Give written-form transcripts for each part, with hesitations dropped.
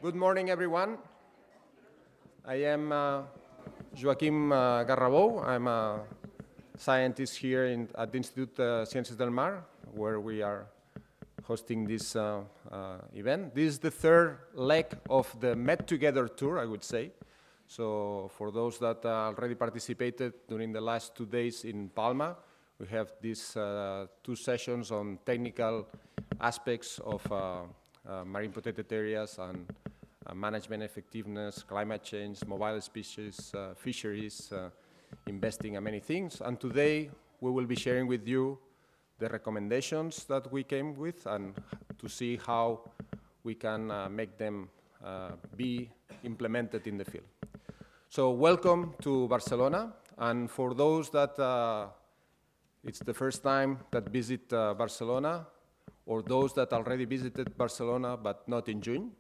Good morning, everyone. I am Joaquim Garrabou. I'm a scientist here at the Institut Ciències del Mar, where we are hosting this event. This is the third leg of the Met Together tour, I would say. So for those that already participated during the last 2 days in Palma, we have these 2 sessions on technical aspects of marine protected areas and management effectiveness, climate change, mobile species, fisheries, investing, and many things. And today we will be sharing with you the recommendations that we came with and to see how we can make them be implemented in the field. So welcome to Barcelona. And for those that it's the first time that visit Barcelona, or those that already visited Barcelona but not in June,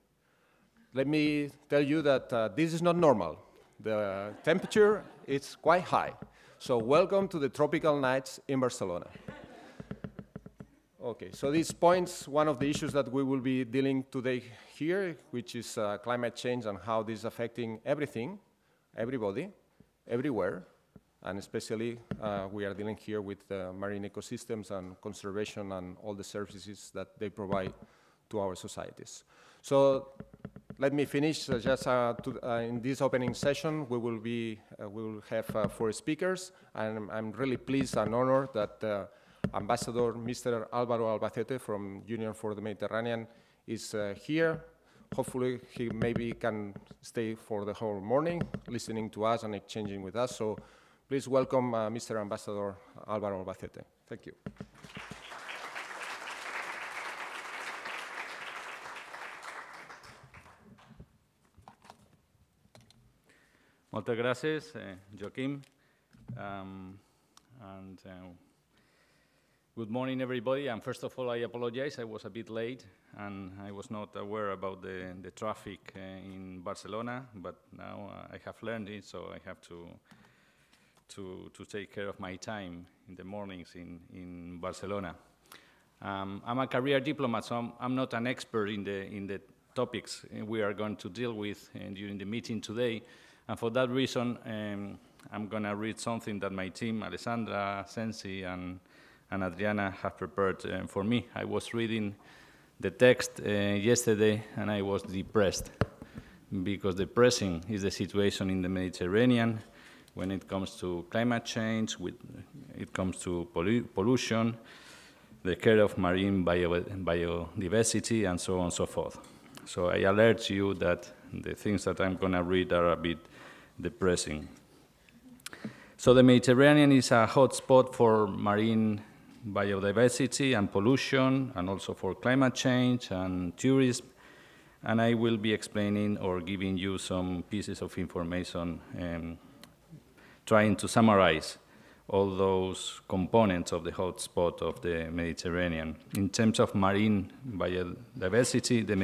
let me tell you that this is not normal. The temperature is quite high. So welcome to the tropical nights in Barcelona. Okay, so this points one of the issues that we will be dealing today here, which is climate change and how this is affecting everything, everybody, everywhere. And especially, we are dealing here with marine ecosystems and conservation and all the services that they provide to our societies. So let me finish just in this opening session. We will have 4 speakers, and I'm really pleased and honored that Ambassador Mr. Alvaro Albacete from Union for the Mediterranean is here. Hopefully, he maybe can stay for the whole morning, listening to us and exchanging with us. So please welcome Mr. Ambassador Alvaro Albacete. Thank you. Moltes gràcies, Joaquim. Good morning, everybody. And first of all, I apologize. I was a bit late, and I was not aware about the traffic in Barcelona. But now I have learned it, so I have to take care of my time in the mornings in Barcelona. I'm a career diplomat, so I'm not an expert in the topics we are going to deal with during the meeting today. And for that reason, I'm going to read something that my team, Alessandra, Sensi, and Adriana have prepared for me. I was reading the text yesterday, and I was depressed, because depressing is the situation in the Mediterranean when it comes to climate change, when it comes to pollution, the care of marine biodiversity, and so on and so forth. So I alert you that the things that I'm going to read are a bit depressing. So the Mediterranean is a hotspot for marine biodiversity and pollution, and also for climate change and tourism. And I will be explaining or giving you some pieces of information trying to summarize all those components of the hotspot of the Mediterranean. In terms of marine biodiversity, the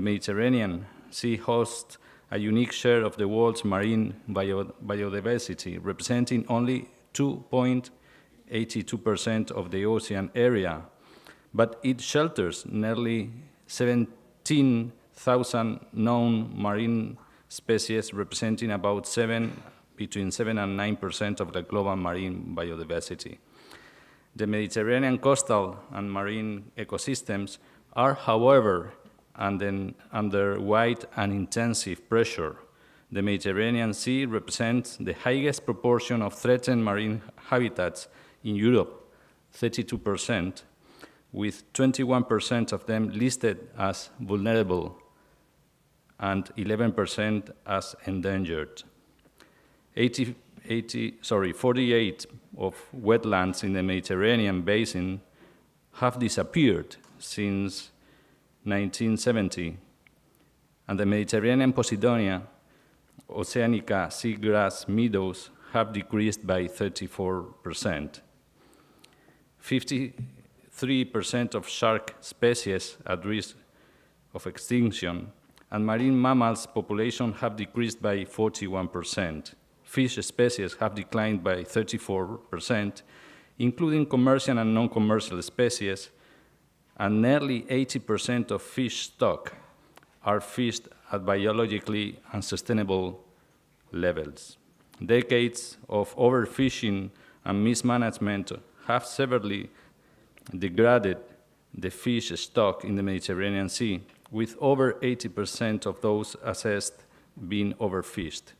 Mediterranean Sea hosts a unique share of the world's marine biodiversity, representing only 2.82% of the ocean area, but it shelters nearly 17,000 known marine species, representing about between 7 and 9% of the global marine biodiversity. The Mediterranean coastal and marine ecosystems are, however, under wide and intensive pressure. The Mediterranean Sea represents the highest proportion of threatened marine habitats in Europe, 32%, with 21% of them listed as vulnerable and 11% as endangered. 48 of wetlands in the Mediterranean basin have disappeared since 1970, and the Mediterranean Posidonia, Oceanica seagrass meadows have decreased by 34%. 53% of shark species at risk of extinction, and marine mammals population have decreased by 41%. Fish species have declined by 34%, including commercial and non-commercial species, and nearly 80% of fish stock are fished at biologically unsustainable levels. Decades of overfishing and mismanagement have severely degraded the fish stock in the Mediterranean Sea, with over 80% of those assessed being overfished.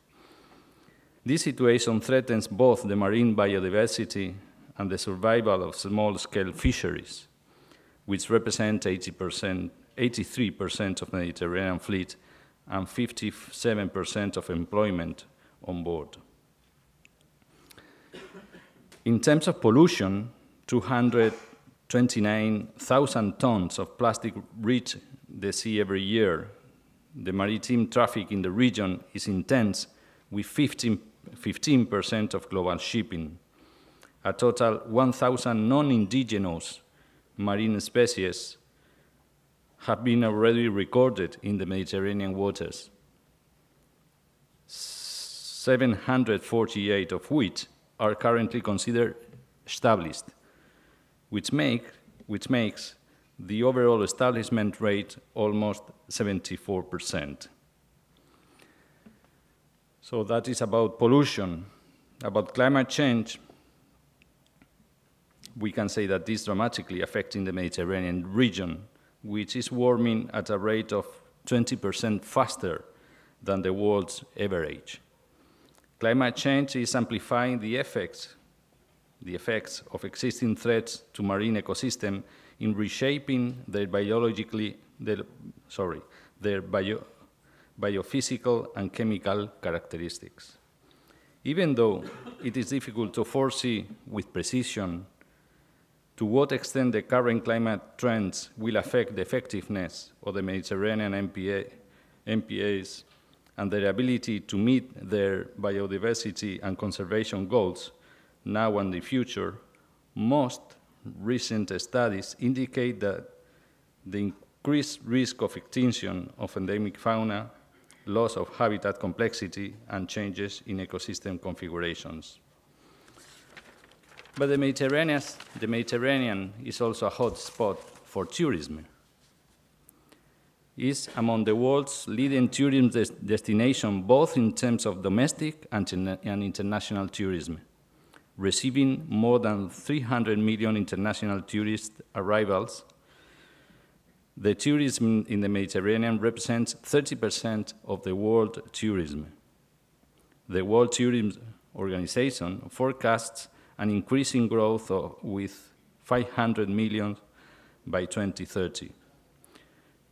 This situation threatens both the marine biodiversity and the survival of small-scale fisheries, which represent 83% of the Mediterranean fleet and 57% of employment on board. In terms of pollution, 229,000 tons of plastic reach the sea every year. The maritime traffic in the region is intense, with 15% of global shipping. A total 1,000 non-indigenous marine species have been already recorded in the Mediterranean waters, 748 of which are currently considered established, which makes the overall establishment rate almost 74%. So that is about pollution. About climate change, we can say that this is dramatically affecting the Mediterranean region, which is warming at a rate of 20% faster than the world's average. Climate change is amplifying the effects of existing threats to marine ecosystem in reshaping their biophysical and chemical characteristics. Even though it is difficult to foresee with precision to what extent the current climate trends will affect the effectiveness of the Mediterranean MPAs and their ability to meet their biodiversity and conservation goals now and in the future, most recent studies indicate that the increased risk of extinction of endemic fauna, loss of habitat complexity, and changes in ecosystem configurations. But the Mediterranean is also a hot spot for tourism. It is among the world's leading tourism destination, both in terms of domestic and international tourism, receiving more than 300 million international tourist arrivals. The tourism in the Mediterranean represents 30% of the world tourism. The World Tourism Organization forecasts an increasing growth with 500 million by 2030.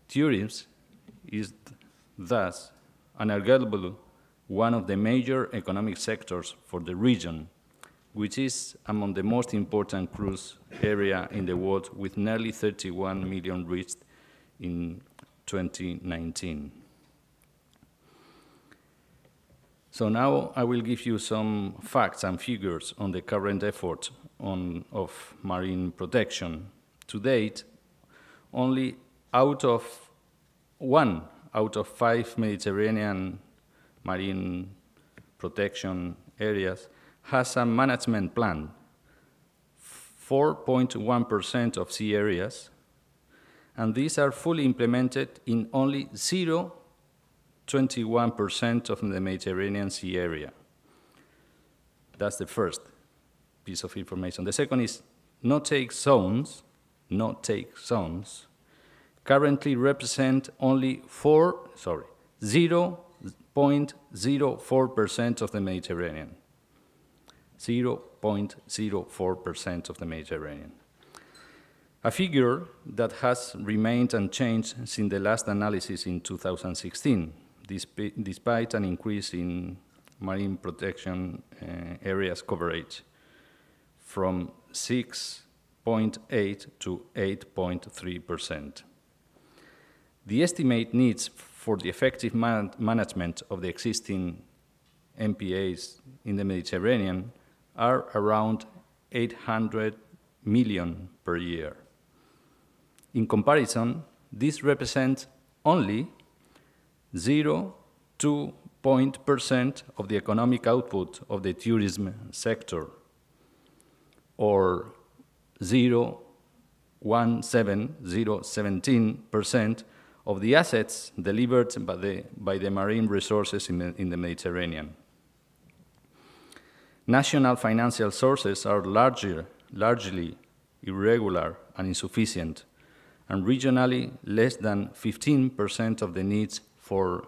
Tourism is thus unarguably one of the major economic sectors for the region, which is among the most important cruise area in the world, with nearly 31 million reached in 2019. So now I will give you some facts and figures on the current effort of marine protection. To date, only one out of 5 Mediterranean marine protection areas has a management plan. 4.1% of sea areas, and these are fully implemented in only 0.21% of the Mediterranean Sea area. That's the first piece of information. The second is no-take zones currently represent only 0.04% of the Mediterranean. 0.04% of the Mediterranean. A figure that has remained unchanged since the last analysis in 2016, despite an increase in marine protection areas coverage from 6.8 to 8.3%. The estimate needs for the effective management of the existing MPAs in the Mediterranean are around 800 million per year. In comparison, this represents only 0.2% of the economic output of the tourism sector, or 0.17% of the assets delivered by the marine resources in the Mediterranean. National financial sources are largely irregular and insufficient, and regionally less than 15% of the needs for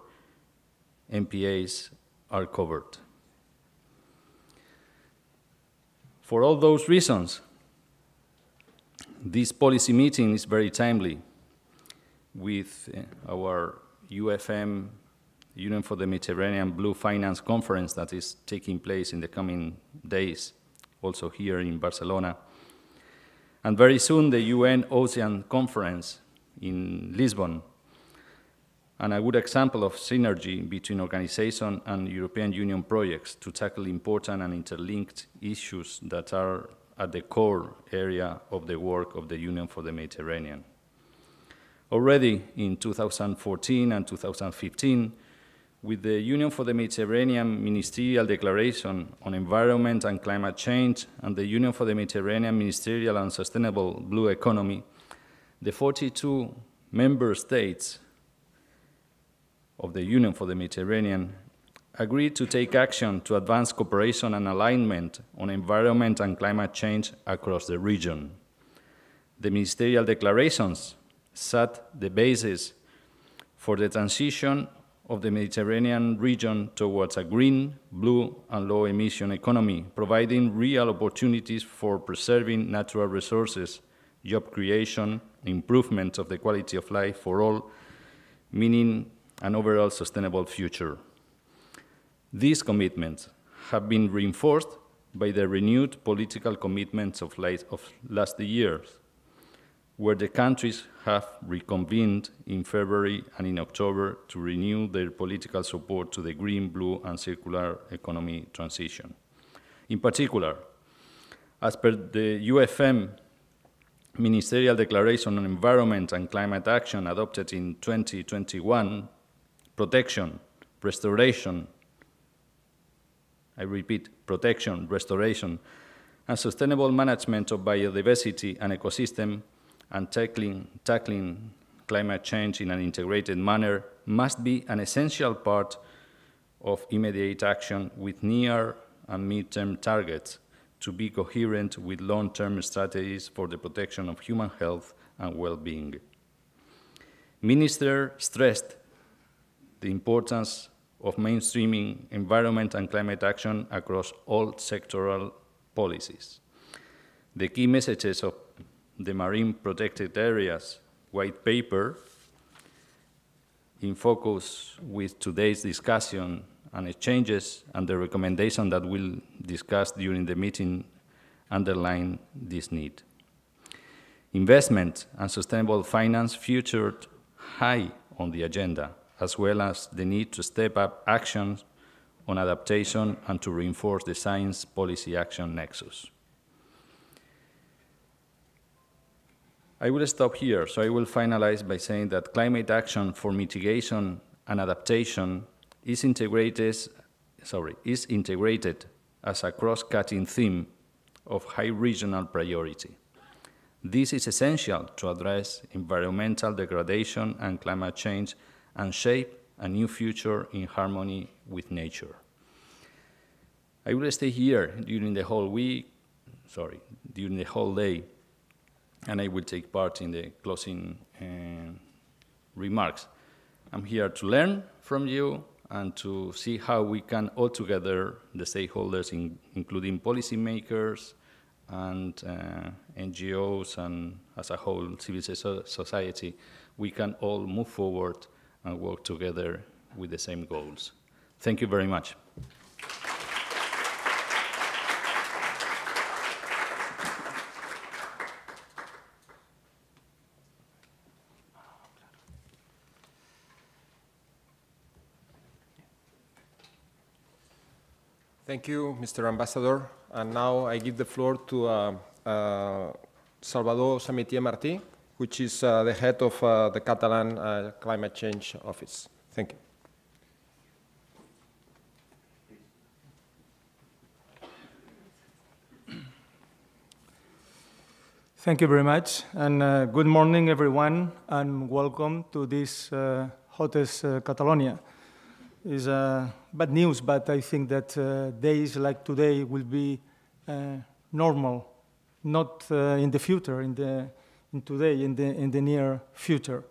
MPAs are covered. For all those reasons, this policy meeting is very timely with our UFM, Union for the Mediterranean Blue Finance Conference that is taking place in the coming days, also here in Barcelona. And very soon the UN Ocean Conference in Lisbon. And a good example of synergy between organization and European Union projects to tackle important and interlinked issues that are at the core area of the work of the Union for the Mediterranean. Already in 2014 and 2015, with the Union for the Mediterranean Ministerial Declaration on Environment and Climate Change and the Union for the Mediterranean Ministerial on Sustainable Blue Economy, the 42 member states of the Union for the Mediterranean agreed to take action to advance cooperation and alignment on environment and climate change across the region. The ministerial declarations set the basis for the transition of the Mediterranean region towards a green, blue, and low-emission economy, providing real opportunities for preserving natural resources, job creation, improvement of the quality of life for all, meaning an overall sustainable future. These commitments have been reinforced by the renewed political commitments of last years, where the countries have reconvened in February and in October to renew their political support to the green, blue, and circular economy transition. In particular, as per the UFM Ministerial Declaration on Environment and Climate Action adopted in 2021, protection, restoration, I repeat, protection, restoration, and sustainable management of biodiversity and ecosystem and tackling climate change in an integrated manner must be an essential part of immediate action with near and mid-term targets to be coherent with long-term strategies for the protection of human health and well-being. Minister stressed the importance of mainstreaming environment and climate action across all sectoral policies. The key messages of the Marine Protected Areas White Paper, in focus with today's discussion and exchanges and the recommendation that we'll discuss during the meeting, underline this need. Investment and sustainable finance featured high on the agenda, as well as the need to step up actions on adaptation and to reinforce the science policy action nexus. I will stop here, so I will finalize by saying that climate action for mitigation and adaptation is integrated as a cross-cutting theme of high regional priority. This is essential to address environmental degradation and climate change and shape a new future in harmony with nature. I will stay here during the whole day, and I will take part in the closing remarks. I'm here to learn from you and to see how we can all together, the stakeholders, including policymakers and NGOs and as a whole civil society, we can all move forward and work together with the same goals. Thank you very much. Thank you, Mr. Ambassador. And now I give the floor to Salvador Samitier Martí, which is the head of the Catalan Climate Change Office. Thank you. Thank you very much, and good morning, everyone, and welcome to this hottest Catalonia. It's bad news, but I think that days like today will be normal, not in the future, in the near future.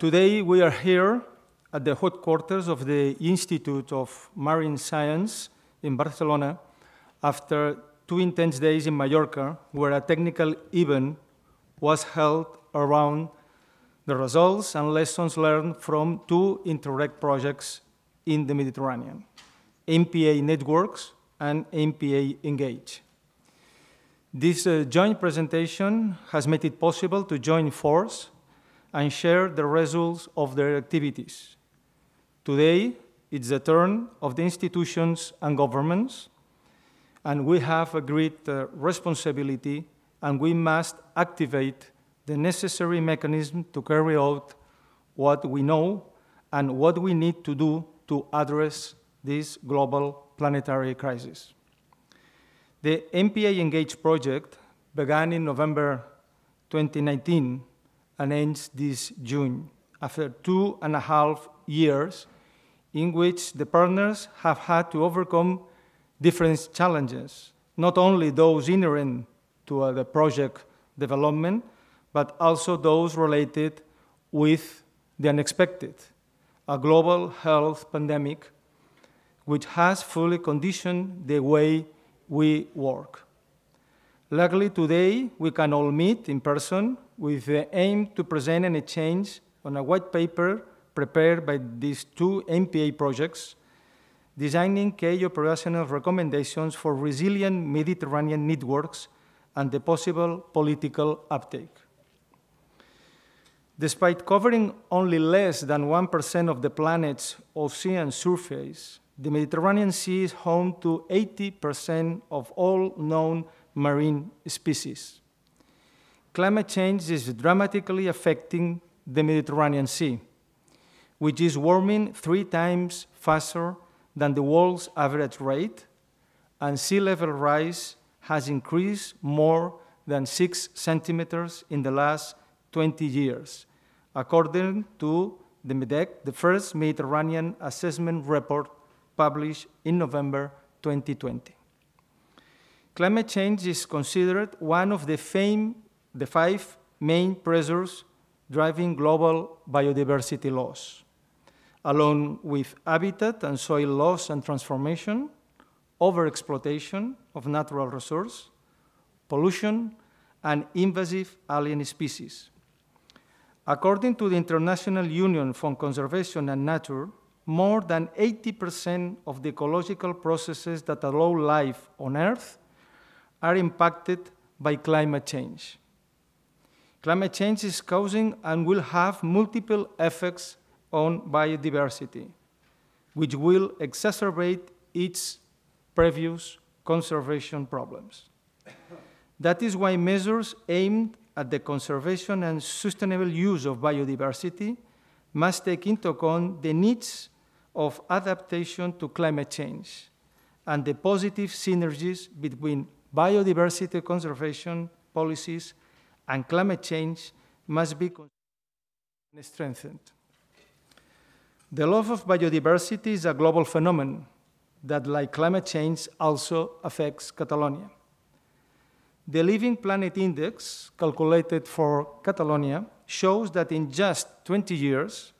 Today we are here at the headquarters of the Institute of Marine Science in Barcelona after 2 intense days in Mallorca, where a technical event was held around the results and lessons learned from 2 Interreg projects in the Mediterranean, MPA Networks and MPA Engage. This joint presentation has made it possible to join force and share the results of their activities. Today, it's the turn of the institutions and governments, and we have a great responsibility, and we must activate the necessary mechanism to carry out what we know and what we need to do to address this global planetary crisis. The MPA Engage project began in November 2019 and ends this June, after 2.5 years in which the partners have had to overcome different challenges, not only those inherent to the project development, but also those related with the unexpected, a global health pandemic which has fully conditioned the way we work. Luckily, today we can all meet in person with the aim to present an exchange on a white paper prepared by these 2 MPA projects, designing key operational recommendations for resilient Mediterranean networks and the possible political uptake. Despite covering only less than 1% of the planet's ocean surface, the Mediterranean Sea is home to 80% of all known marine species. Climate change is dramatically affecting the Mediterranean Sea, which is warming 3 times faster than the world's average rate, and sea level rise has increased more than 6 centimeters in the last 20 years, according to the MEDEC, the first Mediterranean assessment report published in November 2020. Climate change is considered one of the 5 main pressures driving global biodiversity loss, along with habitat and soil loss and transformation, overexploitation of natural resources, pollution, and invasive alien species. According to the International Union for Conservation and Nature, more than 80% of the ecological processes that allow life on Earth are impacted by climate change. Climate change is causing and will have multiple effects on biodiversity, which will exacerbate its previous conservation problems. That is why measures aimed at the conservation and sustainable use of biodiversity must take into account the needs of adaptation to climate change and the positive synergies between biodiversity conservation policies and climate change must be strengthened. The loss of biodiversity is a global phenomenon that, like climate change, also affects Catalonia. The Living Planet Index, calculated for Catalonia, shows that in just 20 years,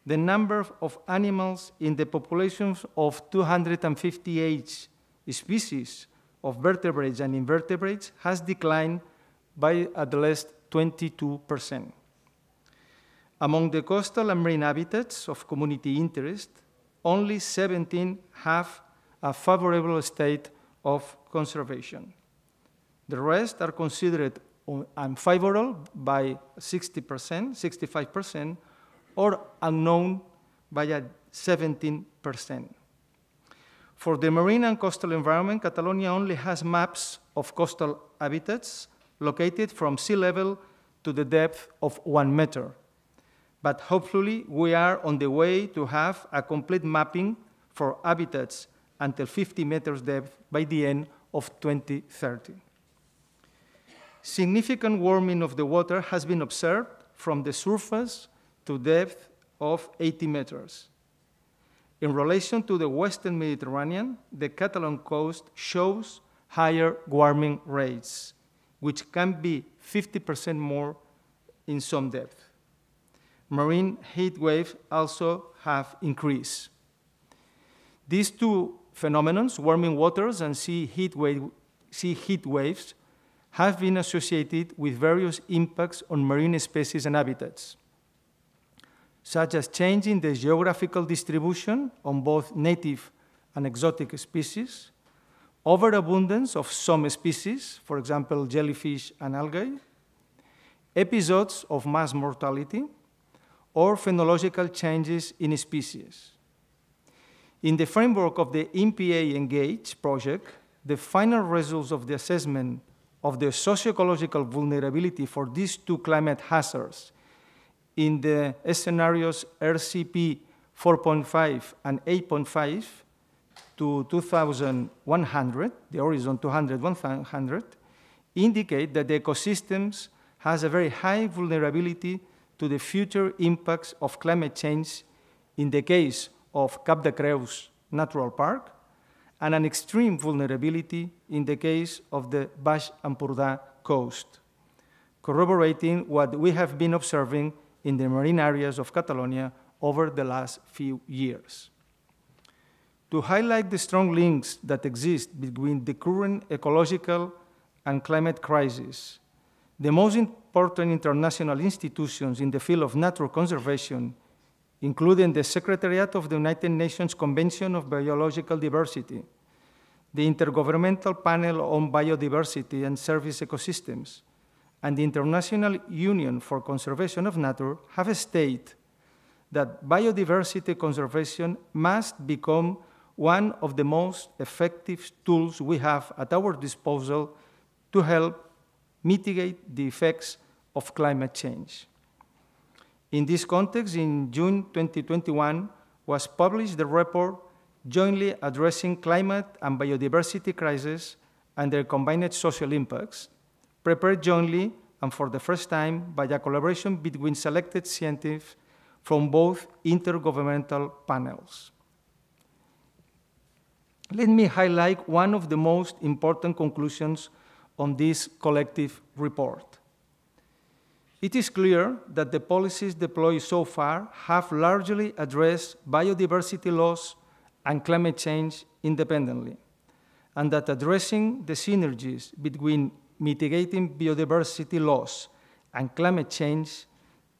the number of animals in the populations of 258 species of vertebrates and invertebrates has declined by at least 22%. Among the coastal and marine habitats of community interest, only 17 have a favorable state of conservation. The rest are considered unfavorable by 60%, 65%, or unknown by 17%. For the marine and coastal environment, Catalonia only has maps of coastal habitats located from sea level to the depth of 1 meter. But hopefully, we are on the way to have a complete mapping for habitats until 50 meters depth by the end of 2030. significant warming of the water has been observed from the surface to depth of 80 meters. In relation to the Western Mediterranean, the Catalan coast shows higher warming rates, which can be 50% more in some depth. Marine heat waves also have increased. These two phenomena, warming waters and sea heat waves, have been associated with various impacts on marine species and habitats, such as changing the geographical distribution on both native and exotic species, overabundance of some species, for example, jellyfish and algae, episodes of mass mortality, or phenological changes in species. In the framework of the MPA Engage project, the final results of the assessment of the socio-ecological vulnerability for these two climate hazards in the scenarios RCP 4.5 and 8.5 to 2100, the horizon 200-100, indicate that the ecosystems has a very high vulnerability to the future impacts of climate change in the case of Cap de Creus Natural Park, and an extreme vulnerability in the case of the Baix Empordà coast, corroborating what we have been observing in the marine areas of Catalonia over the last few years. To highlight the strong links that exist between the current ecological and climate crisis, the most important international institutions in the field of nature conservation, including the Secretariat of the United Nations Convention of Biological Diversity, the Intergovernmental Panel on Biodiversity and Service Ecosystems, and the International Union for Conservation of Nature, have stated that biodiversity conservation must become one of the most effective tools we have at our disposal to help mitigate the effects of climate change. In this context, in June 2021, was published the report jointly addressing climate and biodiversity crisis and their combined social impacts, prepared jointly and for the first time by a collaboration between selected scientists from both intergovernmental panels. Let me highlight one of the most important conclusions on this collective report. It is clear that the policies deployed so far have largely addressed biodiversity loss and climate change independently, and that addressing the synergies between mitigating biodiversity loss and climate change,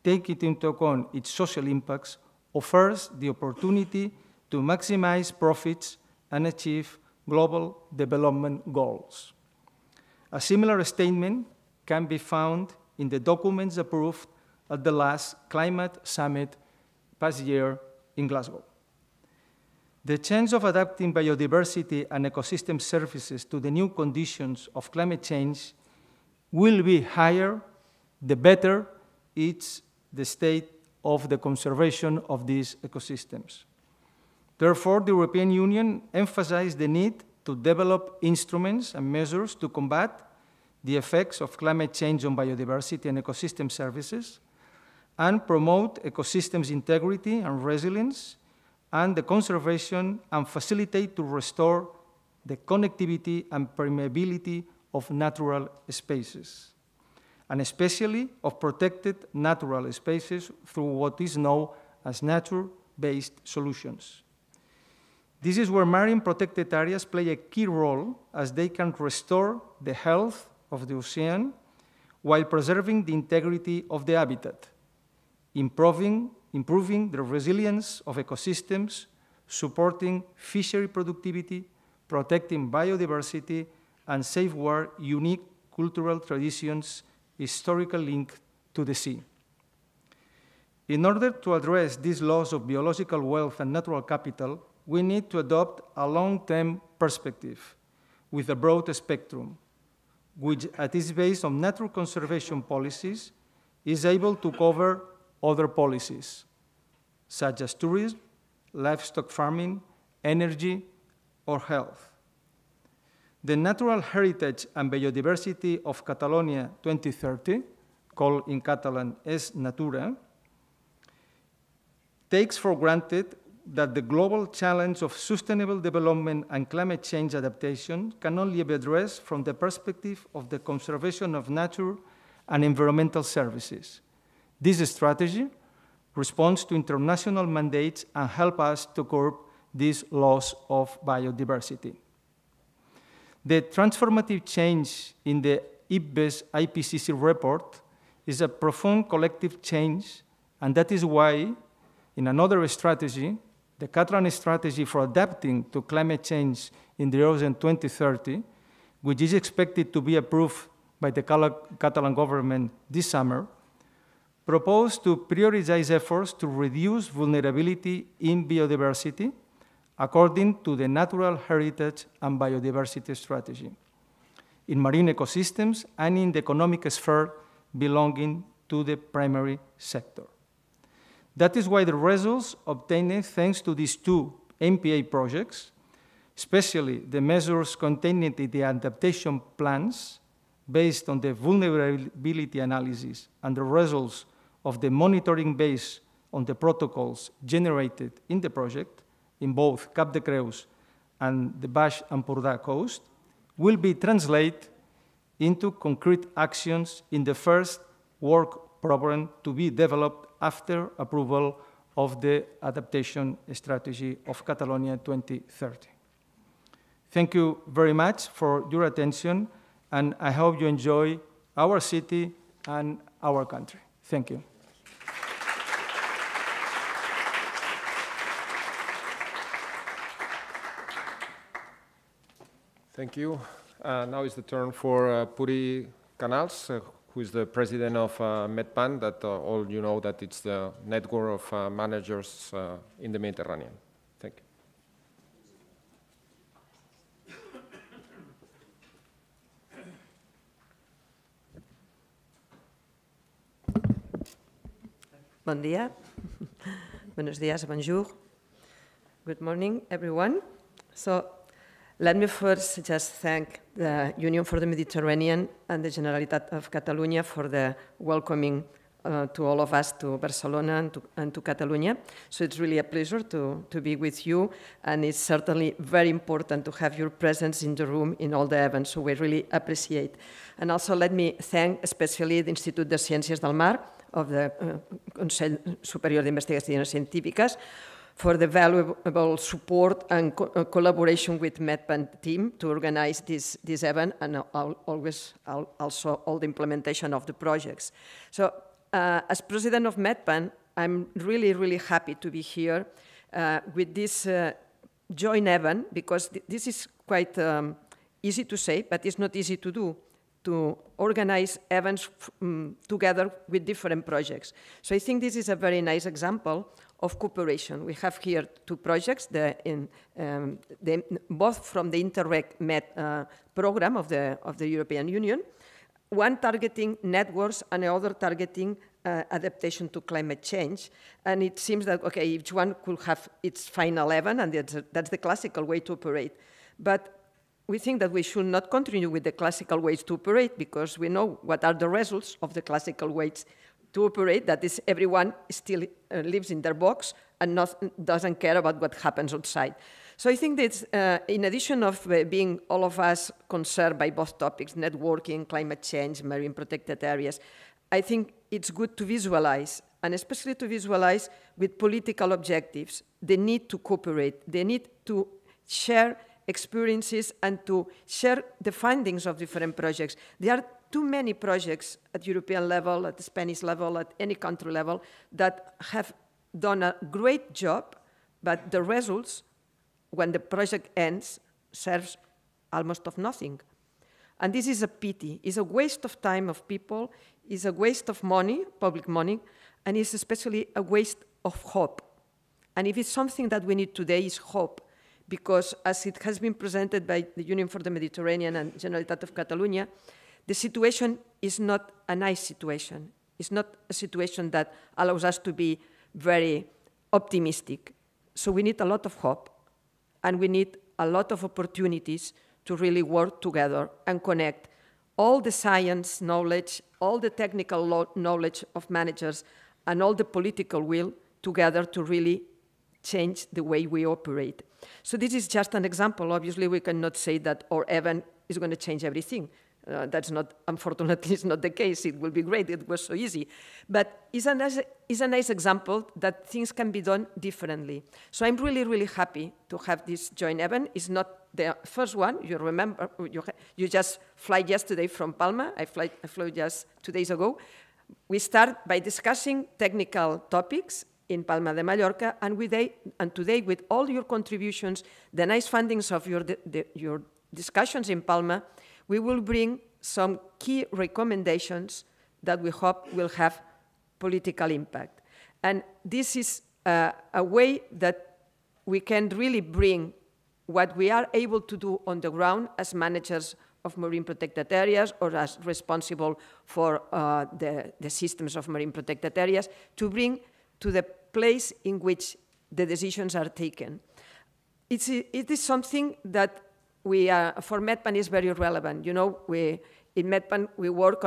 taking into account its social impacts, offers the opportunity to maximize profits and achieve global development goals. A similar statement can be found in the documents approved at the last Climate Summit past year in Glasgow. The chance of adapting biodiversity and ecosystem services to the new conditions of climate change will be higher the better it's the state of the conservation of these ecosystems. Therefore, the European Union emphasized the need to develop instruments and measures to combat the effects of climate change on biodiversity and ecosystem services, and promote ecosystems integrity and resilience, and the conservation and facilitate to restore the connectivity and permeability of natural spaces, and especially of protected natural spaces through what is known as nature-based solutions. This is where marine protected areas play a key role, as they can restore the health of the ocean while preserving the integrity of the habitat, improving the resilience of ecosystems, supporting fishery productivity, protecting biodiversity, and safeguard unique cultural traditions historically linked to the sea. In order to address this loss of biological wealth and natural capital, we need to adopt a long-term perspective with a broad spectrum, which, at its base on natural conservation policies, is able to cover other policies, such as tourism, livestock farming, energy, or health. The Natural Heritage and Biodiversity of Catalonia 2030, called in Catalan Es Natura, takes for granted that the global challenge of sustainable development and climate change adaptation can only be addressed from the perspective of the conservation of nature and environmental services. This strategy responds to international mandates and helps us to curb this loss of biodiversity. The transformative change in the IPBES IPCC report is a profound collective change, and that is why, in another strategy, the Catalan strategy for adapting to climate change in the horizon 2030, which is expected to be approved by the Catalan government this summer, proposed to prioritize efforts to reduce vulnerability in biodiversity according to the Natural Heritage and Biodiversity Strategy, in marine ecosystems and in the economic sphere belonging to the primary sector. That is why the results obtained thanks to these two MPA projects, especially the measures contained in the adaptation plans based on the vulnerability analysis and the results of the monitoring based on the protocols generated in the project in both Cap de Creus and the Baix Empordà coast, will be translated into concrete actions in the first work program to be developed after approval of the adaptation strategy of Catalonia 2030. Thank you very much for your attention, and I hope you enjoy our city and our country. Thank you. Thank you. Now is the turn for Puri Canals, who is the president of MedPAN, that all you know that it's the network of managers in the Mediterranean. Thank you. Bon dia. Buenos días, bonjour. Good morning, everyone. So, let me first just thank the Union for the Mediterranean and the Generalitat of Catalunya for the welcoming to all of us to Barcelona and to Catalunya. So it's really a pleasure to be with you, and it's certainly very important to have your presence in the room in all the events, so we really appreciate. And also let me thank especially the Institut de Ciències del Mar of the Consell Superior d'Investigacions Científiques for the valuable support and collaboration with MedPAN team to organize this event, and also all the implementation of the projects. So as president of MedPAN, I'm really, really happy to be here with this joint event, because this is quite easy to say, but it's not easy to do, to organize events together with different projects. So I think this is a very nice example of cooperation. We have here two projects, both from the Interreg Med program of the European Union, one targeting networks and the other targeting adaptation to climate change. And it seems that, okay, each one could have its final event, and that's the classical way to operate. But we think that we should not continue with the classical ways to operate, because we know what are the results of the classical ways to operate, that is, everyone still lives in their box and doesn't care about what happens outside. So I think that in addition of being all of us concerned by both topics, networking, climate change, marine protected areas, I think it's good to visualize, and especially to visualize with political objectives, the need to cooperate, the need to share experiences and to share the findings of different projects. There are too many projects at European level, at the Spanish level, at any country level, that have done a great job, but the results, when the project ends, serves almost of nothing. And this is a pity. It's a waste of time of people, it's a waste of money, public money, and it's especially a waste of hope. And if it's something that we need today, is hope. Because as it has been presented by the Union for the Mediterranean and Generalitat of Catalunya, the situation is not a nice situation. It's not a situation that allows us to be very optimistic. So we need a lot of hope, and we need a lot of opportunities to really work together and connect all the science knowledge, all the technical knowledge of managers, and all the political will together to really change the way we operate. So this is just an example. Obviously, we cannot say that our event is going to change everything. That's not, unfortunately, it's not the case. It will be great. It was so easy. But it's a nice example that things can be done differently. So I'm really, really happy to have this joint event. It's not the first one. You remember, you just flew yesterday from Palma. I flew just 2 days ago. We start by discussing technical topics in Palma de Mallorca, and today, with all your contributions, the nice findings of your discussions in Palma, we will bring some key recommendations that we hope will have political impact. And this is a way that we can really bring what we are able to do on the ground as managers of marine protected areas or as responsible for the systems of marine protected areas to bring to the place in which the decisions are taken. It is something that for MedPAN is very relevant. You know, in MedPAN we work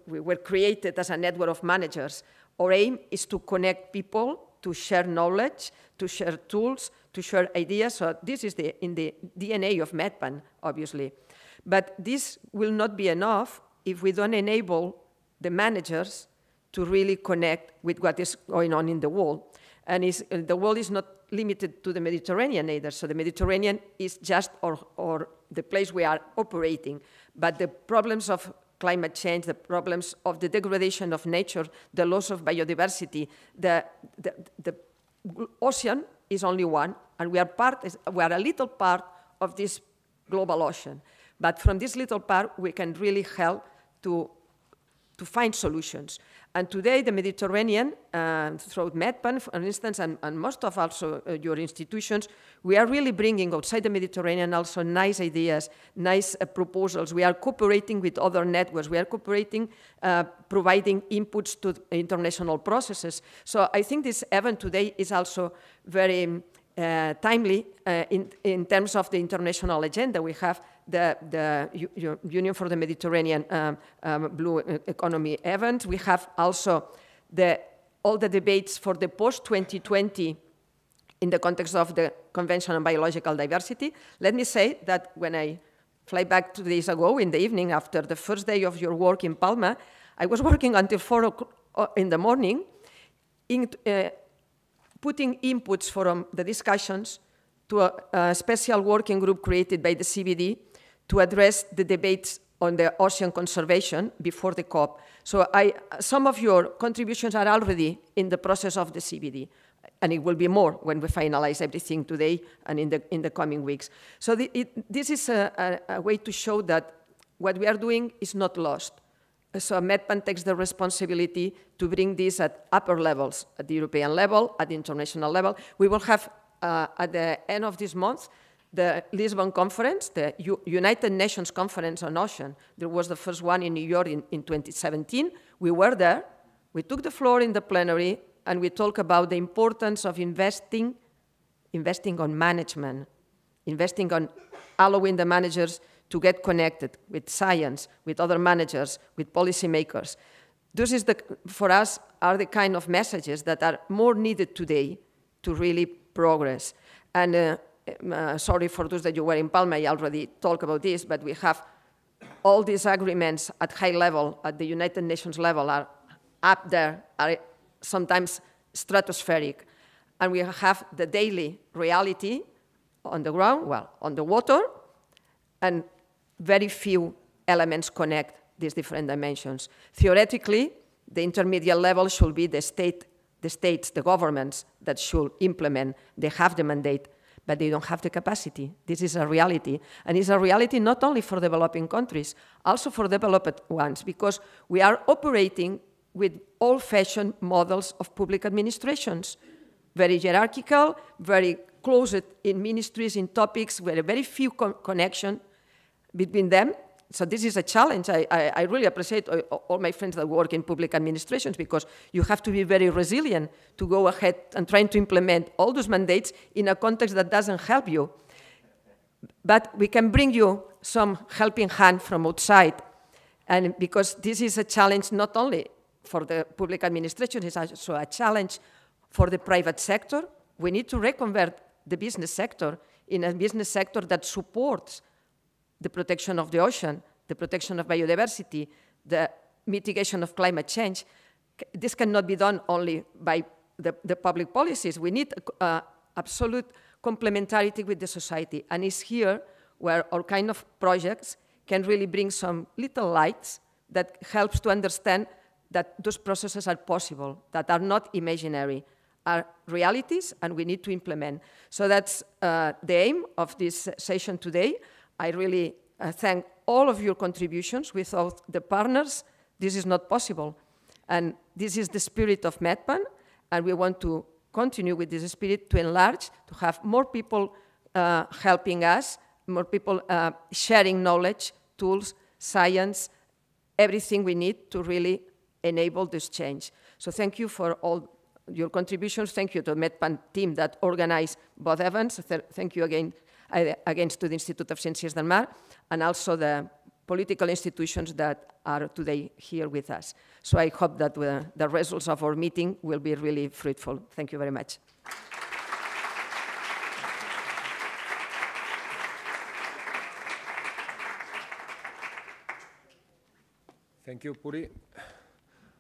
we were created as a network of managers. Our aim is to connect people, to share knowledge, to share tools, to share ideas. So this is in the DNA of MedPAN, obviously. But this will not be enough if we don't enable the managers to really connect with what is going on in the world. And the world is not limited to the Mediterranean either. So the Mediterranean is just or the place we are operating. But the problems of climate change, the problems of the degradation of nature, the loss of biodiversity, the ocean is only one, and we are a little part of this global ocean. But from this little part, we can really help to find solutions. And today, the Mediterranean, through MedPAN, for instance, and most of also your institutions, we are really bringing outside the Mediterranean also nice ideas, nice proposals. We are cooperating with other networks. We are cooperating, providing inputs to international processes. So I think this event today is also very timely in terms of the international agenda. We have the Union for the Mediterranean Blue Economy event. We have also all the debates for the post-2020 in the context of the Convention on Biological Diversity. Let me say that when I fly back 2 days ago in the evening after the first day of your work in Palma, I was working until 4 o'clock in the morning putting inputs from the discussions to a special working group created by the CBD to address the debates on the ocean conservation before the COP. So some of your contributions are already in the process of the CBD, and it will be more when we finalize everything today and in the coming weeks. So this is a way to show that what we are doing is not lost. So MedPAN takes the responsibility to bring this at upper levels, at the European level, at the international level. We will have, at the end of this month, the Lisbon Conference, the United Nations Conference on Ocean. There was the first one in New York in 2017. We were there. We took the floor in the plenary, and we talked about the importance of investing on management, investing on allowing the managers to get connected with science, with other managers, with policymakers. This is for us, are the kind of messages that are more needed today to really progress. And sorry for those that you were in Palma, I already talked about this, but we have all these agreements at high level, at the United Nations level, are up there, are sometimes stratospheric. And we have the daily reality on the ground, well, on the water, and very few elements connect these different dimensions. Theoretically, the intermediate level should be the states, the governments that should implement. They have the mandate, but they don't have the capacity. This is a reality. And it's a reality not only for developing countries, also for developed ones, because we are operating with old-fashioned models of public administrations, very hierarchical, very closed in ministries, in topics, where very few connection between them. So this is a challenge. I really appreciate all my friends that work in public administrations, because you have to be very resilient to go ahead and trying to implement all those mandates in a context that doesn't help you. But we can bring you some helping hand from outside. And because this is a challenge not only for the public administration, it's also a challenge for the private sector. We need to reconvert the business sector in a business sector that supports the protection of the ocean, the protection of biodiversity, the mitigation of climate change. This cannot be done only by the public policies. We need absolute complementarity with the society. And it's here where our kind of projects can really bring some little lights that helps to understand that those processes are possible, that are not imaginary, are realities, and we need to implement. So that's the aim of this session today. I really thank all of your contributions. Without the partners, this is not possible. And this is the spirit of MedPAN, and we want to continue with this spirit to enlarge, to have more people helping us, more people sharing knowledge, tools, science, everything we need to really enable this change. So thank you for all your contributions. Thank you to the MedPAN team that organized both events. Thank you again to the Institut of Ciències del Mar, and also the political institutions that are today here with us. So I hope that the results of our meeting will be really fruitful. Thank you very much. Thank you, Puri.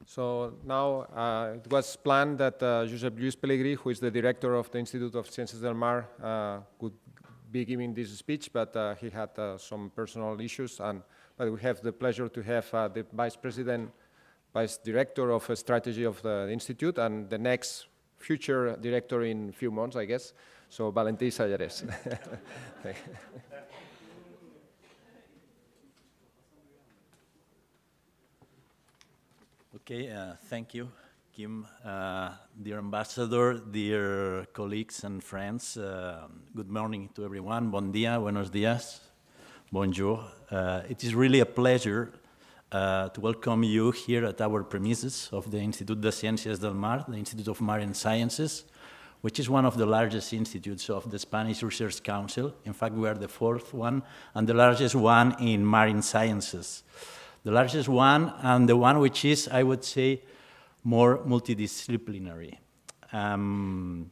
So now it was planned that LLuis Pelegri, who is the director of the Institute of Ciències del Mar, could be giving this speech, but he had some personal issues. But we have the pleasure to have the vice director of strategy of the Institute, and the next future director in a few months, I guess. So Valentí Sallares. Okay, thank you, Kim. Dear Ambassador, dear colleagues and friends, good morning to everyone. Bon dia, buenos dias, bonjour. It is really a pleasure to welcome you here at our premises of the Institut de Ciències del Mar, the Institute of Marine Sciences, which is one of the largest institutes of the Spanish Research Council. In fact, we are the fourth one and the largest one in marine sciences. The largest one, and the one which is, I would say, more multidisciplinary. And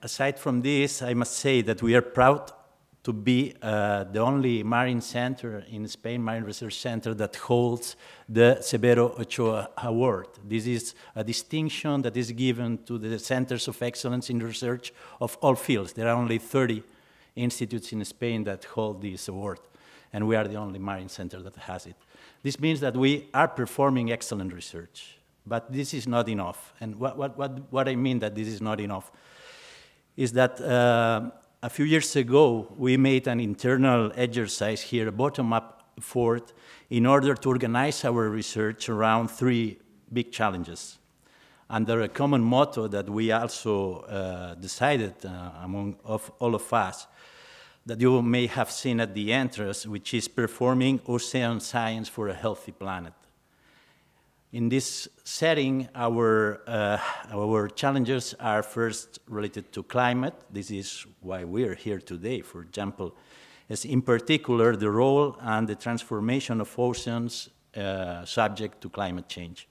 aside from this, I must say that we are proud to be the only marine center in Spain, marine research center, that holds the Severo Ochoa Award. This is a distinction that is given to the centers of excellence in research of all fields. There are only 30 institutes in Spain that hold this award, and we are the only marine center that has it. This means that we are performing excellent research, but this is not enough. And what I mean that this is not enough is that a few years ago, we made an internal exercise here, a bottom-up effort, in order to organize our research around 3 big challenges, under a common motto that we also decided among all of us, that you may have seen at the entrance, which is performing ocean science for a healthy planet. In this setting, our challenges are first related to climate. This is why we're here today, for example, as in particular the role and the transformation of oceans subject to climate change.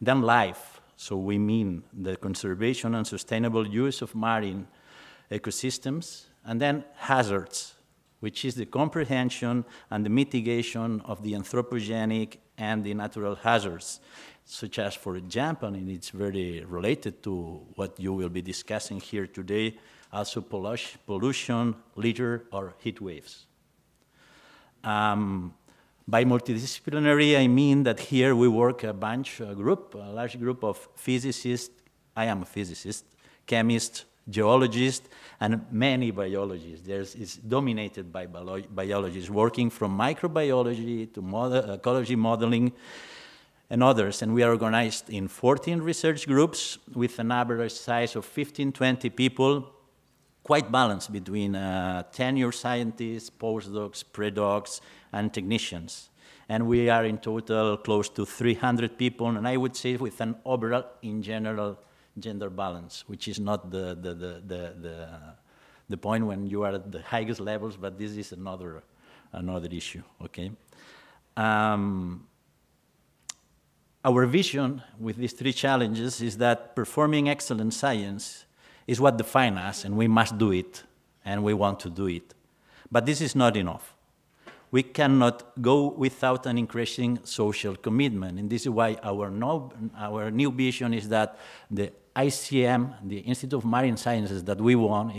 Then life, so we mean the conservation and sustainable use of marine ecosystems. And then hazards, which is the comprehension and the mitigation of the anthropogenic and the natural hazards, such as, for example, and it's very related to what you will be discussing here today, also pollution, litter, or heat waves. By multidisciplinary, I mean that here we work a large group of physicists. I am a physicist, chemist, geologists, and many biologists. It's dominated by biologists, working from microbiology to ecology modeling and others. And we are organized in 14 research groups with an average size of 15, 20 people, quite balanced between tenure scientists, postdocs, predocs, and technicians. And we are in total close to 300 people, and I would say with an overall, in general, gender balance, which is not the the point when you are at the highest levels, but this is another issue, okay? Our vision with these three challenges is that performing excellent science is what defines us, and we must do it, and we want to do it. But this is not enough. We cannot go without an increasing social commitment, and this is why our new vision is that the ICM, the Institute of Marine Sciences that we want,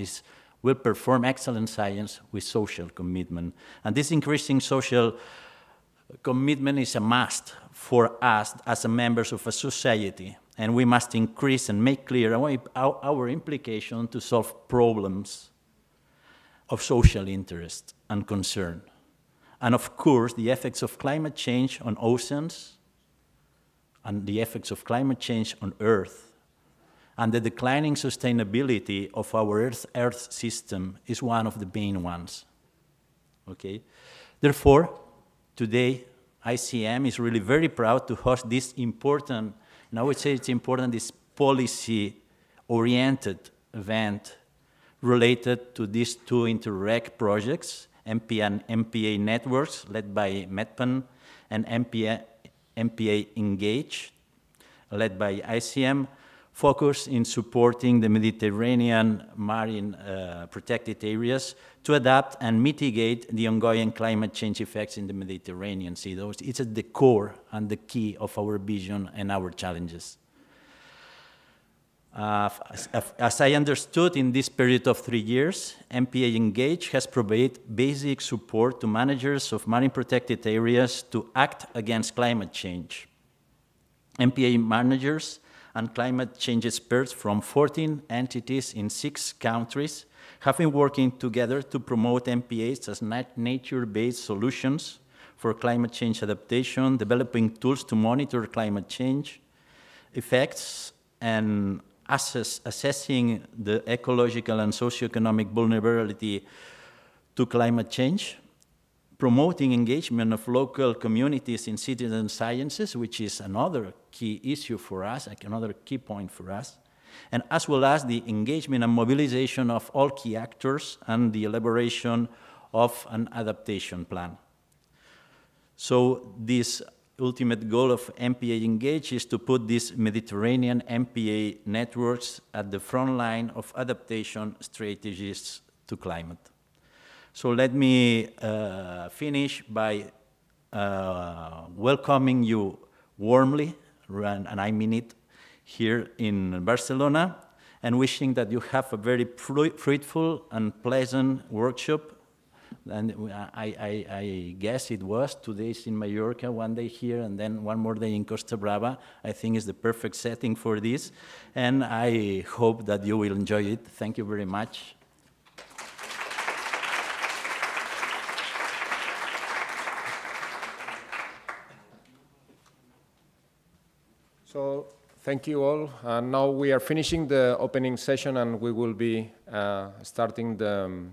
will perform excellent science with social commitment. And this increasing social commitment is a must for us as members of a society, and we must increase and make clear our implication to solve problems of social interest and concern. And of course, the effects of climate change on oceans, and the effects of climate change on Earth, and the declining sustainability of our Earth system is one of the main ones, okay? Therefore, today, ICM is really very proud to host this important, and I would say it's important, this policy-oriented event related to these two Interreg projects, MPA and MPA networks led by MedPAN, and MPA Engage, led by ICM, focused in supporting the Mediterranean marine protected areas to adapt and mitigate the ongoing climate change effects in the Mediterranean Sea. It's at the core and the key of our vision and our challenges. As I understood, in this period of 3 years, MPA Engage has provided basic support to managers of marine protected areas to act against climate change. MPA managers and climate change experts from 14 entities in 6 countries have been working together to promote MPAs as nature-based solutions for climate change adaptation, developing tools to monitor climate change effects, and assessing the ecological and socioeconomic vulnerability to climate change, promoting engagement of local communities in citizen sciences, which is another key issue for us, like another key point for us, and as well as the engagement and mobilization of all key actors and the elaboration of an adaptation plan. So this ultimate goal of MPA Engage is to put these Mediterranean MPA networks at the front line of adaptation strategies to climate. So let me finish by welcoming you warmly, and I mean it, here in Barcelona, and wishing that you have a very fruitful and pleasant workshop. And I guess it was 2 days in Mallorca, 1 day here, and then 1 more day in Costa Brava. I think is the perfect setting for this, and I hope that you will enjoy it. Thank you very much. So thank you all. Now we are finishing the opening session, and we will be starting the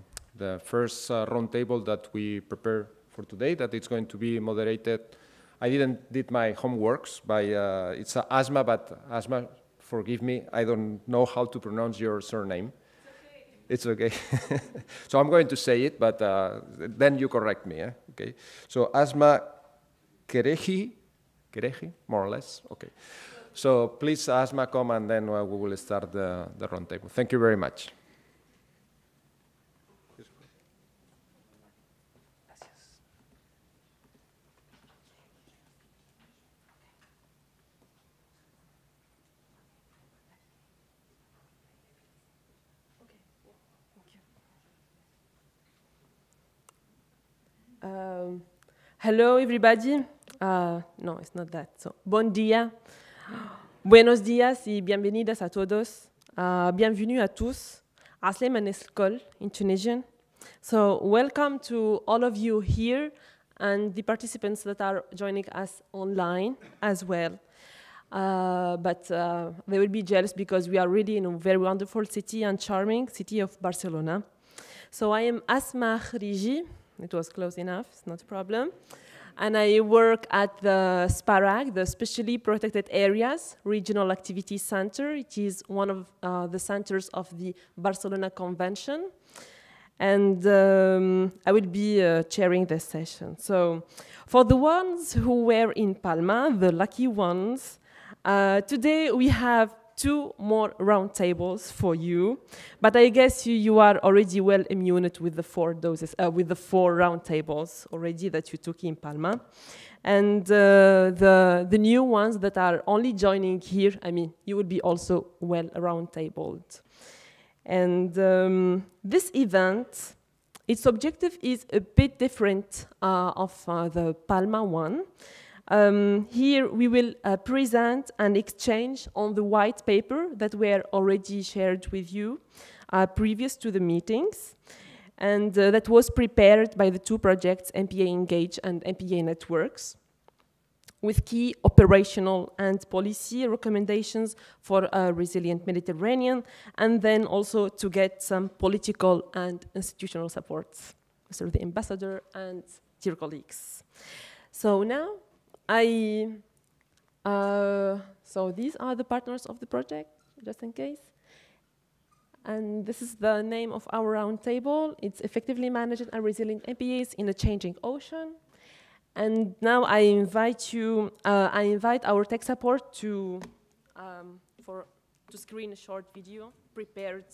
first roundtable that we prepare for today, that it's going to be moderated. I didn't did my homeworks by, it's Asma, but Asma, forgive me, I don't know how to pronounce your surname. It's okay. So I'm going to say it, but then you correct me, eh? Okay. So Asma Kerehi, more or less, okay. So please, Asma, come, and then we will start the roundtable. Thank you very much. Hello, everybody. No, it's not that. So, bon dia, buenos días y bienvenidos a todos. Bienvenue à tous. Aslem and Eskol in Tunisian. So, welcome to all of you here and the participants that are joining us online as well. But they will be jealous because we are really in a very wonderful city and charming city of Barcelona. So, I am Asma Khariji. It was close enough, it's not a problem. and I work at the SPARAG, the Specially Protected Areas Regional Activity Center. It is one of the centers of the Barcelona Convention. And I will be chairing this session. So for the ones who were in Palma, the lucky ones, today we have 2 more roundtables for you, but I guess you are already well immune with the 4 doses, with the 4 roundtables already that you took in Palma, and the new ones that are only joining here. I mean, you will be also well roundtabled. And this event, its objective is a bit different of the Palma one. Here we will present and exchange on the white paper that were already shared with you previous to the meetings, and that was prepared by the 2 projects, MPA Engage and MPA Networks, with key operational and policy recommendations for a resilient Mediterranean, and then also to get some political and institutional support, Mr. the Ambassador and dear colleagues. So now, so these are the partners of the project, just in case. And this is the name of our roundtable. It's effectively managing and resilient MPAs in a changing ocean. And now I invite you, I invite our tech support to screen a short video prepared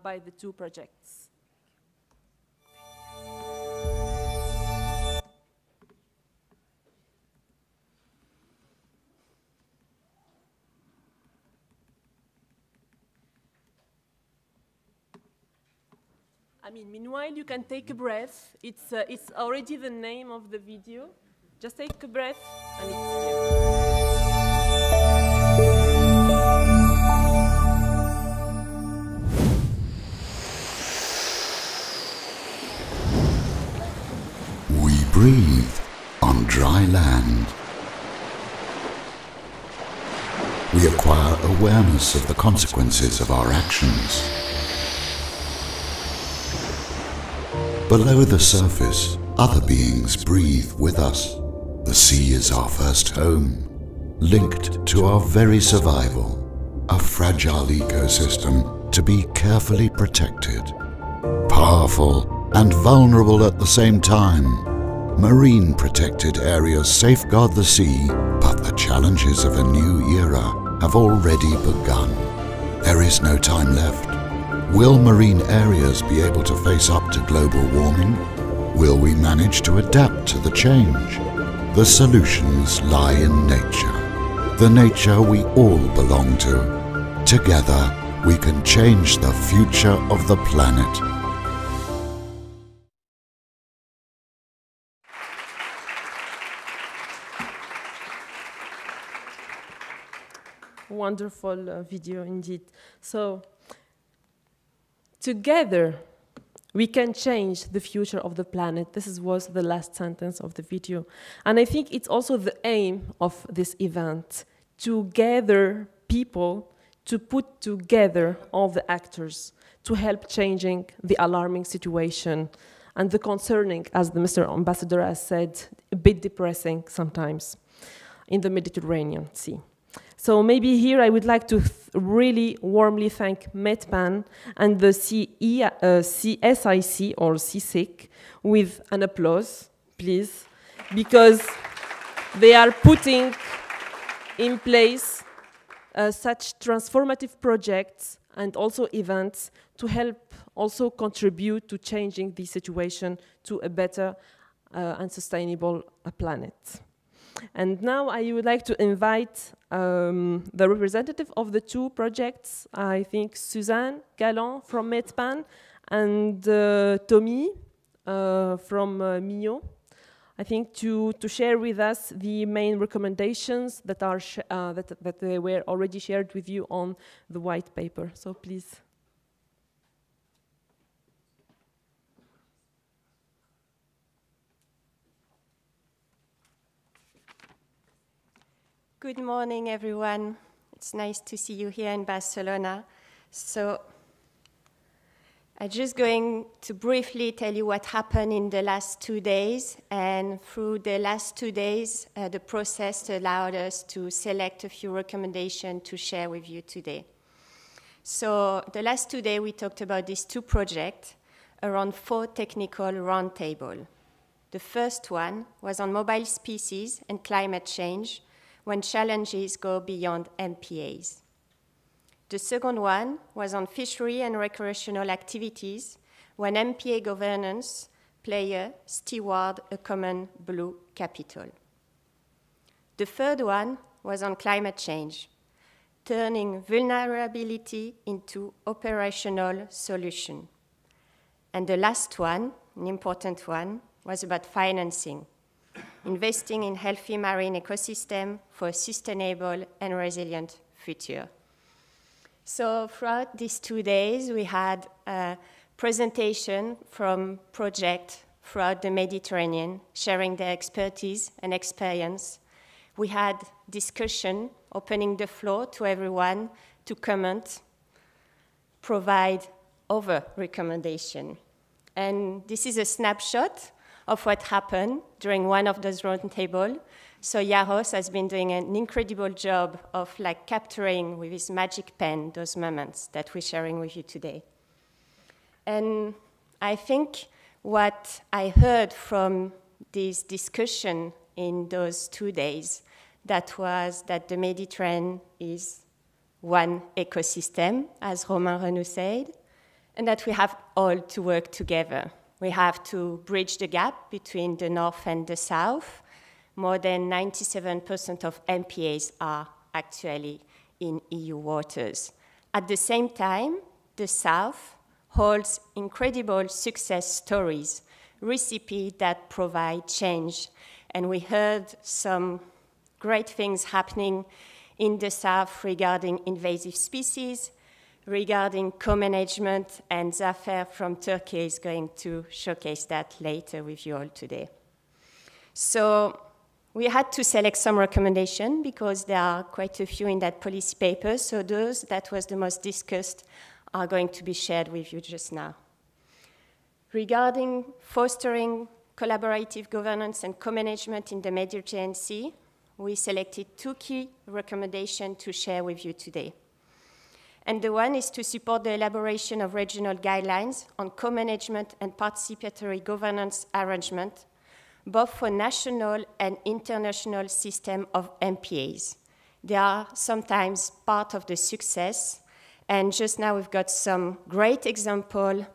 by the 2 projects. I mean, meanwhile, you can take a breath. It's already the name of the video. Just take a breath, and it's here. We breathe on dry land. We acquire awareness of the consequences of our actions. Below the surface, other beings breathe with us. The sea is our first home, linked to our very survival, a fragile ecosystem to be carefully protected. Powerful and vulnerable at the same time, marine protected areas safeguard the sea, but the challenges of a new era have already begun. There is no time left. Will marine areas be able to face up to global warming? Will we manage to adapt to the change? The solutions lie in nature, the nature we all belong to. Together, we can change the future of the planet. Wonderful video indeed. So, together, we can change the future of the planet. This was the last sentence of the video. And I think it's also the aim of this event, to gather people, to put together all the actors, to help changing the alarming situation and the concerning, as the Mr. Ambassador has said, a bit depressing sometimes in the Mediterranean Sea. So maybe here I would like to really warmly thank MedPAN and the CSIC or CSIC with an applause, please, because they are putting in place such transformative projects and also events to help also contribute to changing the situation to a better and sustainable planet. And now I would like to invite the representative of the 2 projects, I think Suzanne Galland from MedPAN and Tommy from MIO, I think to share with us the main recommendations that are that they were already shared with you on the white paper. So please. Good morning, everyone. It's nice to see you here in Barcelona. So I'm just going to briefly tell you what happened in the last 2 days. And through the last 2 days, the process allowed us to select a few recommendations to share with you today. So the last 2 days, we talked about these 2 projects around 4 technical roundtables. The first one was on mobile species and climate change, when challenges go beyond MPAs. The second one was on fishery and recreational activities, when MPA governance players steward a common blue capital. The third one was on climate change, turning vulnerability into operational solution. And the last one, an important one, was about financing, investing in healthy marine ecosystem for a sustainable and resilient future. So throughout these 2 days, we had a presentation from projects throughout the Mediterranean, sharing their expertise and experience. We had discussion, opening the floor to everyone to comment, provide other recommendation. And this is a snapshot of what happened during one of those roundtables. So Jaros has been doing an incredible job of capturing with his magic pen those moments that we're sharing with you today. And I think what I heard from this discussion in those 2 days, that was that the Mediterranean is one ecosystem, as Romain Renou said, and that we have all to work together. We have to bridge the gap between the north and the south. More than 97% of MPAs are actually in EU waters. At the same time, the south holds incredible success stories, recipes that provide change. And we heard some great things happening in the south regarding invasive species, regarding co-management, and Zafer from Turkey is going to showcase that later with you all today. So we had to select some recommendations because there are quite a few in that policy paper, so those that was the most discussed are going to be shared with you just now. Regarding fostering collaborative governance and co-management in the Mediterranean Sea, we selected 2 key recommendations to share with you today. And the one is to support the elaboration of regional guidelines on co-management and participatory governance arrangement, both for national and international system of MPAs. They are sometimes part of the success, and just now we've got some great example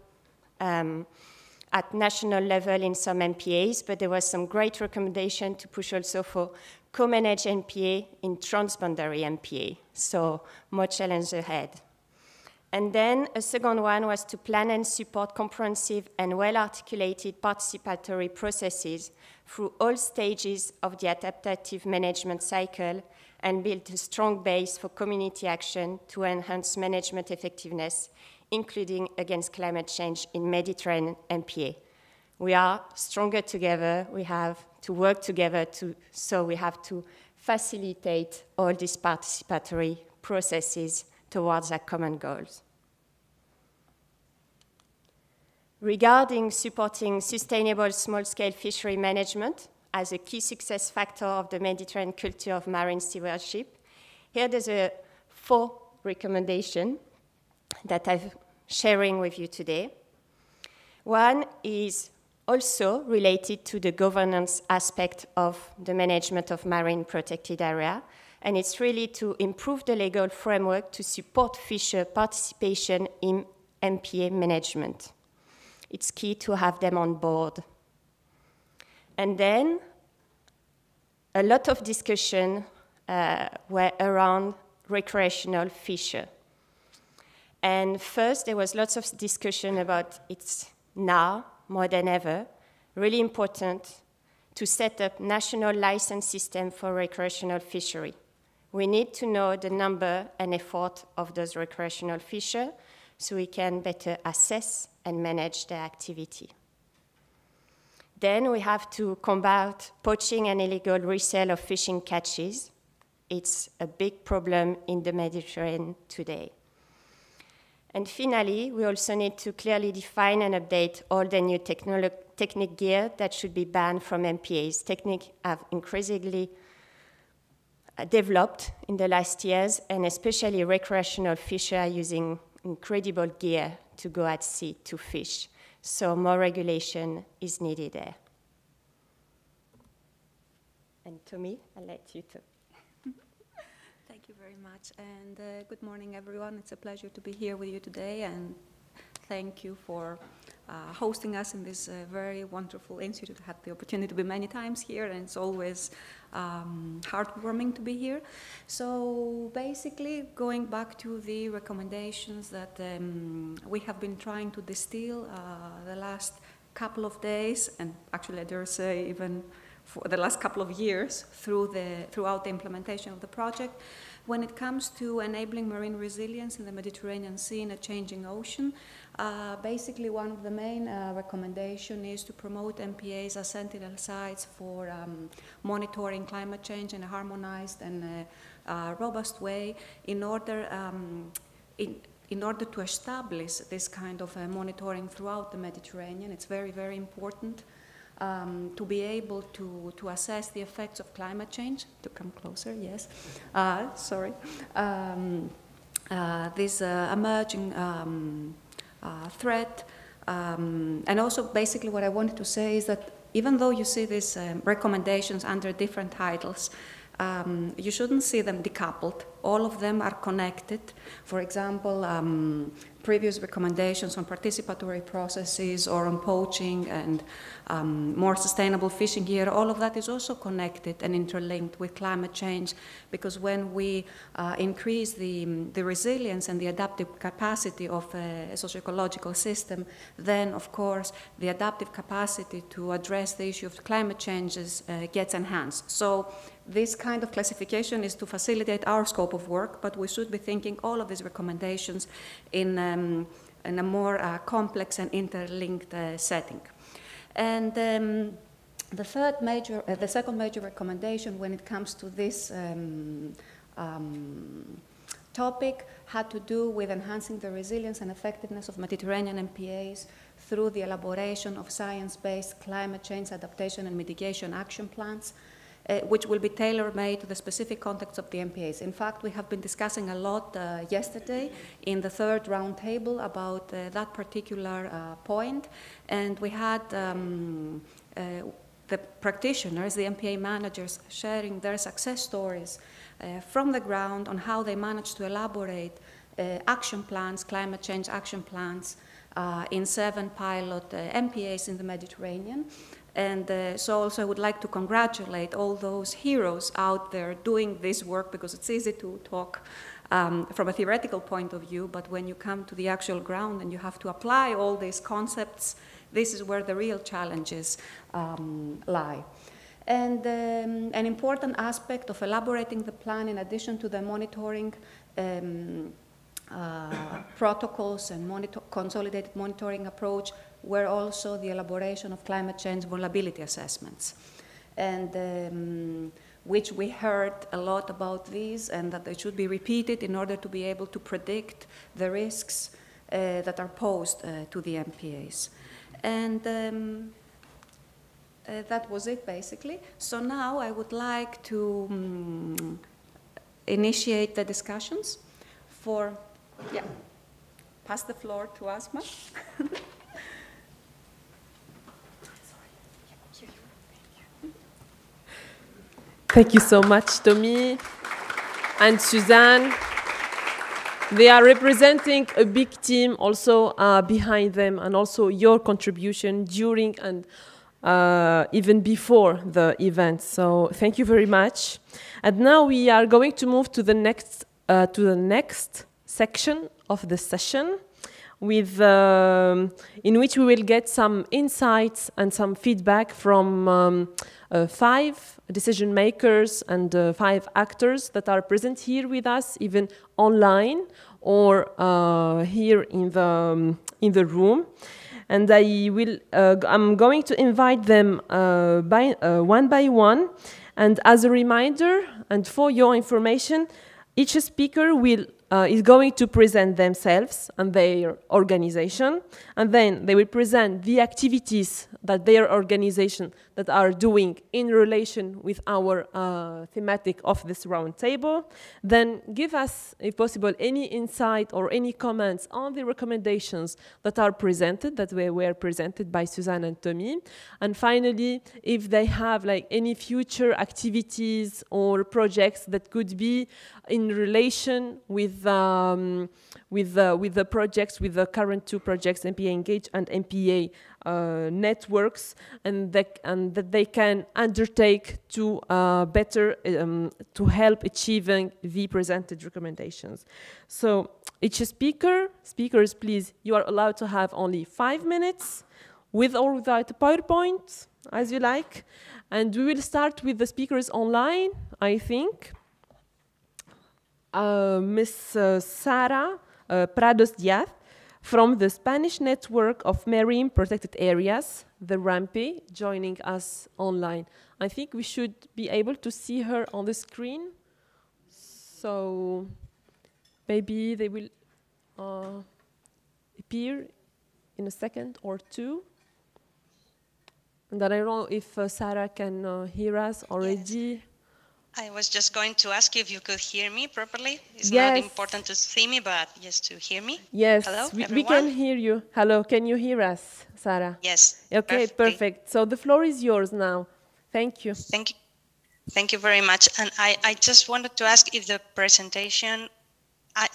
at national level in some MPAs, but there was some great recommendation to push also for co-managed MPA in transboundary MPA, so more challenge ahead. And then a second one was to plan and support comprehensive and well-articulated participatory processes through all stages of the adaptive management cycle and build a strong base for community action to enhance management effectiveness, including against climate change in Mediterranean MPA. We are stronger together, we have to work together, so we have to facilitate all these participatory processes towards our common goals. Regarding supporting sustainable small-scale fishery management as a key success factor of the Mediterranean culture of marine stewardship, here there's 4 recommendations that I'm sharing with you today. One is also related to the governance aspect of the management of marine protected area, and it's really to improve the legal framework to support fisher participation in MPA management. It's key to have them on board. And then a lot of discussion were around recreational fisher. And first, there was lots of discussion about it's now, more than ever, really important to set up national license system for recreational fishery. We need to know the number and effort of those recreational fisher so we can better assess and manage their activity. Then we have to combat poaching and illegal resale of fishing catches. It's a big problem in the Mediterranean today. And finally, we also need to clearly define and update all the new technique gear that should be banned from MPAs. Techniques have increasingly developed in the last years, and especially recreational fishers are using incredible gear to go at sea to fish. So more regulation is needed there. And Tommy, I'll let you too. Thank you very much, and good morning, everyone. It's a pleasure to be here with you today, and thank you for hosting us in this very wonderful institute. I had the opportunity to be many times here, and it's always heartwarming to be here. So basically, going back to the recommendations that we have been trying to distill the last couple of days, and actually I dare say even for the last couple of years throughout the implementation of the project. When it comes to enabling marine resilience in the Mediterranean Sea in a changing ocean, basically one of the main recommendations is to promote MPAs as sentinel sites for monitoring climate change in a harmonized and robust way in order to establish this kind of monitoring throughout the Mediterranean. It's very, very important to be able to assess the effects of climate change, to come closer, yes, sorry, this emerging threat, and also basically what I wanted to say is that even though you see these recommendations under different titles, you shouldn't see them decoupled. All of them are connected. For example, previous recommendations on participatory processes or on poaching and more sustainable fishing gear, all of that is also connected and interlinked with climate change, because when we increase the resilience and the adaptive capacity of a socio-ecological system, then of course the adaptive capacity to address the issue of climate changes gets enhanced. So this kind of classification is to facilitate our scope of work, but we should be thinking all of these recommendations in a more complex and interlinked setting. And the second major recommendation when it comes to this topic had to do with enhancing the resilience and effectiveness of Mediterranean MPAs through the elaboration of science-based climate change adaptation and mitigation action plans, which will be tailor-made to the specific context of the MPAs. In fact, we have been discussing a lot yesterday in the third roundtable about that particular point, and we had the practitioners, the MPA managers, sharing their success stories from the ground on how they managed to elaborate action plans, climate change action plans, in 7 pilot MPAs in the Mediterranean. And so also I would like to congratulate all those heroes out there doing this work, because it's easy to talk from a theoretical point of view, but when you come to the actual ground and you have to apply all these concepts, this is where the real challenges lie. And an important aspect of elaborating the plan, in addition to the monitoring protocols and consolidated monitoring approach, were also the elaboration of climate change vulnerability assessments, and which we heard a lot about these, and that they should be repeated in order to be able to predict the risks that are posed to the MPAs. And that was it, basically. So now I would like to initiate the discussions for, yeah, pass the floor to Asma. Thank you so much, Tommy and Suzanne. They are representing a big team also behind them, and also your contribution during and even before the event. So thank you very much. And now we are going to move to the next section of the session, with in which we will get some insights and some feedback from 5 decision makers and 5 actors that are present here with us, even online or here in the room. And I'm going to invite them one by one. And as a reminder, and for your information, each speaker will is going to present themselves and their organization, and then they will present the activities that their organization that are doing in relation with our thematic of this roundtable. Then give us, if possible, any insight or any comments on the recommendations that are presented, that were presented by Suzanne and Tommy. And finally, if they have like any future activities or projects that could be in relation with the projects, with the current two projects, MPA Engage and MPA networks, and that they can undertake to better to help achieving the presented recommendations. So each speakers, please, you are allowed to have only 5 minutes, with or without a PowerPoint, as you like. And we will start with the speakers online, I think. Miss Sara Prados Diaz from the Spanish network of marine protected areas, the RAMPE, joining us online. I think we should be able to see her on the screen. So maybe they will appear in a second or two. And I don't know if Sarah can hear us already. Yes. I was just going to ask you if you could hear me properly. It's yes. not important to see me, but just to hear me. Yes, hello, we can hear you. Hello, can you hear us, Sarah? Yes. Okay, perfect. So the floor is yours now. Thank you. Thank you. Thank you very much. And I just wanted to ask if the presentation,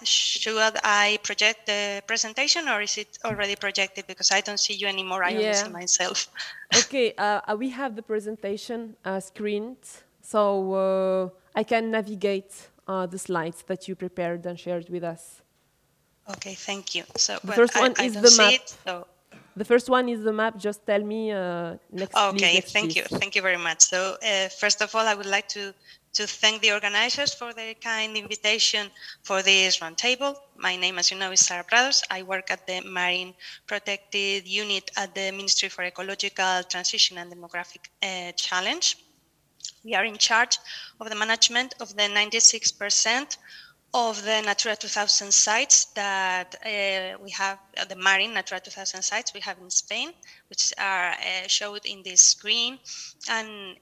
should I project the presentation or is it already projected? Because I don't see you anymore, I only see myself. Okay, we have the presentation screened. So I can navigate the slides that you prepared and shared with us. Okay, thank you. So the first one is the map. So. The first one is the map. Just tell me next. Okay, please, thank you. Thank you very much. So first of all, I would like to thank the organizers for their kind invitation for this roundtable. My name, as you know, is Sara Prados. I work at the Marine Protected Unit at the Ministry for Ecological Transition and Demographic Challenge. We are in charge of the management of the 96% of the Natura 2000 sites that we have, the marine Natura 2000 sites we have in Spain, which are showed in this screen, and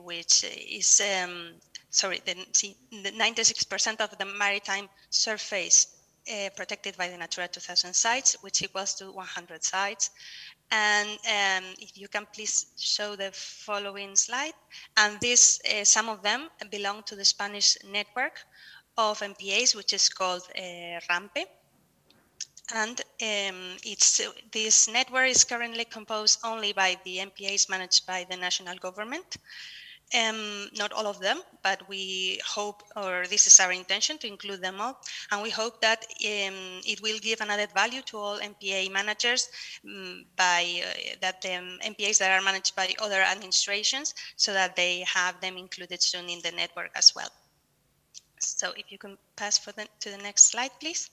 which is, the 96% of the maritime surface protected by the Natura 2000 sites, which equals to 100 sites. And if you can please show the following slide. And this, some of them belong to the Spanish network of MPAs, which is called RAMPE. And this network is currently composed only by the MPAs managed by the national government. Not all of them, but we hope, or this is our intention, to include them all. And we hope that it will give an added value to all MPA managers by that the MPAs that are managed by other administrations, so that they have them included soon in the network as well. So if you can pass to the next slide, please.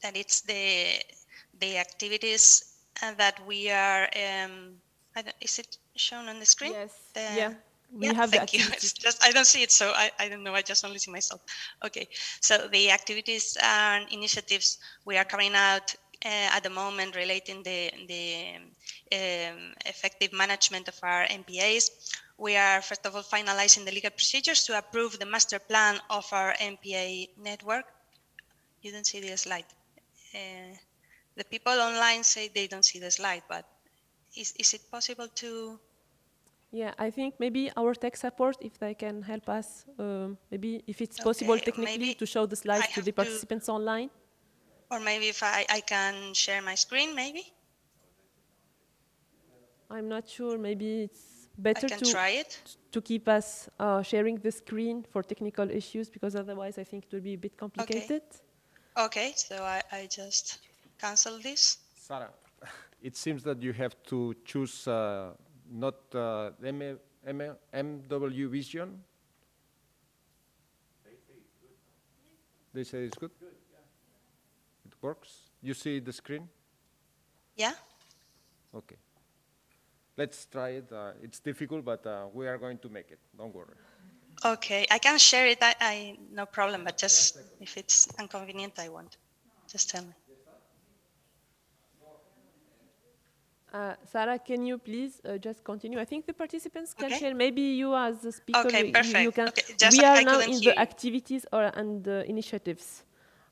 That it's the activities that we are, is it shown on the screen? Yes. We have thank you. It's just, I don't see it, so I don't know. I just only see myself. Okay. So the activities and initiatives we are carrying out at the moment relating the effective management of our MPAs. We are, first of all, finalizing the legal procedures to approve the master plan of our MPA network. You don't see the slide. The people online say they don't see the slide, but is it possible to? Yeah, I think maybe our tech support, if they can help us, maybe if it's possible technically to show the slides to the participants online. Or maybe if I can share my screen, maybe? I'm not sure, maybe it's better to keep us sharing the screen for technical issues, because otherwise I think it will be a bit complicated. Okay, so I just cancel this. Sarah, it seems that you have to choose not MW Vision. They say it's good? It works? You see the screen? Yeah. Okay. Let's try it. It's difficult, but we are going to make it. Don't worry. Okay, I can share it, no problem, but just if it's inconvenient, I won't. Just tell me. Sarah, can you please just continue? I think the participants can Okay. share. Maybe you as the speaker, Okay, perfect. you can. Okay, just we are I now couldn't in hear the you. activities and the initiatives.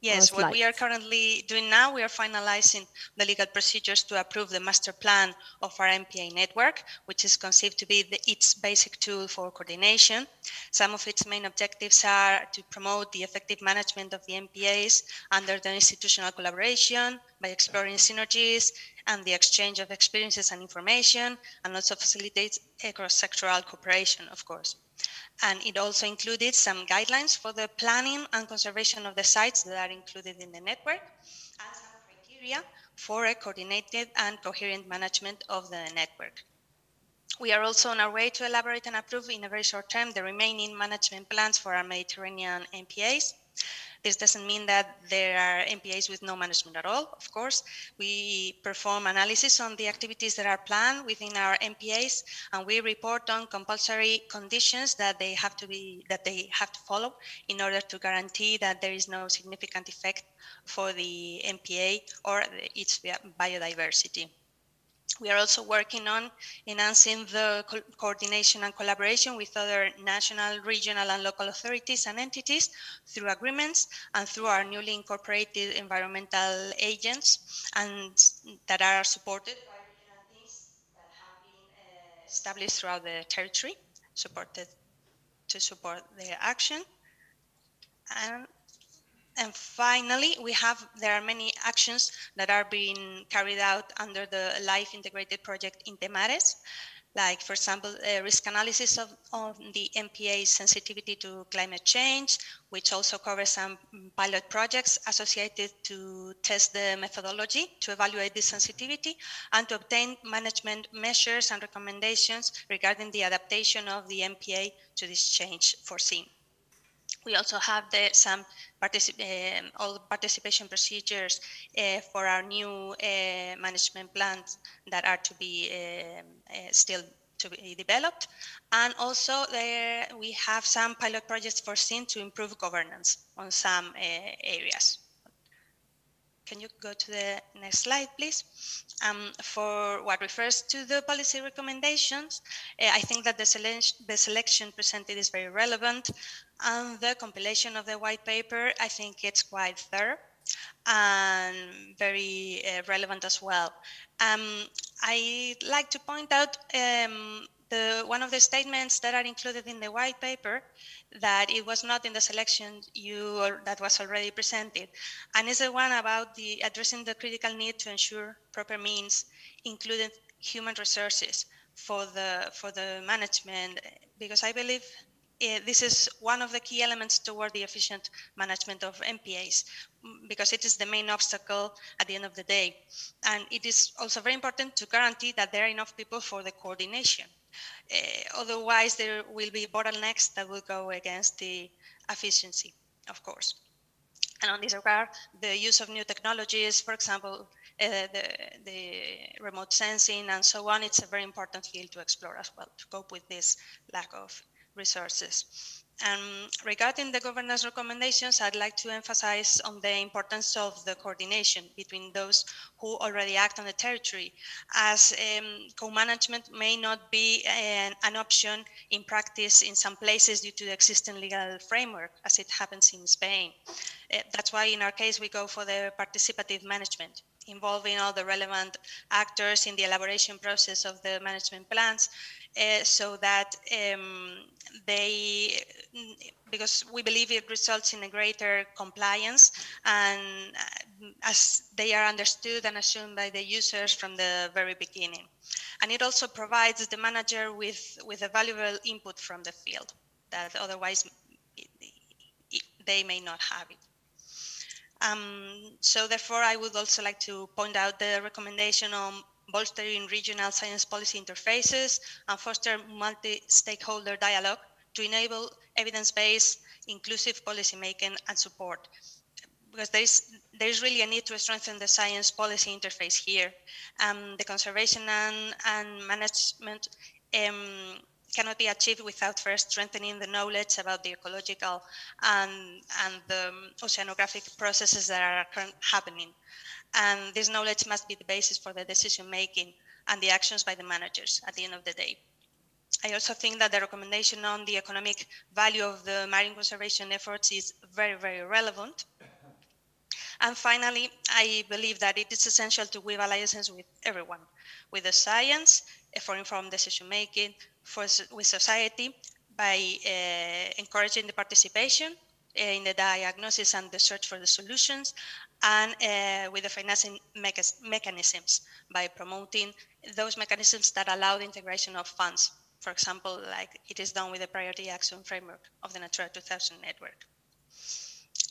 Yes, what we are currently doing now, we are finalizing the legal procedures to approve the master plan of our MPA network, which is conceived to be its basic tool for coordination. Some of its main objectives are to promote the effective management of the MPAs under the institutional collaboration by exploring synergies and the exchange of experiences and information, and also facilitates cross-sectoral cooperation, of course. And it also included some guidelines for the planning and conservation of the sites that are included in the network, and some criteria for a coordinated and coherent management of the network. We are also on our way to elaborate and approve in a very short term the remaining management plans for our Mediterranean MPAs. This doesn't mean that there are MPAs with no management at all, of course. We perform analysis on the activities that are planned within our MPAs, and we report on compulsory conditions that they have to follow in order to guarantee that there is no significant effect for the MPA or its biodiversity. We are also working on enhancing the coordination and collaboration with other national, regional, and local authorities and entities through agreements and through our newly incorporated environmental agents, and that are supported by regional teams that have been established throughout the territory, to support their action. And finally, there are many actions that are being carried out under the LIFE integrated project in Thematic, like, for example, risk analysis of the MPA sensitivity to climate change, which also covers some pilot projects associated to test the methodology to evaluate the sensitivity and to obtain management measures and recommendations regarding the adaptation of the MPA to this change foreseen. We also have some participation procedures for our new management plans that are to be still to be developed. And also we have some pilot projects foreseen to improve governance on some areas. Can you go to the next slide, please? For what refers to the policy recommendations, I think that the selection presented is very relevant, and the compilation of the white paper, I think it's quite thorough and very relevant as well. I'd like to point out one of the statements that are included in the white paper, that it was not in the selection that was already presented, and is the one about addressing the critical need to ensure proper means, including human resources for the management, because I believe this is one of the key elements toward the efficient management of MPAs, because it is the main obstacle at the end of the day. And it is also very important to guarantee that there are enough people for the coordination. Otherwise, there will be bottlenecks that will go against the efficiency, of course. And on this regard, the use of new technologies, for example, the remote sensing and so on, it's a very important field to explore as well, to cope with this lack of resources. Regarding the governance recommendations, I'd like to emphasize on the importance of the coordination between those who already act on the territory, as co-management may not be an option in practice in some places due to the existing legal framework, as it happens in Spain. That's why in our case we go for the participative management, involving all the relevant actors in the elaboration process of the management plans, so that because we believe it results in a greater compliance, and as they are understood and assumed by the users from the very beginning. And it also provides the manager with a valuable input from the field that otherwise they may not have it. So therefore, I would also like to point out the recommendation on bolstering regional science policy interfaces and foster multi-stakeholder dialogue to enable evidence-based, inclusive policymaking and support. Because there is really a need to strengthen the science policy interface here. The conservation and management cannot be achieved without first strengthening the knowledge about the ecological and the oceanographic processes that are happening. And this knowledge must be the basis for the decision making and the actions by the managers at the end of the day. I also think that the recommendation on the economic value of the marine conservation efforts is very, very relevant. And finally, I believe that it is essential to weave alliances with everyone, with the science, for informed decision making, with society, by encouraging the participation in the diagnosis and the search for the solutions, and with the financing mechanisms, by promoting those mechanisms that allow the integration of funds, for example, like it is done with the Priority Action Framework of the Natura 2000 network.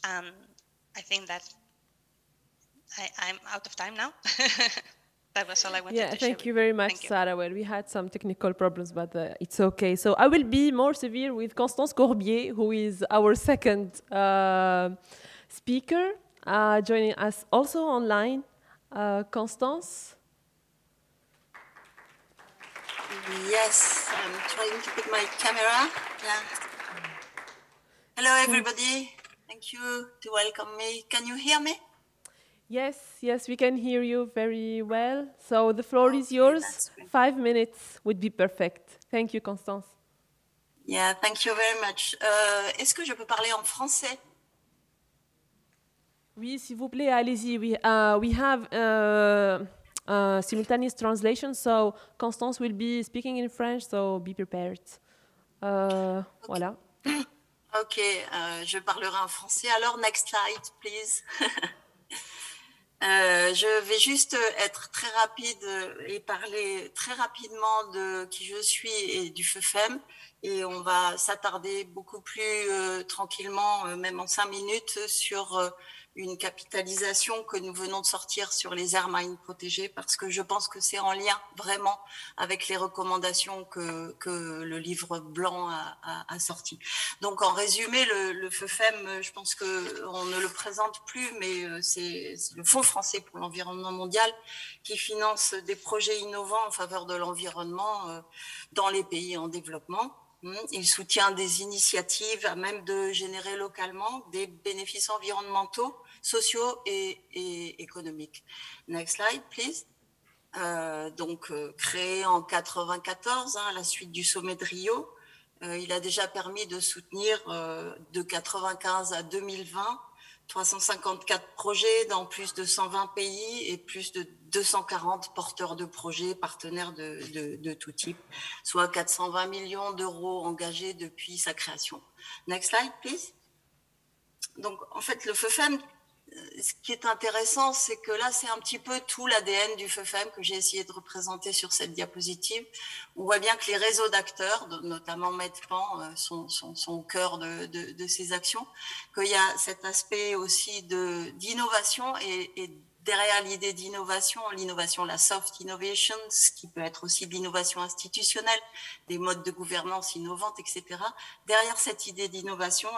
I think that I'm out of time now. That was all I wanted to share. Thank you very much, Sarah. Well, we had some technical problems, but it's okay. So I will be more severe with Constance Corbie, who is our second speaker, joining us also online. Constance? Yes, I'm trying to put my camera. Yeah. Hello, everybody. Thank you to welcome me. Can you hear me? Yes, we can hear you very well. So the floor is yours. 5 minutes would be perfect. Thank you, Constance. Yeah, thank you very much. Est-ce que je peux parler en français? Oui, s'il vous plaît, allez-y. We have simultaneous translation, so Constance will be speaking in French, so be prepared. Okay. Voilà. Ok, je parlerai en français. Alors, next slide, please. Je vais juste être très rapide et parler très rapidement de qui je suis et du FEFEM, et on va s'attarder beaucoup plus tranquillement, même en 5 minutes, sur une capitalisation que nous venons de sortir sur les aires marines protégées, parce que je pense que c'est en lien vraiment avec les recommandations que le livre blanc a sorti. Donc en résumé, le FEFEM, je pense qu'on ne le présente plus, mais c'est le Fonds français pour l'environnement mondial qui finance des projets innovants en faveur de l'environnement dans les pays en développement. Il soutient des initiatives à même de générer localement des bénéfices environnementaux, sociaux et économiques. Next slide, please. Donc, créé en 1994, à la suite du sommet de Rio, il a déjà permis de soutenir de 1995 à 2020 354 projets dans plus de 120 pays et plus de 240 porteurs de projets, partenaires de tout type, soit 420 millions d'euros engagés depuis sa création. Next slide, please. Donc, en fait, le FEFEM, ce qui est intéressant, c'est que là, c'est un petit peu tout l'ADN du FEFEM que j'ai essayé de représenter sur cette diapositive. On voit bien que les réseaux d'acteurs, notamment MedPAN, sont au cœur de ces actions, qu'il y a cet aspect aussi d'innovation et derrière l'idée d'innovation, l'innovation, la soft innovation, ce qui peut être aussi de l'innovation institutionnelle, des modes de gouvernance innovantes, etc. Derrière cette idée d'innovation,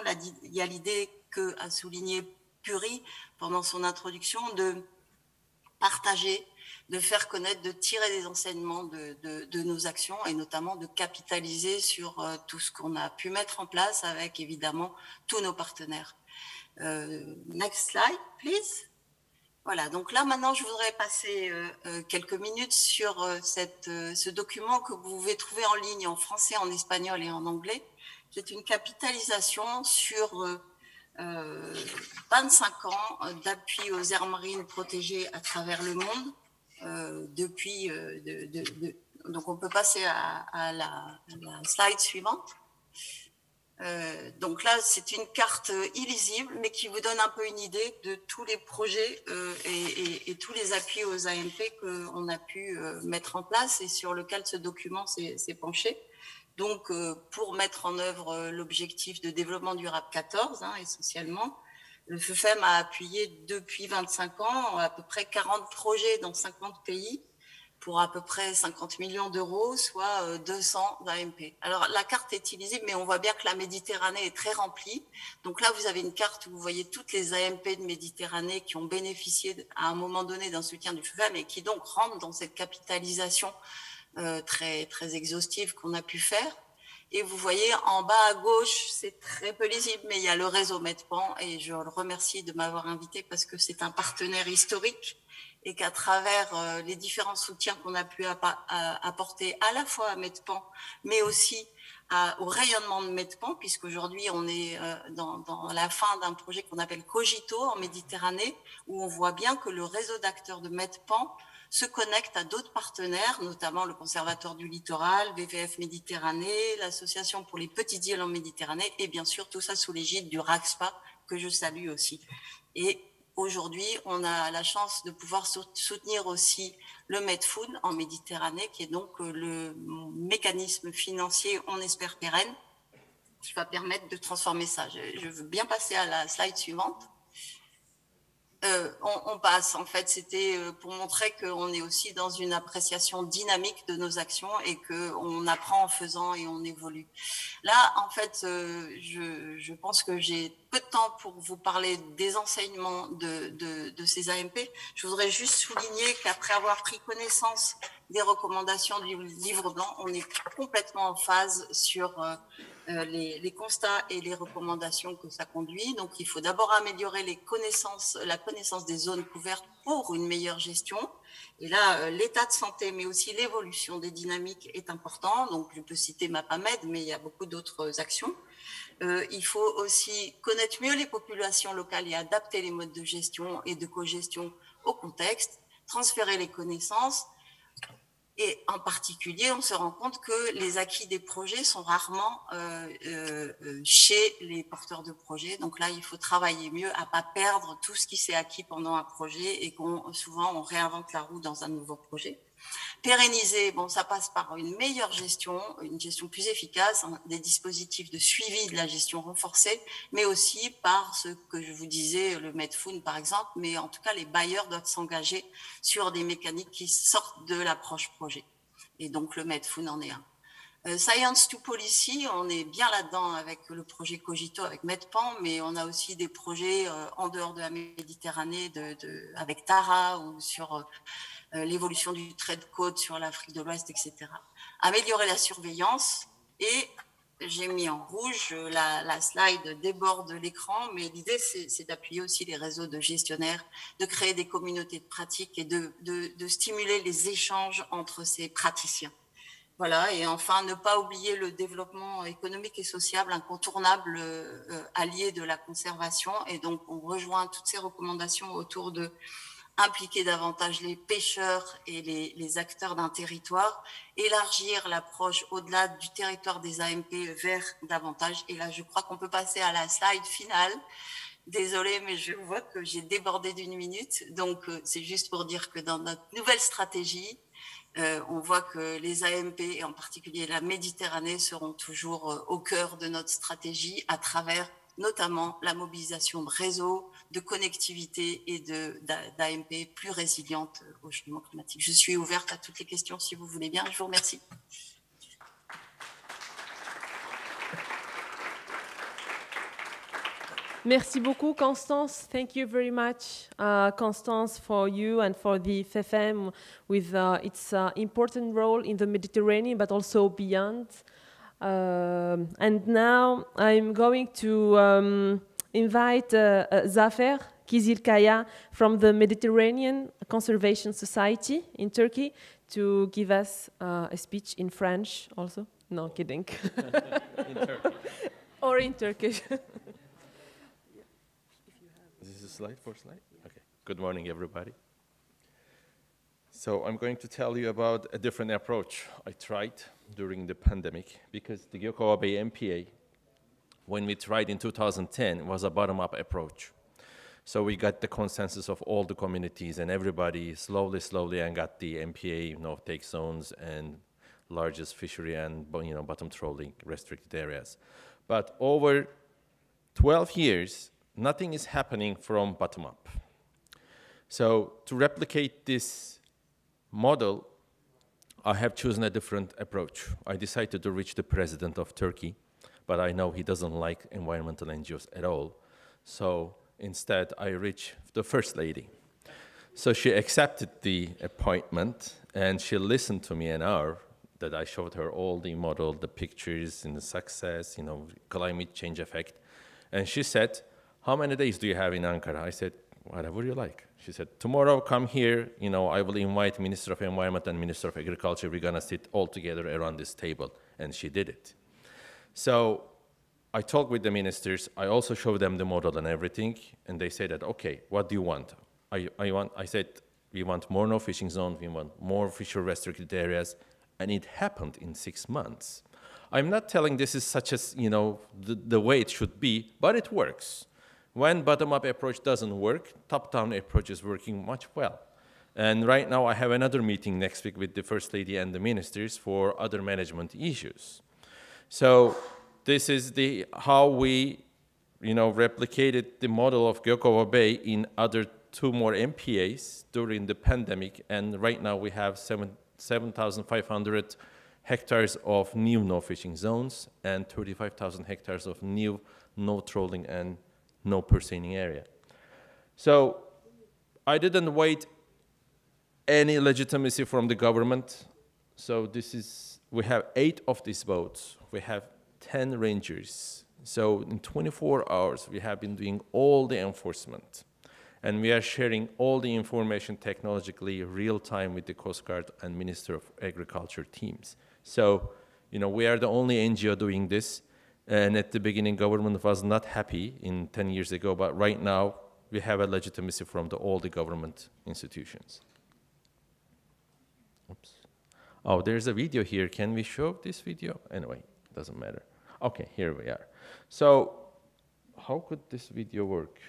il y a l'idée que a souligné Puri pendant son introduction, de partager, de faire connaître, de tirer des enseignements de nos actions et notamment de capitaliser sur tout ce qu'on a pu mettre en place avec évidemment tous nos partenaires. Next slide, please. Voilà, donc là maintenant je voudrais passer quelques minutes sur ce document que vous pouvez trouver en ligne en français, en espagnol et en anglais. C'est une capitalisation sur 25 ans d'appui aux aires marines protégées à travers le monde. Donc on peut passer à la slide suivante. Donc là, c'est une carte illisible, mais qui vous donne un peu une idée de tous les projets et tous les appuis aux AMP qu'on a pu mettre en place et sur lequel ce document s'est penché. Donc, pour mettre en œuvre l'objectif de développement durable 14, essentiellement, le FEFEM a appuyé depuis 25 ans à peu près 40 projets dans 50 pays pour à peu près 50 millions d'euros, soit 200 AMP. Alors, la carte est illisible, mais on voit bien que la Méditerranée est très remplie. Donc là, vous avez une carte où vous voyez toutes les AMP de Méditerranée qui ont bénéficié à un moment donné d'un soutien du FEFEM et qui donc rentrent dans cette capitalisation très, très exhaustive qu'on a pu faire. Et vous voyez, en bas à gauche, c'est très peu lisible, mais il y a le réseau MedPAN, et je le remercie de m'avoir invité parce que c'est un partenaire historique, et qu'à travers les différents soutiens qu'on a pu apporter à la fois à MedPAN, mais aussi au rayonnement de MedPAN, puisqu'aujourd'hui on est dans la fin d'un projet qu'on appelle Cogito en Méditerranée, où on voit bien que le réseau d'acteurs de MedPAN se connecte à d'autres partenaires, notamment le Conservatoire du Littoral, WWF Méditerranée, l'Association pour les petites îles en Méditerranée, et bien sûr tout ça sous l'égide du RACSPA, que je salue aussi. Et aujourd'hui, on a la chance de pouvoir soutenir aussi le MedFood en Méditerranée, qui est donc le mécanisme financier, on espère pérenne, qui va permettre de transformer ça. Je veux bien passer à la slide suivante. On passe, en fait, c'était pour montrer qu'on est aussi dans une appréciation dynamique de nos actions et qu'on apprend en faisant et on évolue. Là, en fait, je pense que j'ai peu de temps pour vous parler des enseignements de ces AMP. Je voudrais juste souligner qu'après avoir pris connaissance des recommandations du livre blanc, on est complètement en phase sur les constats et les recommandations que ça conduit. Donc, il faut d'abord améliorer la connaissance des zones couvertes pour une meilleure gestion. Et là, l'état de santé, mais aussi l'évolution des dynamiques est important. Donc, je peux citer MapAmed, mais il y a beaucoup d'autres actions. Il faut aussi connaître mieux les populations locales et adapter les modes de gestion et de cogestion au contexte, transférer les connaissances. Et en particulier, on se rend compte que les acquis des projets sont rarement chez les porteurs de projets. Donc là, il faut travailler mieux à ne pas perdre tout ce qui s'est acquis pendant un projet et souvent on réinvente la roue dans un nouveau projet. Pérenniser, bon, ça passe par une meilleure gestion, une gestion plus efficace, des dispositifs de suivi de la gestion renforcée, mais aussi par ce que je vous disais, le MedFood par exemple, mais en tout cas les bailleurs doivent s'engager sur des mécaniques qui sortent de l'approche projet. Et donc le MedFood en est un. Science to Policy, on est bien là-dedans avec le projet Cogito, avec MedPAN, mais on a aussi des projets en dehors de la Méditerranée, avec Tara ou sur l'évolution du trait de côte sur l'Afrique de l'Ouest, etc. Améliorer la surveillance, et j'ai mis en rouge, la slide déborde l'écran, mais l'idée c'est d'appuyer aussi les réseaux de gestionnaires, de créer des communautés de pratiques et de stimuler les échanges entre ces praticiens. Voilà, et enfin, ne pas oublier le développement économique et social incontournable allié de la conservation. Et donc, on rejoint toutes ces recommandations autour de impliquer davantage les pêcheurs et les acteurs d'un territoire, élargir l'approche au-delà du territoire des AMP vers davantage. Et là, je crois qu'on peut passer à la slide finale. Désolée, mais je vois que j'ai débordé d'1 minute. Donc, c'est juste pour dire que dans notre nouvelle stratégie, on voit que les AMP, et en particulier la Méditerranée, seront toujours au cœur de notre stratégie à travers notamment la mobilisation de réseaux, de connectivité et d'AMP plus résilientes au changement climatique. Je suis ouverte à toutes les questions si vous voulez bien. Je vous remercie. Merci beaucoup, Constance. Thank you very much, Constance, for you and for the FFM with its important role in the Mediterranean, but also beyond. And now I'm going to invite Zafer Kizilkaya from the Mediterranean Conservation Society in Turkey to give us a speech in French also. No, kidding. In Turkey. Or in Turkish. Is this a slide for slide? Okay. Good morning, everybody. So I'm going to tell you about a different approach I tried during the pandemic, because the Gökova Bay MPA, when we tried in 2010, was a bottom-up approach. So we got the consensus of all the communities and everybody slowly and got the MPA, take zones and largest fishery and bottom trawling restricted areas. But over 12 years, nothing is happening from bottom up. So to replicate this model, I have chosen a different approach. I decided to reach the president of Turkey, but I know he doesn't like environmental NGOs at all. So instead, I reached the first lady. So she accepted the appointment, and she listened to me an hour that I showed her all the model, the pictures and the success, you know, climate change effect. And she said, how many days do you have in Ankara? I said, whatever you like. She said, tomorrow come here, you know, I will invite Minister of Environment and Minister of Agriculture. We're gonna sit all together around this table. And she did it. So I talked with the ministers. I also showed them the model and everything. And they said that, okay, what do you want? I said, we want more no fishing zones. We want more fishery restricted areas. And it happened in 6 months. I'm not telling this is such as, you know, the way it should be, but it works. When bottom-up approach doesn't work, top-down approach is working much well. And right now I have another meeting next week with the First Lady and the ministers for other management issues. So this is how we, you know, replicated the model of Gökova Bay in other 2 more MPAs during the pandemic. And right now we have 7,500 hectares of new no fishing zones and 35,000 hectares of new no trolling and no purseinin area. So I didn't wait any legitimacy from the government. So we have 8 of these boats. We have 10 rangers. So in 24 hours, we have been doing all the enforcement. And we are sharing all the information technologically real time with the Coast Guard and Minister of Agriculture teams. So, you know, we are the only NGO doing this. And at the beginning, government was not happy 10 years ago, but right now we have a legitimacy from all the government institutions. Oops. Oh, there's a video here. Can we show this video? Anyway, it doesn't matter. Okay, here we are. So how could this video work?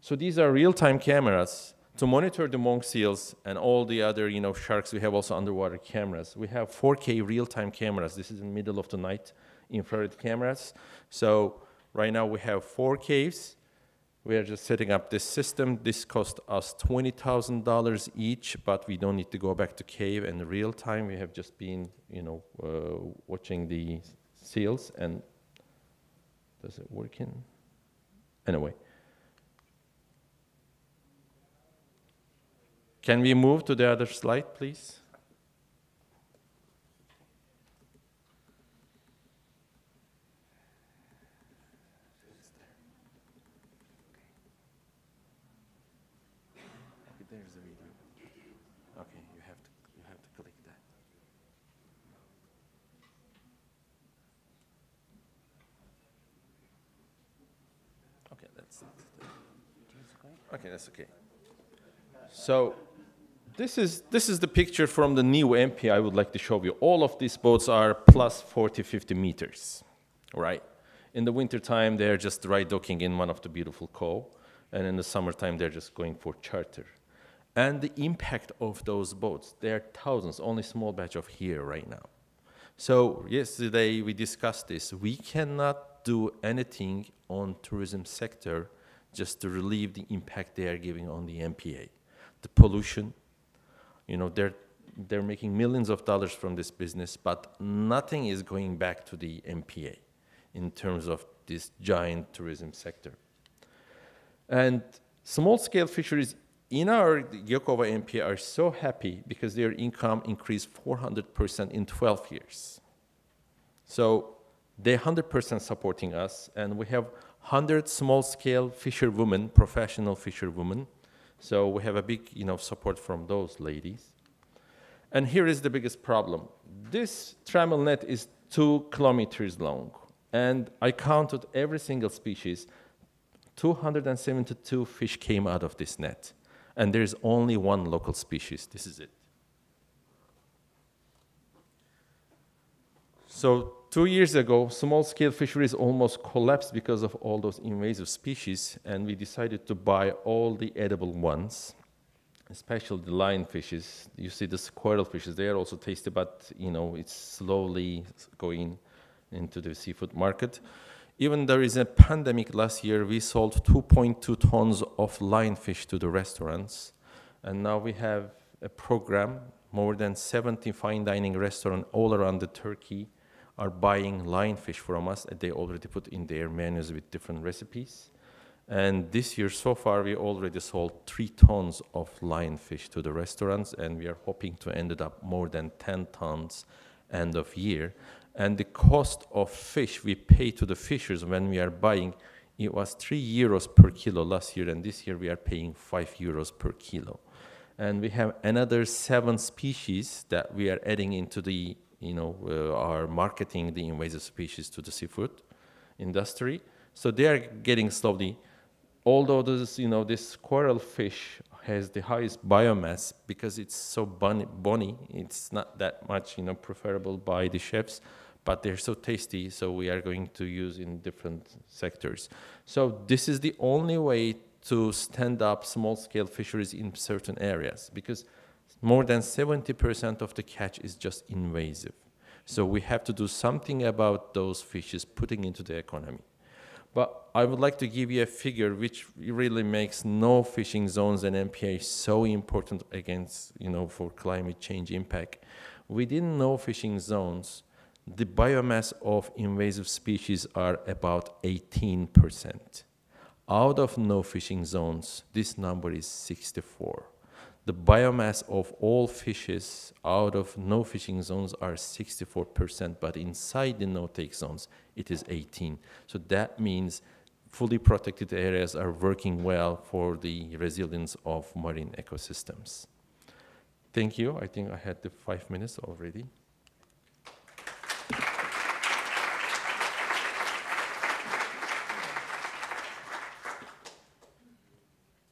So these are real-time cameras to monitor the monk seals and all the other, you know, sharks. We have also underwater cameras. We have 4K real-time cameras. This is in the middle of the night, infrared cameras. So right now we have 4 caves. We are just setting up this system. This cost us $20,000 each, but we don't need to go back to cave. And real time, we have just been, you know, watching the seals. And does it work in? Anyway. Can we move to the other slide, please? There's the video. Okay, you have to click that. Okay, that's it. Okay, that's okay. So this is the picture from the new MPA I would like to show you. All of these boats are plus 40, 50 meters, right? In the wintertime, they're just dry docking in one of the beautiful cove. And in the summertime, they're just going for charter. And the impact of those boats, there are thousands, only small batch of here right now. So yesterday we discussed this. We cannot do anything on tourism sector just to relieve the impact they are giving on the MPA. The pollution, you know, they're making millions of dollars from this business, but nothing is going back to the MPA in terms of this giant tourism sector. And small-scale fisheries in our Gökova MPA are so happy because their income increased 400% in 12 years. So they're 100% supporting us, and we have 100 small-scale fisherwomen, professional fisherwomen. So we have a big, you know, support from those ladies. And here is the biggest problem. This trammel net is 2 kilometers long. And I counted every single species. 272 fish came out of this net. And there's only 1 local species. This is it. So 2 years ago, small-scale fisheries almost collapsed because of all those invasive species, and we decided to buy all the edible ones, especially the lionfishes. You see the squirrel fishes, they are also tasty, but you know, it's slowly going into the seafood market. Even there is a pandemic last year, we sold 2.2 tons of lionfish to the restaurants, and now we have a program, more than 70 fine dining restaurants all around the Turkey are buying lionfish from us that they already put in their menus with different recipes. And this year, so far, we already sold 3 tons of lionfish to the restaurants, and we are hoping to end up more than 10 tons end of year. And the cost of fish we pay to the fishers when we are buying, it was 3 euros per kilo last year, and this year we are paying 5 euros per kilo. And we have another 7 species that we are adding into the, are marketing the invasive species to the seafood industry. So they are getting slowly. Although this coral fish has the highest biomass because it's so bony, it's not that much, preferable by the chefs, but they're so tasty, so we are going to use in different sectors. So this is the only way to stand up small-scale fisheries in certain areas, because more than 70% of the catch is just invasive. So we have to do something about those fishes putting into the economy. But I would like to give you a figure which really makes no fishing zones and MPA so important against, for climate change impact. Within no fishing zones, the biomass of invasive species are about 18%. Out of no fishing zones, this number is 64. The biomass of all fishes out of no fishing zones are 64%, but inside the no-take zones, it is 18. So that means fully protected areas are working well for the resilience of marine ecosystems. Thank you. I think I had the 5 minutes already.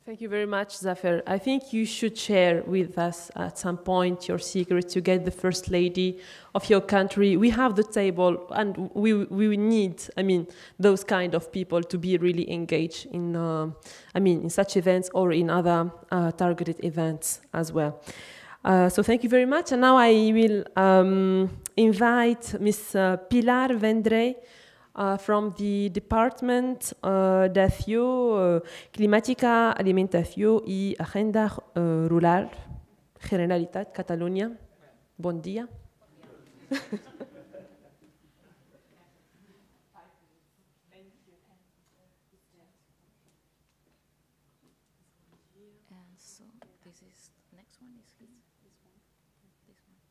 Thank you very much, Zafer. I think you should share with us at some point your secret to get the first lady of your country. We have the table, and we need, those kind of people to be really engaged in, in such events or in other targeted events as well. So thank you very much. And now I will invite Ms. Pilar Vendrell, from the Department d'Acció Climàtica, Alimentació y Agenda Rural, Generalitat, Catalunya. Bon dia. So this is next one is this one.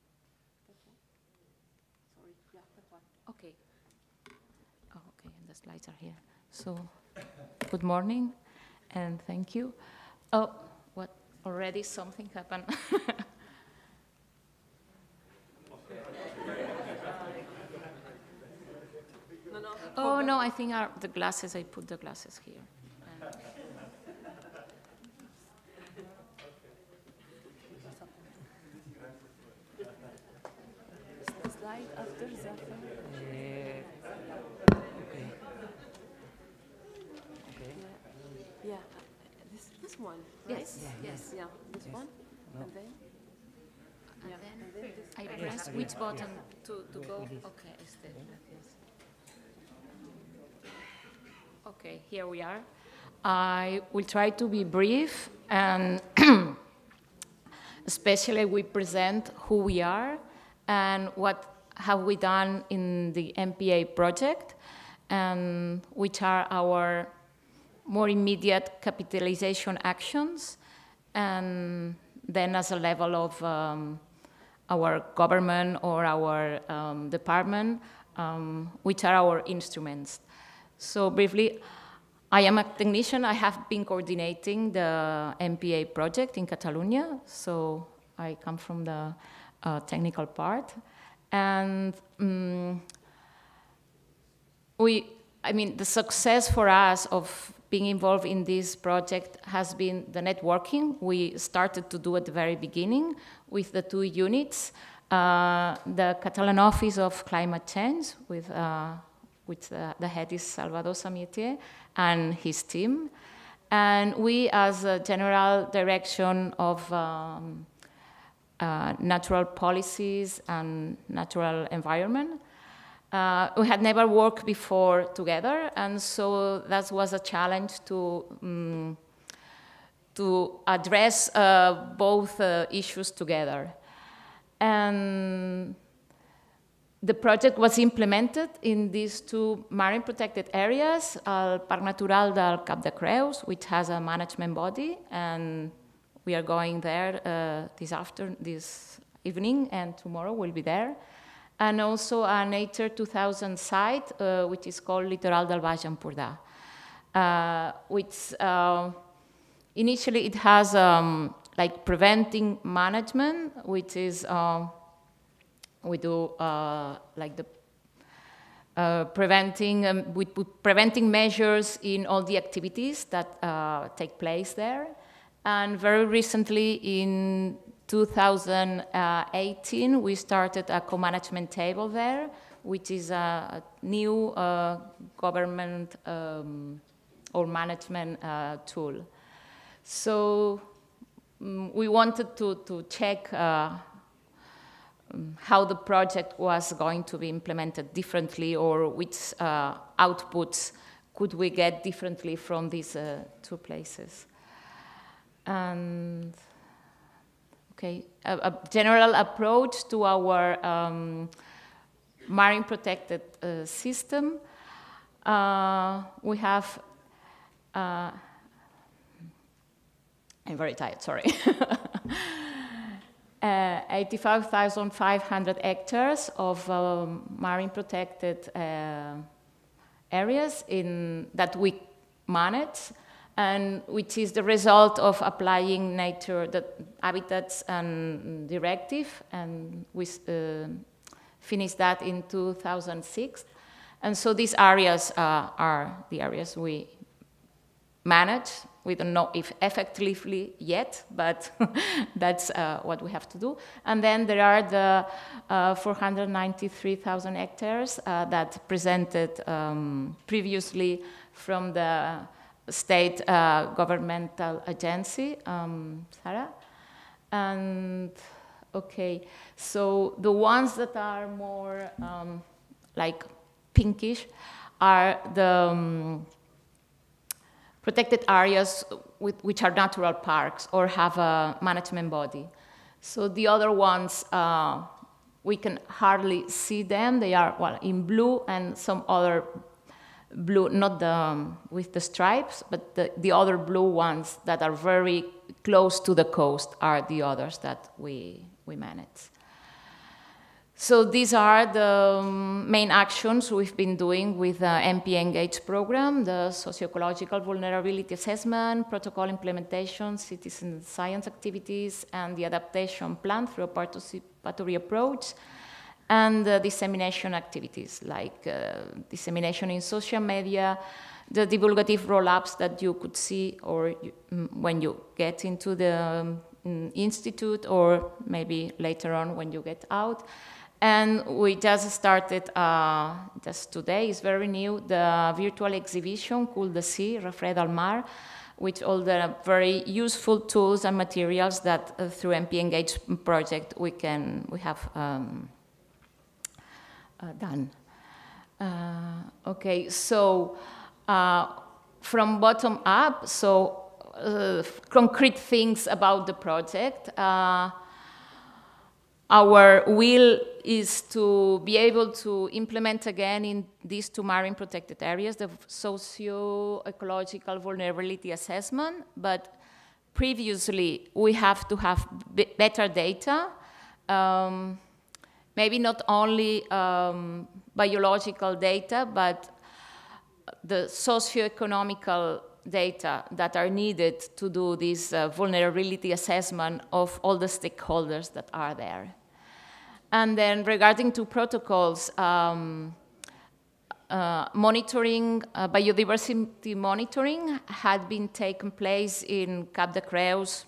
Sorry, yeah, that one. Okay. Oh, okay, and the slides are here. So, good morning, and thank you. Oh, what? Already something happened. Oh no, I think the glasses. I put the glasses here. Slide after Zafer. Yeah, this one, right? Yes, yes. Yeah, this one, No. and then? And then I press which button to go? Okay, yes. Okay, here we are. I will try to be brief, and especially we present who we are and what have we done in the MPA project, and which are our more immediate capitalization actions, and then as a level of our government or our department, which are our instruments. So briefly, I am a technician. I have been coordinating the MPA project in Catalunya, so I come from the technical part. And the success for us of being involved in this project has been the networking we started to do at the very beginning with the 2 units, the Catalan Office of Climate Change, with the head is Salvador Samitier and his team, and we as a General Direction of Natural Policies and Natural Environment. We had never worked before together, and so that was a challenge to address both issues together. And the project was implemented in these two marine protected areas, Parc Natural del Cap de Creus, which has a management body, and we are going there this evening, and tomorrow we'll be there. And also a Nature 2000 site, which is called Litoral del Baix Empordà, which initially it has like preventing management, which is we do like the preventing measures in all the activities that take place there. And very recently, in 2018, we started a co-management table there, which is a new government or management tool. So we wanted to check how the project was going to be implemented differently, or which outputs could we get differently from these two places. And okay, a general approach to our marine protected system. We have, I'm very tired, sorry. 85,500 hectares of marine protected areas that we manage, and which is the result of applying nature, the habitats and directive, and we finished that in 2006. And so these areas are the areas we manage. We don't know if effectively yet, but that's what we have to do. And then there are the 493,000 hectares that presented previously from the state governmental agency, Sarah. And okay, so the ones that are more like pinkish are the protected areas which are natural parks or have a management body. So the other ones, we can hardly see them. They are, well, in blue and some other blue, not the with the stripes, but the other blue ones that are very close to the coast are the others that we manage. So these are the main actions we've been doing with the MPA Engage program: the socio-ecological vulnerability assessment, protocol implementation, citizen science activities, and the adaptation plan through a participatory approach, and the dissemination activities like dissemination in social media, the divulgative roll-ups that you could see or when you get into the institute, or maybe later on when you get out. And we just started, just today, it's very new, the virtual exhibition called The Sea, Refred al Mar, with all the very useful tools and materials that through MP Engage project we have done. Okay, so from bottom up, so concrete things about the project. Our will is to be able to implement again in these two marine protected areas the socio-ecological vulnerability assessment, but previously we have to have better data, maybe not only biological data, but the socio-economical data that are needed to do this vulnerability assessment of all the stakeholders that are there. And then regarding to protocols, monitoring, biodiversity monitoring had been taken place in Cap de Creus,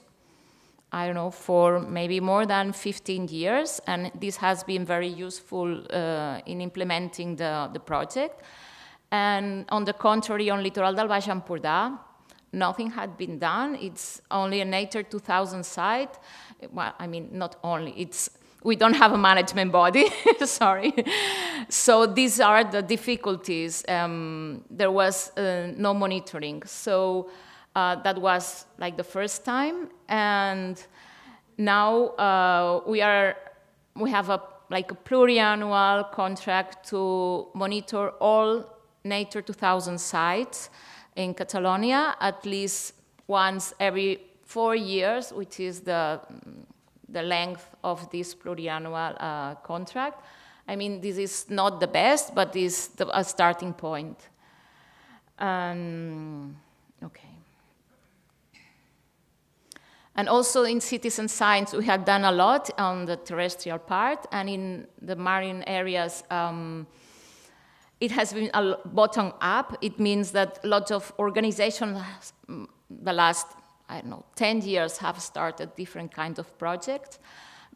I don't know, for maybe more than 15 years, and this has been very useful in implementing the project. And on the contrary, on Litoral del Baix Empordà, nothing had been done. It's only a Nature 2000 site. Well, I mean, not only, we don't have a management body, sorry. So these are the difficulties. There was no monitoring. So that was like the first time. And now we have a like a pluriannual contract to monitor all Nature 2000 sites in Catalonia at least once every 4 years, which is the length of this pluriannual contract. I mean, this is not the best, but is a starting point. Okay. And also in citizen science, we have done a lot on the terrestrial part, and in the marine areas, it has been a bottom up. It means that lots of organizations, the last, I don't know, 10 years have started different kinds of projects.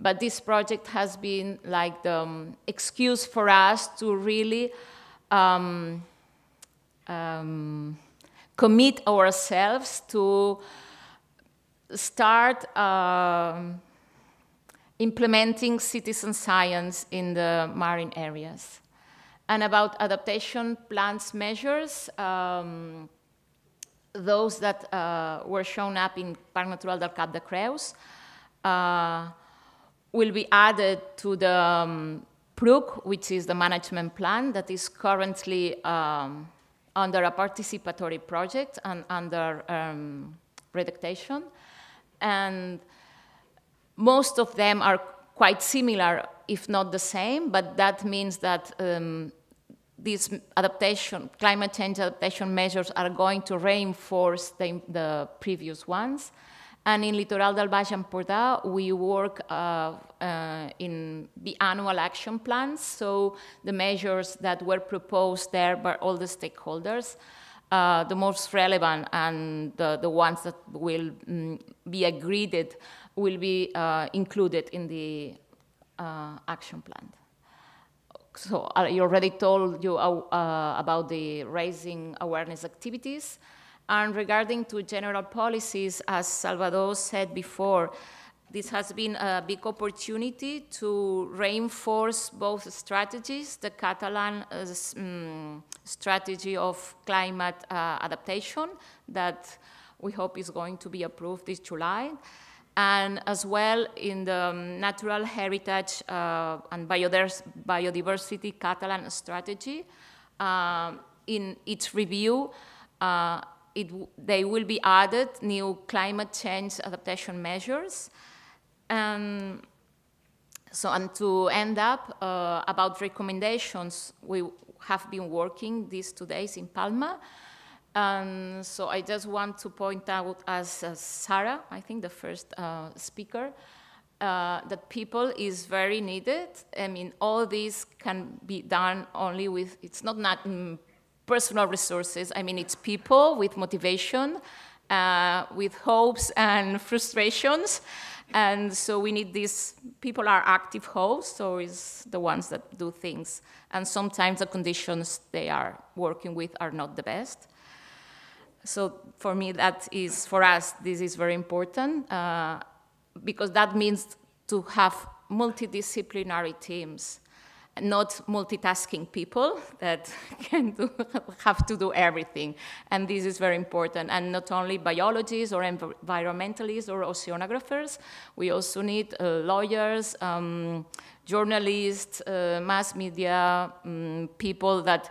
But this project has been like the excuse for us to really commit ourselves to start implementing citizen science in the marine areas. And about adaptation plans measures, those that were shown up in Parc Natural del Cap de Creus will be added to the PRUC, which is the management plan that is currently under a participatory project and under redactation. And most of them are quite similar, if not the same, but that means that these climate change adaptation measures are going to reinforce the previous ones. And in Litoral del Baix Empordà, we work in the annual action plans, so the measures that were proposed there by all the stakeholders, the most relevant and the ones that will be agreed will be included in the action plan. So I already told you about the raising awareness activities. And regarding to general policies, as Salvador said before, this has been a big opportunity to reinforce both strategies, the Catalan strategy of climate adaptation that we hope is going to be approved this July, and as well in the natural heritage and biodiversity Catalan strategy. In its review, they will be added new climate change adaptation measures. And to end up, about recommendations, we have been working these 2 days in Palma. And so I just want to point out, as Sarah, I think the first speaker, that people is very needed. I mean, all this can be done only with, it's not personal resources. I mean, it's people with motivation, with hopes and frustrations. And so we need these, people are active hosts, so it's the ones that do things. And sometimes the conditions they are working with are not the best. So for me, that is, for us, this is very important, because that means to have multidisciplinary teams, not multitasking people that have to do everything. And this is very important. And not only biologists or environmentalists or oceanographers, we also need lawyers, journalists, mass media, people that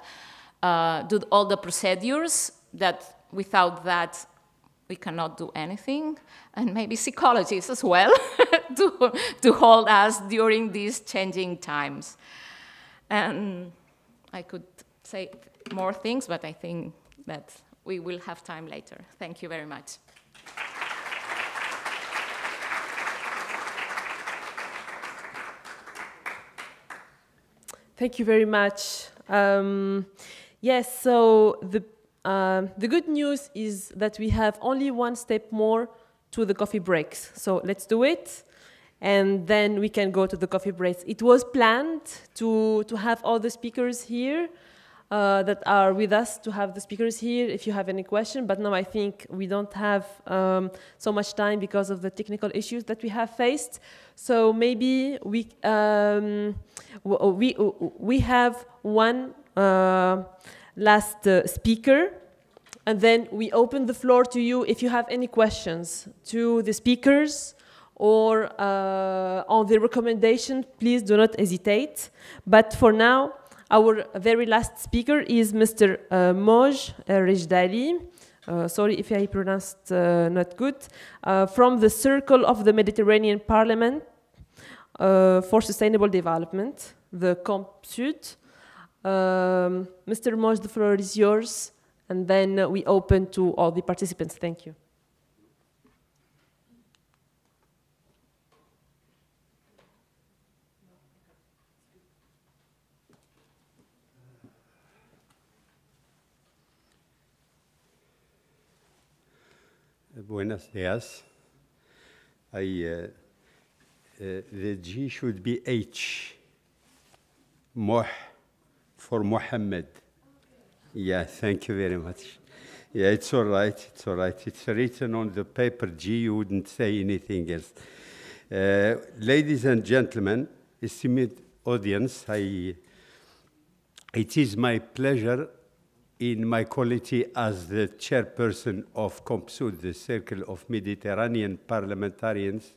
do all the procedures, that without that we cannot do anything, and maybe psychologists as well to hold us during these changing times. And I could say more things, but I think that we will have time later. Thank you very much. Thank you very much. Yes, so the good news is that we have only one step more to the coffee breaks. So let's do it. And then we can go to the coffee breaks. It was planned to have all the speakers here that are with us, to have the speakers here if you have any question, but now I think we don't have so much time because of the technical issues that we have faced. So maybe we have one last speaker, and then we open the floor to you if you have any questions to the speakers, or on the recommendation, please do not hesitate. But for now, our very last speaker is Mr. Moj Rejdali. Sorry if I pronounced not good. From the Circle of the Mediterranean Parliament for Sustainable Development, the COMP-SUD. Mr. Moj, the floor is yours, and then we open to all the participants. Thank you. Buenos dias. The G should be H. Moh for Mohammed. Yeah, thank you very much. Yeah, it's all right. It's all right. It's written on the paper G. You wouldn't say anything else. Ladies and gentlemen, esteemed audience, it is my pleasure in my quality as the chairperson of COMP-SUD, the Circle of Mediterranean Parliamentarians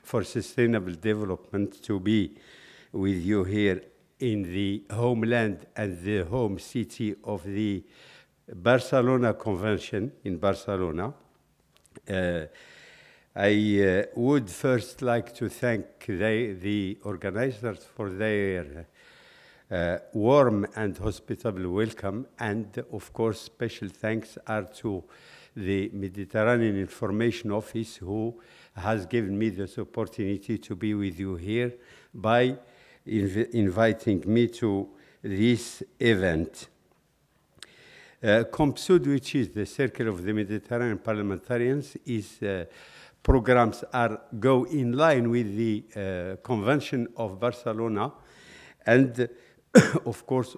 for Sustainable Development, to be with you here in the homeland and the home city of the Barcelona Convention in Barcelona. I would first like to thank the organizers for their warm and hospitable welcome, and of course special thanks are to the Mediterranean Information Office, who has given me this opportunity to be with you here by inviting me to this event. COMP-SUD, which is the Circle of the Mediterranean Parliamentarians, programs go in line with the Convention of Barcelona, and of course,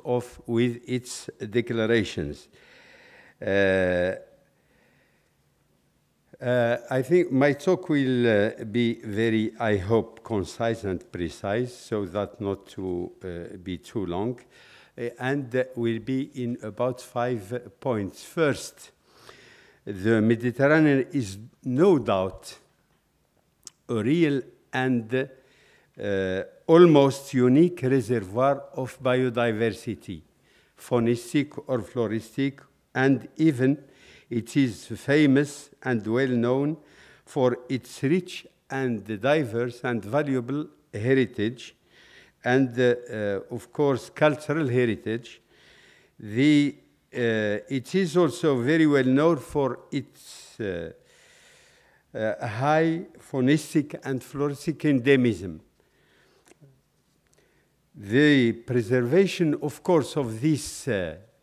with its declarations. I think my talk will be very, I hope, concise and precise, so that not to be too long, and will be in about 5 points. First, the Mediterranean is no doubt a real and almost unique reservoir of biodiversity, faunistic or floristic, and even it is famous and well known for its rich and diverse and valuable heritage, and of course cultural heritage. It is also very well known for its high faunistic and floristic endemism. The preservation, of course, of this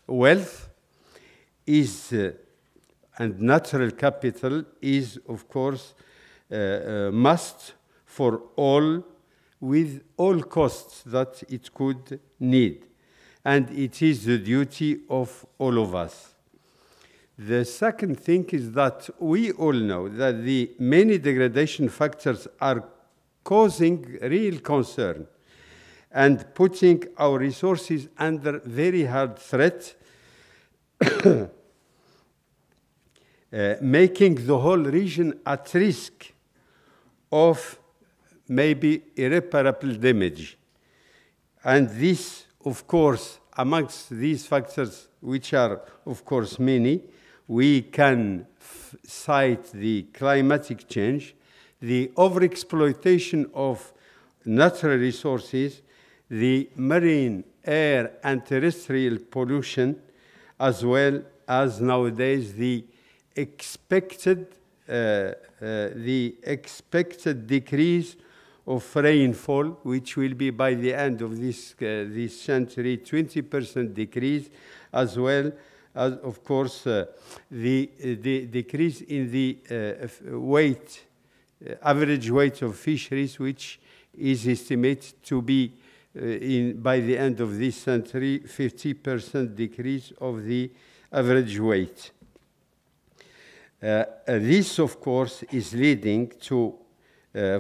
wealth is, and natural capital is, of course, a must for all, with all costs that it could need. And it is the duty of all of us. The second thing is that we all know that the many degradation factors are causing real concern and putting our resources under very hard threat, making the whole region at risk of maybe irreparable damage. And this, of course, amongst these factors, which are, of course, many, we can cite the climatic change, the overexploitation of natural resources, the marine, air, and terrestrial pollution, as well as nowadays the expected decrease of rainfall, which will be by the end of this century 20% decrease, as well as, of course, the decrease in the average weight of fisheries, which is estimated to be by the end of this century 50% decrease of the average weight. This, of course, is leading to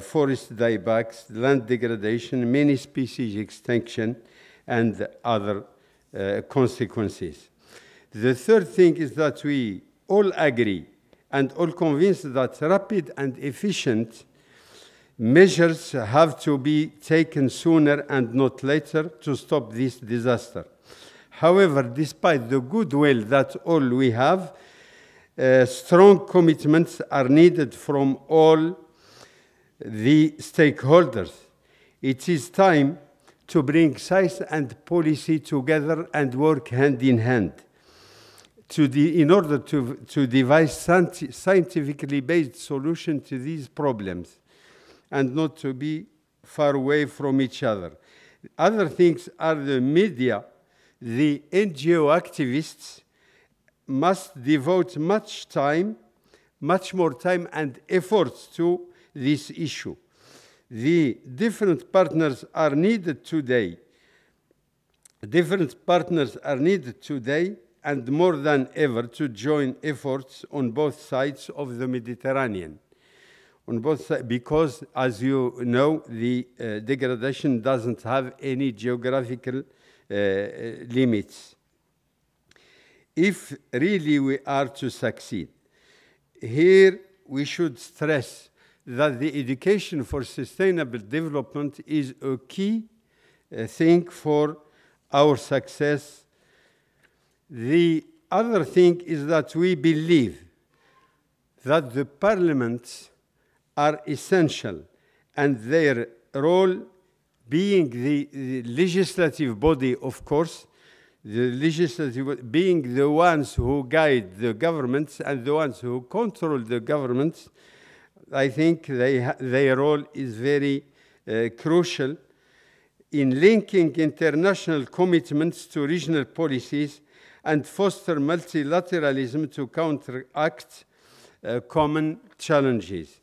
forest diebacks, land degradation, many species extinction, and other consequences. The third thing is that we all agree and all convinced that rapid and efficient Measures have to be taken sooner and not later to stop this disaster. However, despite the goodwill that all we have, strong commitments are needed from all the stakeholders. It is time to bring science and policy together and work hand in hand in order to devise scientifically based solutions to these problems and not to be far away from each other. Other things are the media. The NGO activists must devote much more time and efforts to this issue. The different partners are needed today. Different partners are needed today and more than ever to join efforts on both sides of the Mediterranean. On both sides, because, as you know, the degradation doesn't have any geographical limits. If really we are to succeed, here we should stress that the education for sustainable development is a key thing for our success. The other thing is that we believe that the parliaments are essential and their role being the legislative body, of course, the legislative being the ones who guide the governments and the ones who control the governments, I think their role is very crucial in linking international commitments to regional policies and foster multilateralism to counteract common challenges.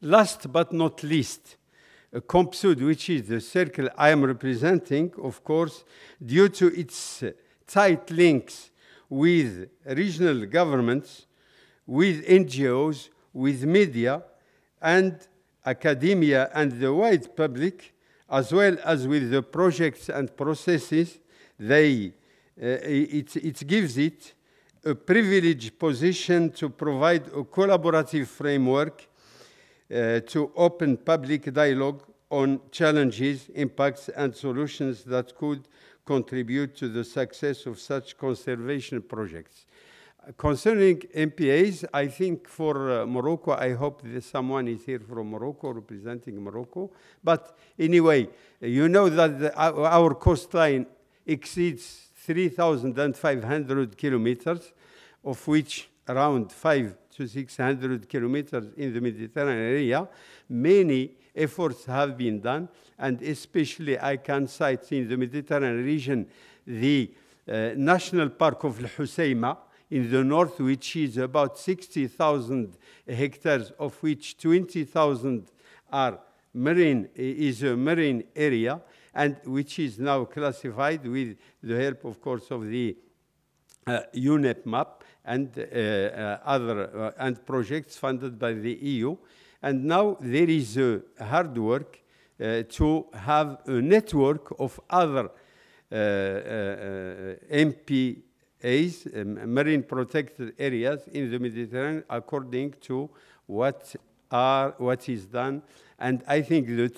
Last but not least, CompSud, which is the circle I am representing, of course, due to its tight links with regional governments, with NGOs, with media and academia and the wide public, as well as with the projects and processes, it gives it a privileged position to provide a collaborative framework to open public dialogue on challenges, impacts, and solutions that could contribute to the success of such conservation projects. Concerning MPAs, I think for Morocco, I hope that someone is here from Morocco, representing Morocco. But anyway, you know that our coastline exceeds 3,500 kilometers, of which around 500 to 600 kilometers in the Mediterranean area. Many efforts have been done, and especially I can cite in the Mediterranean region the National Park of Al-Husayma in the north, which is about 60,000 hectares, of which 20,000 are marine, is a marine area, and which is now classified with the help, of course, of the UNEP map and other and projects funded by the EU. And now there is a hard work to have a network of other MPAs, marine protected areas in the Mediterranean, according to what is done. And I think the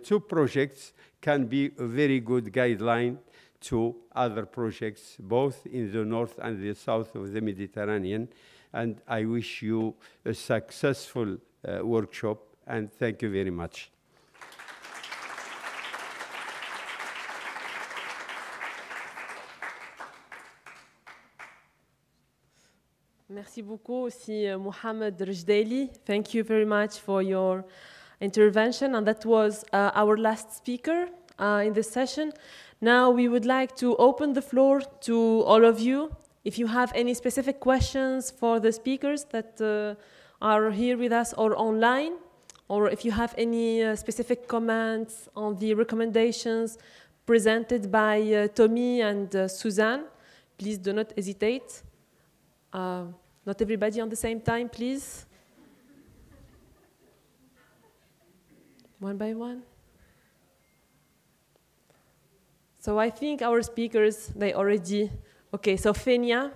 two projects can be a very good guideline to other projects, both in the north and the south of the Mediterranean. And I wish you a successful workshop, and thank you very much. Merci beaucoup aussi, Mohamed Rjdaili. Thank you very much for your intervention, and that was our last speaker in this session. Now we would like to open the floor to all of you. If you have any specific questions for the speakers that are here with us or online, or if you have any specific comments on the recommendations presented by Tommy and Suzanne, please do not hesitate. Not everybody on the same time, please. One by one. So I think our speakers, they already, okay, so Fenia,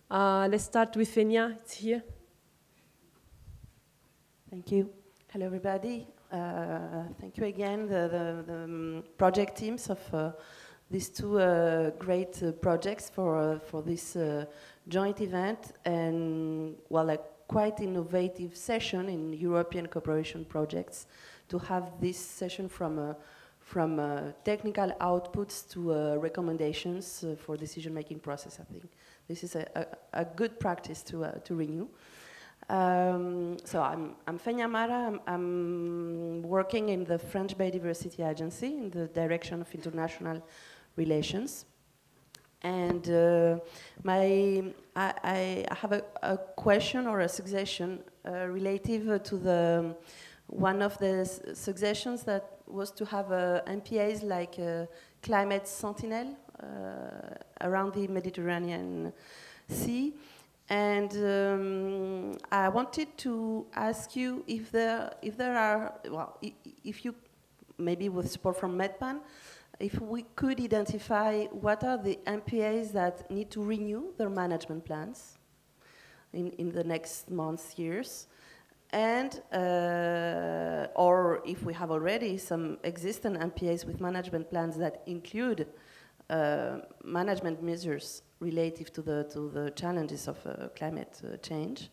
let's start with Fenia, it's here. Thank you. Hello, everybody. Thank you again, the project teams of these two great projects for this joint event, and well, a quite innovative session in European cooperation projects to have this session from technical outputs to recommendations for decision-making process. I think this is a good practice to renew. So I'm Fenya Mara. I'm working in the French Biodiversity Agency in the direction of international relations. And I have a question or a suggestion relative to one of the suggestions that was to have MPAs like climate sentinel around the Mediterranean Sea. And I wanted to ask you if there are, well, if you, maybe with support from MedPAN, if we could identify what are the MPAs that need to renew their management plans in the next months, years, and or if we have already some existing MPAs with management plans that include management measures relative to the challenges of climate change,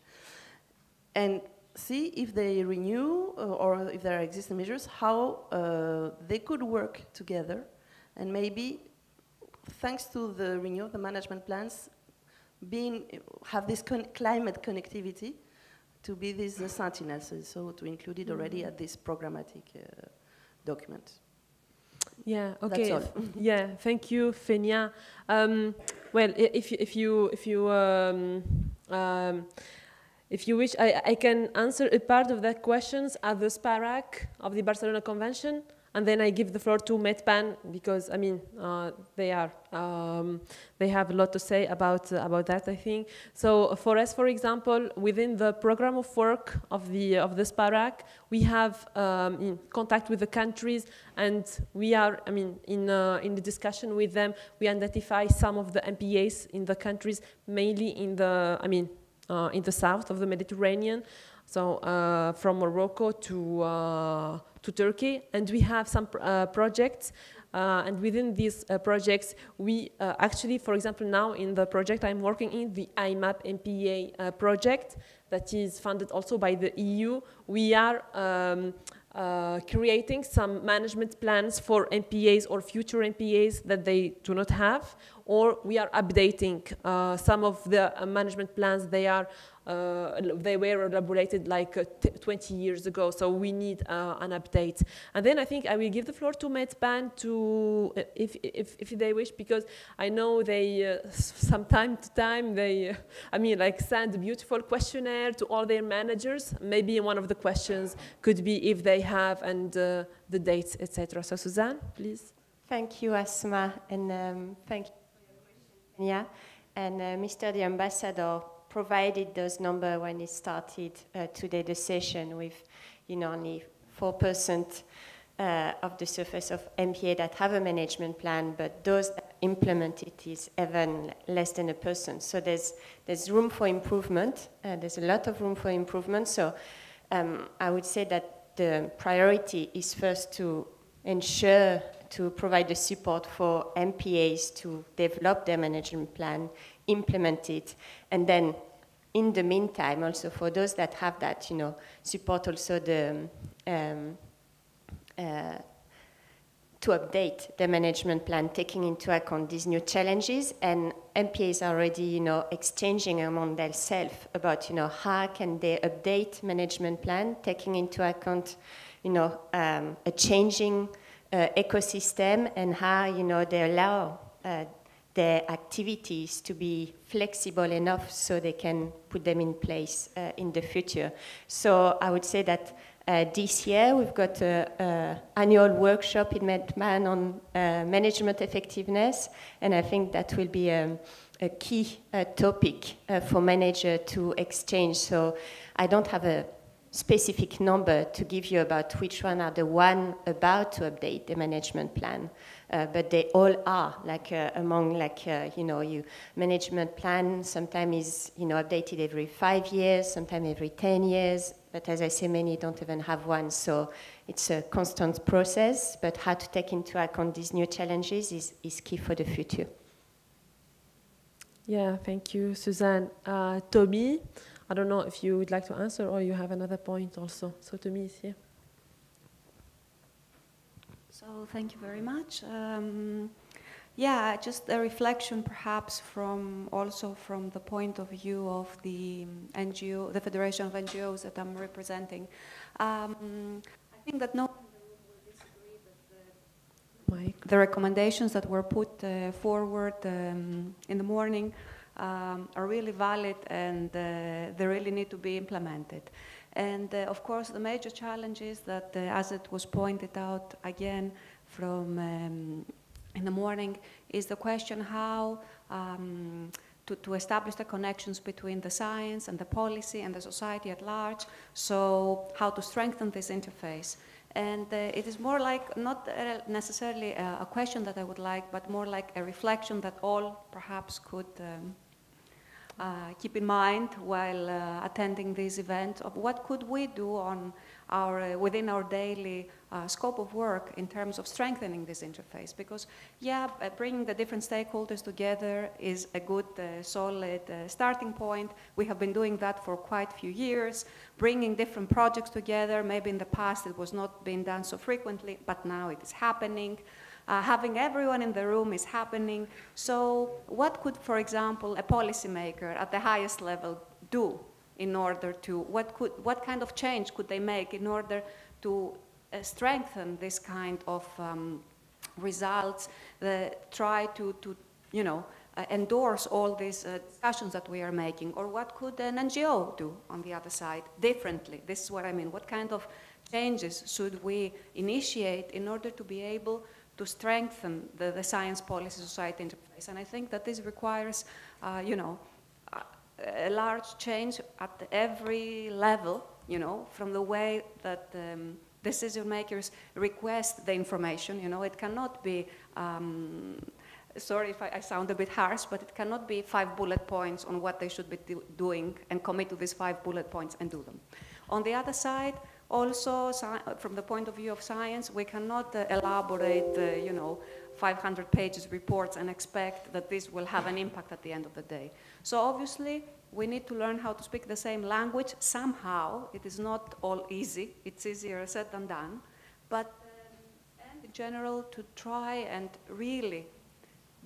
and see if they renew or if there are existing measures, how they could work together, and maybe thanks to the renewal of the management plans, have this climate connectivity to be these sentinels, so to include it already at this programmatic document. Yeah. Okay. That's all. Yeah. Thank you, Fenya. Well, if you wish, I can answer a part of that questions at the SPARAC of the Barcelona Convention, and then I give the floor to MedPAN because I mean they have a lot to say about that, I think. So for us, for example, within the program of work of the SPARAC, we have in contact with the countries, and we are, I mean, in the discussion with them, we identify some of the MPAs in the countries, mainly in the, I mean, in the south of the Mediterranean. So from Morocco to Turkey, and we have some projects, and within these projects, we actually, for example, now in the project I'm working in, the IMAP MPA project, that is funded also by the EU, we are creating some management plans for MPAs or future MPAs that they do not have, or we are updating some of the management plans. They were elaborated like 20 years ago, so we need an update. And then I think I will give the floor to MedPAN to, if they wish, because I know they, from time to time, they, I mean, like send a beautiful questionnaire to all their managers. Maybe one of the questions could be if they have, and the dates, etc. So Suzanne, please. Thank you, Asma, and thank you for your question, Fenya. And Mr. the Ambassador provided those numbers when he started today the session with, you know, only 4% of the surface of MPA that have a management plan, but those that implement it is even less than 1%. So there's room for improvement. There's a lot of room for improvement. So I would say that the priority is first to ensure to provide the support for MPAs to develop their management plan, implement it, and then in the meantime, also for those that have that, you know, support also the to update the management plan, taking into account these new challenges. And MPAs are already, you know, exchanging among themselves about, you know, how can they update management plan, taking into account, you know, a changing ecosystem, and how, you know, they allow their activities to be flexible enough so they can put them in place in the future. So I would say that this year we've got an annual workshop in MedPAN on management effectiveness, and I think that will be a key topic for managers to exchange. So I don't have a specific number to give you about which one are the one about to update the management plan. But they all are, like among, like, you management plan sometimes is, updated every 5 years, sometimes every 10 years. But as I say, many don't even have one. So it's a constant process, but how to take into account these new challenges is key for the future. Yeah, thank you, Suzanne. Tommy, I don't know if you would like to answer or you have another point also. So Tommy is here. So thank you very much. Yeah, just a reflection perhaps also from the point of view of the NGO, the Federation of NGOs that I'm representing. I think that no one will disagree that the recommendations that were put forward in the morning are really valid and they really need to be implemented. And of course, the major challenge is that, as it was pointed out again from in the morning, is the question how to establish the connections between the science and the policy and the society at large. So how to strengthen this interface. And it is more like, not necessarily a question that I would like, but more like a reflection that all perhaps could keep in mind while attending this event of what could we do on within our daily scope of work in terms of strengthening this interface. Because, yeah, bringing the different stakeholders together is a good, solid starting point. We have been doing that for quite a few years, bringing different projects together. Maybe in the past it was not being done so frequently, but now it is happening. Having everyone in the room is happening. So what could, for example, a policymaker at the highest level do in order to, what kind of change could they make in order to strengthen this kind of results, try to endorse all these discussions that we are making? Or what could an NGO do on the other side differently? This is what I mean. What kind of changes should we initiate in order to be able to strengthen the science policy society interface? And I think that this requires, a large change at every level, from the way that decision makers request the information. It cannot be, sorry if I sound a bit harsh, but it cannot be 5 bullet points on what they should be doing and commit to these 5 bullet points and do them. On the other side, also, from the point of view of science, we cannot elaborate, 500 pages reports and expect that this will have an impact at the end of the day. So obviously, we need to learn how to speak the same language somehow. It is not all easy. It's easier said than done. But and in general, to try and really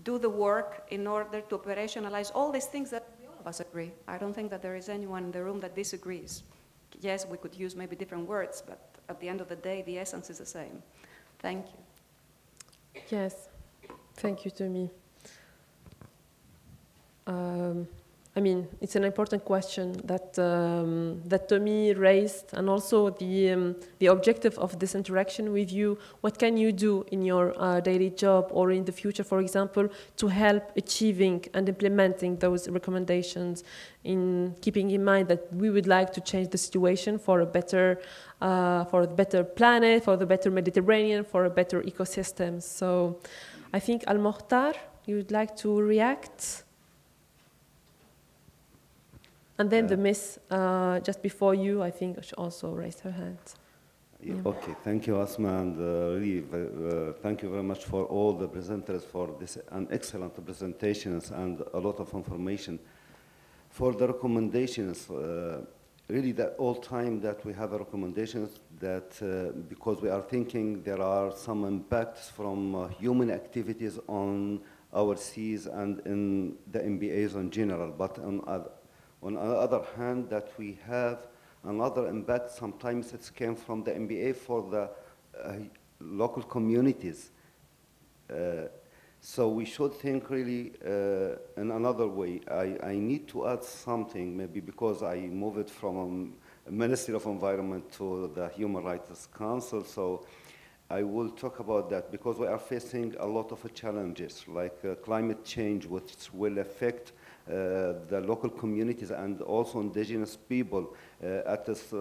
do the work in order to operationalize all these things that all of us agree. I don't think that there is anyone in the room that disagrees. Yes, we could use maybe different words, but at the end of the day, the essence is the same. Thank you. Yes, thank you, Tommy. I mean, it's an important question that that Tommy raised, and also the objective of this interaction with you. What can you do in your daily job or in the future, for example, to help achieving and implementing those recommendations, in keeping in mind that we would like to change the situation for a better planet, for the better Mediterranean, for a better ecosystem. So I think Al-Mokhtar, you would like to react? And then the miss, just before you, I think she also raised her hand. Yeah. Okay, thank you, Asma, and really, thank you very much for all the presenters for this excellent presentations and a lot of information. For the recommendations, really that all time that we have recommendations that, because we are thinking there are some impacts from human activities on our seas and in the MPAs in general, but on the other hand, that we have another impact. Sometimes it came from the MPA for the local communities. So we should think really in another way. I need to add something, maybe because I moved from Ministry of Environment to the Human Rights Council. So I will talk about that because we are facing a lot of challenges like climate change, which will affect the local communities and also indigenous people at this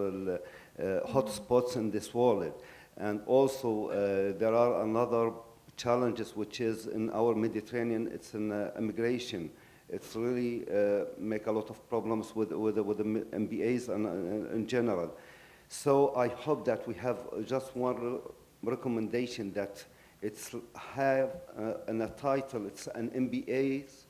hotspots in this world. And also there are another challenges which is in our Mediterranean, it's in immigration. It's really make a lot of problems with the MPAs and in general. So I hope that we have just one recommendation that it's have a title, it's an MPAs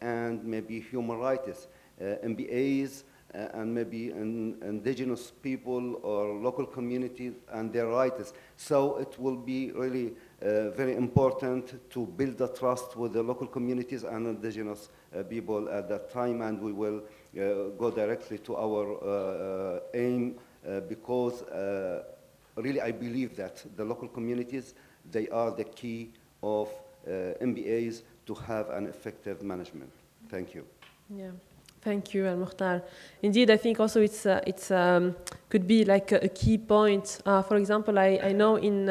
and maybe human rights, MPAs and maybe indigenous people or local communities and their rights. So it will be really very important to build the trust with the local communities and indigenous people at that time, and we will go directly to our aim because really I believe that the local communities, they are the key of MPAs to have an effective management. Thank you. Yeah. Thank you, Al-Mukhtar. Indeed, I think also it's could be like a key point. For example, I know in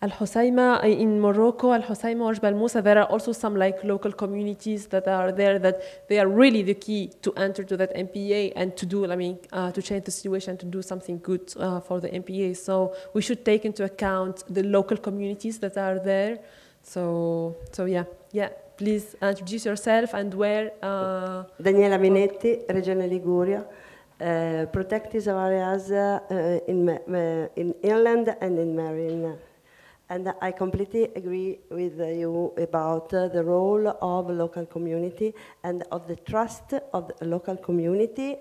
Al-Husayma, in Morocco, Al-Husayma or Jbal Moussa, there are also some like local communities that are there that they are really the key to enter to that MPA and to do, I mean, to change the situation, to do something good for the MPA. So we should take into account the local communities that are there. So yeah. Please introduce yourself and where. Daniela Minetti, Regione Liguria. Protected areas in inland and in marine. And I completely agree with you about the role of local community and of the trust of the local community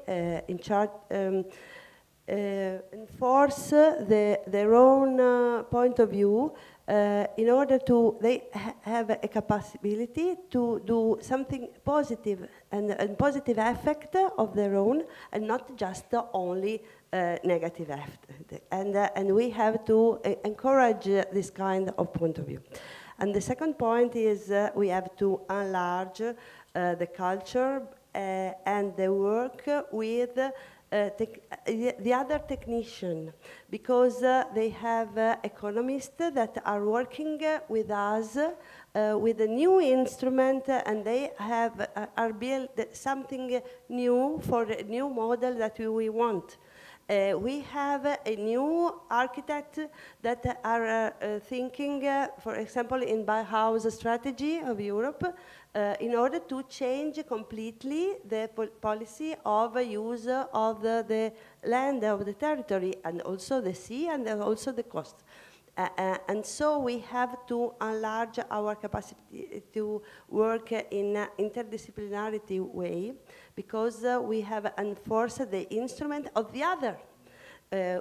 in charge, enforce their own point of view in order to, they have a capability to do something positive and positive effect of their own and not just only negative effect. And we have to encourage this kind of point of view. And the second point is we have to enlarge the culture and the work with the other technician, because they have economists that are working with us with a new instrument, and they have are built something new for a new model that we want. We have a new architect that are thinking, for example, in Bauhaus strategy of Europe, in order to change completely the policy of use of the land, of the territory, and also the sea, and also the coast. And so we have to enlarge our capacity to work in an interdisciplinarity way, because we have enforced the instrument of the other.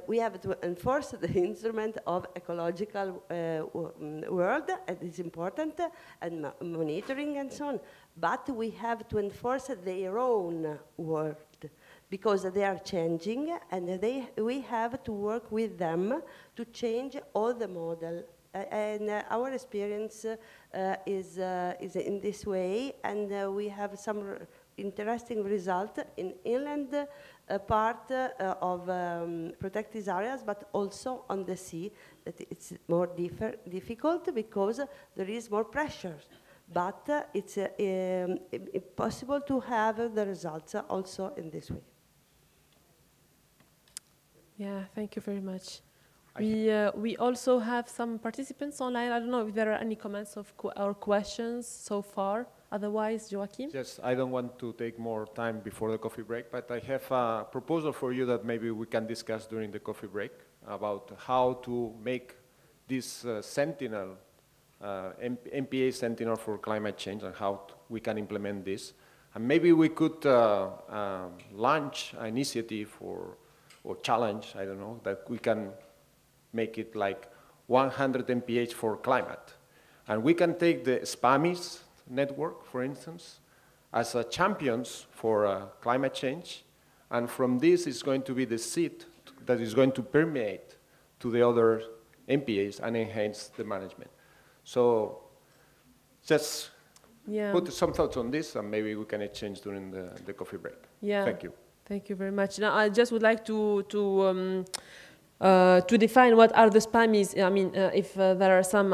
We have to enforce the instrument of ecological world, it is important, and monitoring and so on. But we have to enforce their own world, because they are changing, and we have to work with them to change all the model. And our experience is in this way, and we have some interesting result in inland part of protected areas, but also on the sea, that it's more difficult because there is more pressure. But it's possible to have the results also in this way. Yeah, thank you very much. We also have some participants online. I don't know if there are any comments or questions so far. Otherwise, Joachim? Yes, I don't want to take more time before the coffee break, but I have a proposal for you that maybe we can discuss during the coffee break about how to make this sentinel, MPA sentinel for climate change, and how we can implement this. And maybe we could launch an initiative or challenge, I don't know, that we can make it like 100 MPAs for climate. And we can take the SPAMIS network, for instance, as champions for climate change. And from this is going to be the seed that is going to permeate to the other MPAs and enhance the management. So just put some thoughts on this, and maybe we can exchange during the coffee break. Yeah. Thank you. Thank you very much. Now, I just would like to to define what are the SPAMIs. I mean, if there are some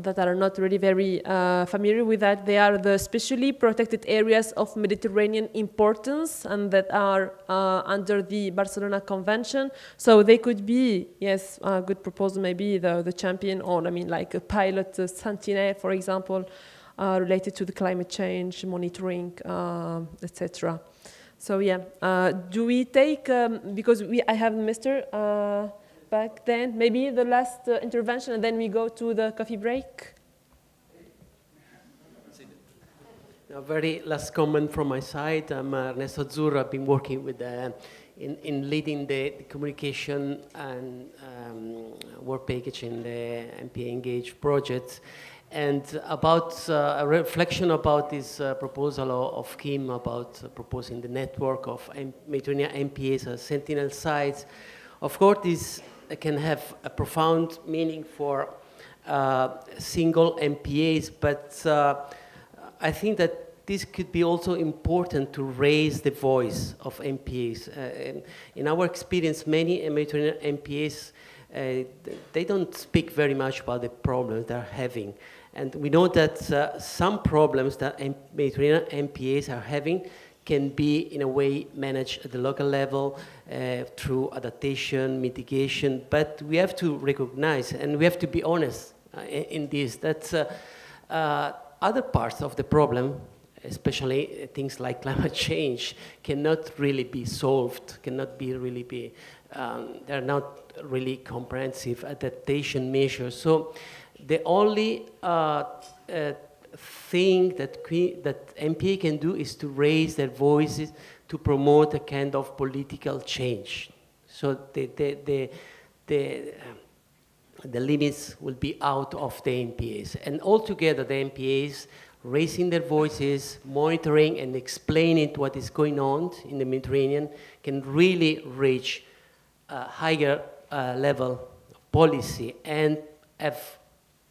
that are not really very familiar with that, they are the specially protected areas of Mediterranean importance and that are under the Barcelona Convention. So they could be, yes, a good proposal, maybe the champion, or I mean, like a pilot Sentinel, for example, related to the climate change monitoring, etc. So yeah, do we take, because I have Mr. Back then, maybe the last intervention, and then we go to the coffee break? A very last comment from my side. I'm Ernesto Azzurro. I've been working with in leading the communication and work package in the MPA Engage project. And about a reflection about this proposal of Kim about proposing the network of Mediterranean MPAs as sentinel sites. Of course, this can have a profound meaning for single MPAs, but I think that this could be also important to raise the voice of MPAs. In our experience, many Mediterranean MPAs, they don't speak very much about the problems they're having. And we know that some problems that Mediterranean MPAs are having can be, in a way, managed at the local level through adaptation, mitigation, but we have to recognize, and we have to be honest in this, that other parts of the problem, especially things like climate change, cannot really be solved, cannot be really be, they're not really comprehensive adaptation measures. So the only thing that MPA can do is to raise their voices to promote a kind of political change. So the limits will be out of the MPAs. And altogether, the MPAs raising their voices, monitoring and explaining what is going on in the Mediterranean can really reach a higher level of policy and have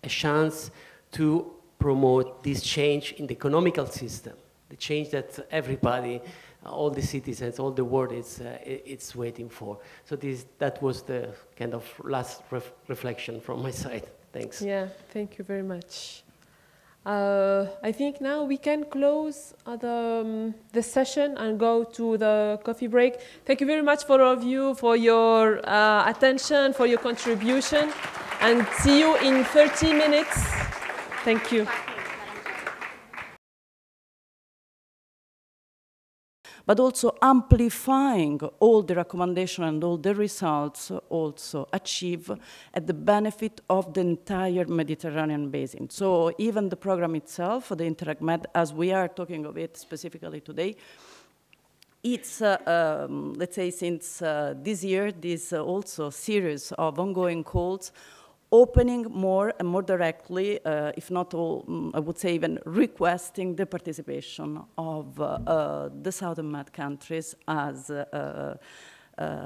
a chance to promote this change in the economical system, the change that everybody, all the citizens, all the world is waiting for. So that was the kind of last reflection from my side. Thanks. Yeah, thank you very much. I think now we can close the session and go to the coffee break. Thank you very much for all of you, for your attention, for your contribution, and see you in 30 minutes. Thank you. But also amplifying all the recommendations and all the results also achieve at the benefit of the entire Mediterranean basin. So even the program itself, the InterregMed, as we are talking of it specifically today, it's, let's say, since this year, this also series of ongoing calls opening more and more directly, if not all, I would say even requesting the participation of the Southern Med countries as a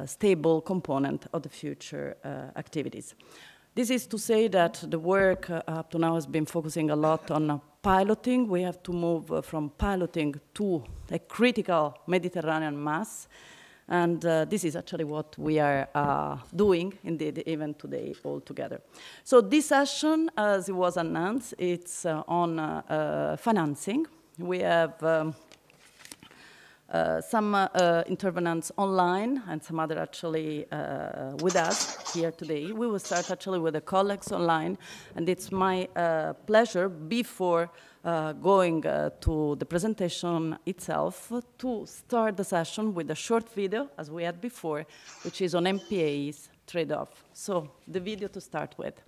stable component of the future activities. This is to say that the work up to now has been focusing a lot on piloting. We have to move from piloting to a critical Mediterranean mass. And this is actually what we are doing, indeed, even today, all together. So this session, as it was announced, it's on financing. We have some intervenants online and some other actually with us here today. We will start actually with the colleagues online, and it's my pleasure, before going to the presentation itself, to start the session with a short video, as we had before, which is on MPAs trade-off. So the video to start with.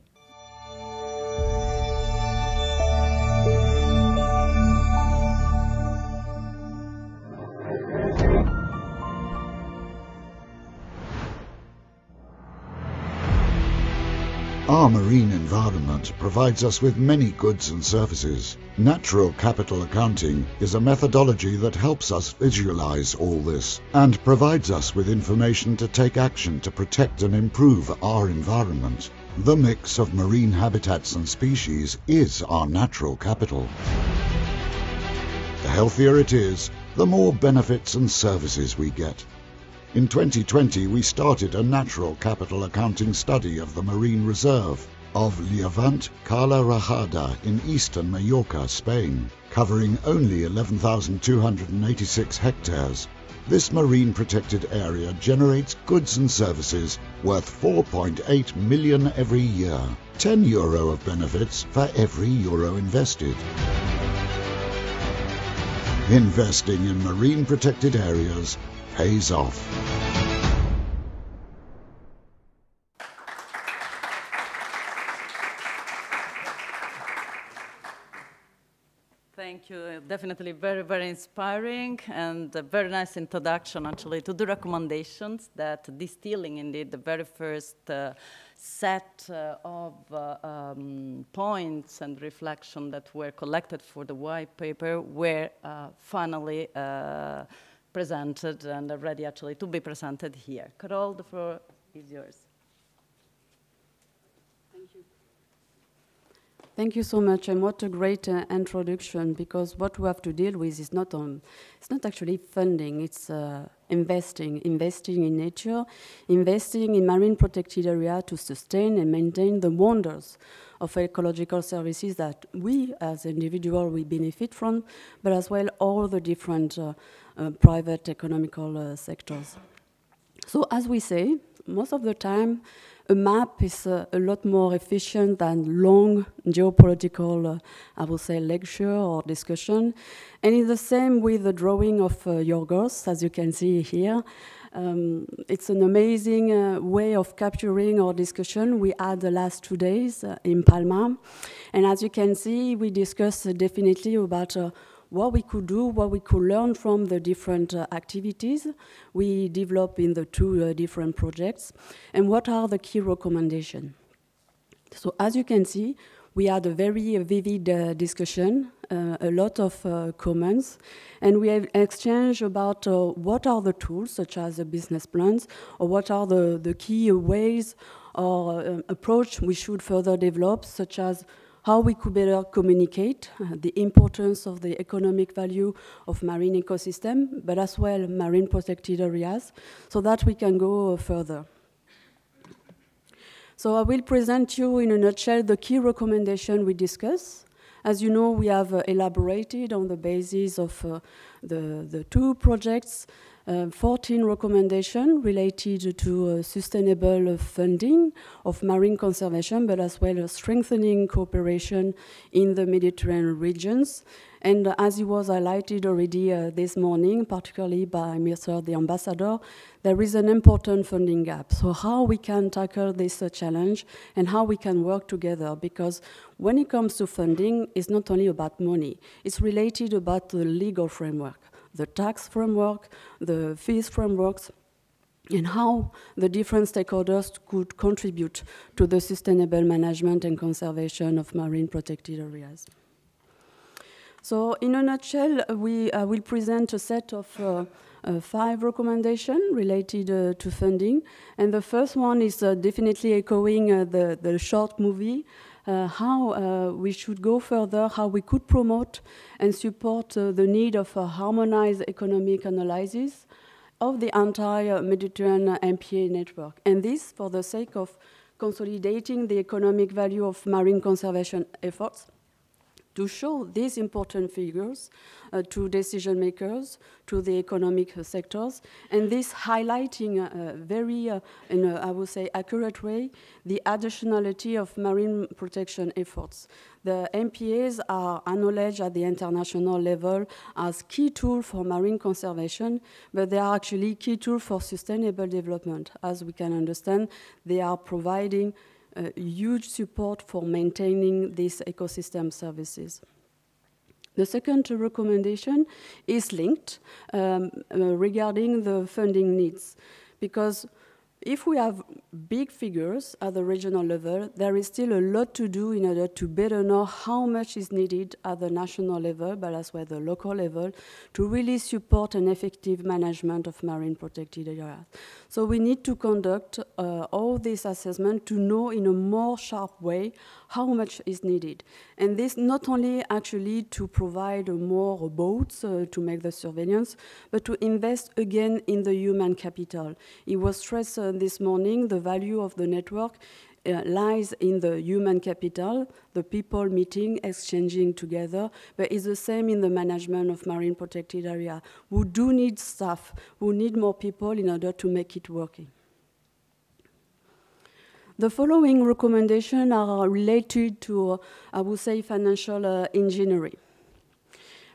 Our marine environment provides us with many goods and services. Natural capital accounting is a methodology that helps us visualize all this and provides us with information to take action to protect and improve our environment. The mix of marine habitats and species is our natural capital. The healthier it is, the more benefits and services we get. In 2020, we started a natural capital accounting study of the marine reserve of Llevant Cala Rajada in eastern Mallorca, Spain, covering only 11,286 hectares. This marine protected area generates goods and services worth 4.8 million every year, €10 of benefits for every euro invested. Investing in marine protected areas pays off. Thank you. Definitely very, very inspiring and a very nice introduction, actually, to the recommendations that distilling, indeed, the very first set of points and reflection that were collected for the white paper were finally presented and are ready, actually, to be presented here. Carol, the floor is yours. Thank you so much, and what a great introduction, because what we have to deal with is it's not actually funding, it's investing in nature, investing in marine protected area to sustain and maintain the wonders of ecological services that we as individuals we benefit from, but as well all the different private economical sectors. So as we say, most of the time, a map is a lot more efficient than long geopolitical, I would say, lecture or discussion. And it's the same with the drawing of Yorgos, as you can see here. It's an amazing way of capturing our discussion we had the last 2 days in Palma. And as you can see, we discussed definitely about what we could do, what we could learn from the different activities we develop in the two different projects, and what are the key recommendations. So as you can see, we had a very vivid discussion, a lot of comments, and we have exchanged about what are the tools, such as the business plans, or what are the key ways or approach we should further develop, such as how we could better communicate the importance of the economic value of marine ecosystem, but as well marine protected areas, so that we can go further. So I will present you in a nutshell the key recommendation we discussed. As you know, we have elaborated on the basis of the two projects 14 recommendations related to sustainable funding of marine conservation, but as well as strengthening cooperation in the Mediterranean regions. And as it was highlighted already this morning, particularly by Mr. the Ambassador, there is an important funding gap. So how we can tackle this challenge and how we can work together, because when it comes to funding, it's not only about money, it's related about the legal framework, the tax framework, the fees frameworks, and how the different stakeholders could contribute to the sustainable management and conservation of marine protected areas. So in a nutshell, I will present a set of 5 recommendations related to funding. And the first one is definitely echoing the short movie, how we should go further, how we could promote and support the need of a harmonized economic analysis of the entire Mediterranean MPA network. And this for the sake of consolidating the economic value of marine conservation efforts, to show these important figures to decision makers, to the economic sectors, and this highlighting very, in a, I would say, accurate way, the additionality of marine protection efforts. The MPAs are acknowledged at the international level as key tool for marine conservation, but they are actually key tool for sustainable development. As we can understand, they are providing huge support for maintaining these ecosystem services. The second recommendation is linked regarding the funding needs, because if we have big figures at the regional level, there is still a lot to do in order to better know how much is needed at the national level, but as well the local level, to really support an effective management of marine protected areas. So we need to conduct all this assessment to know in a more sharp way how much is needed. And this not only actually to provide more boats to make the surveillance, but to invest again in the human capital. It was stressed this morning, the value of the network lies in the human capital, the people meeting, exchanging together, but it's the same in the management of marine protected area. We do need staff, we need more people in order to make it working. The following recommendations are related to, I would say, financial engineering,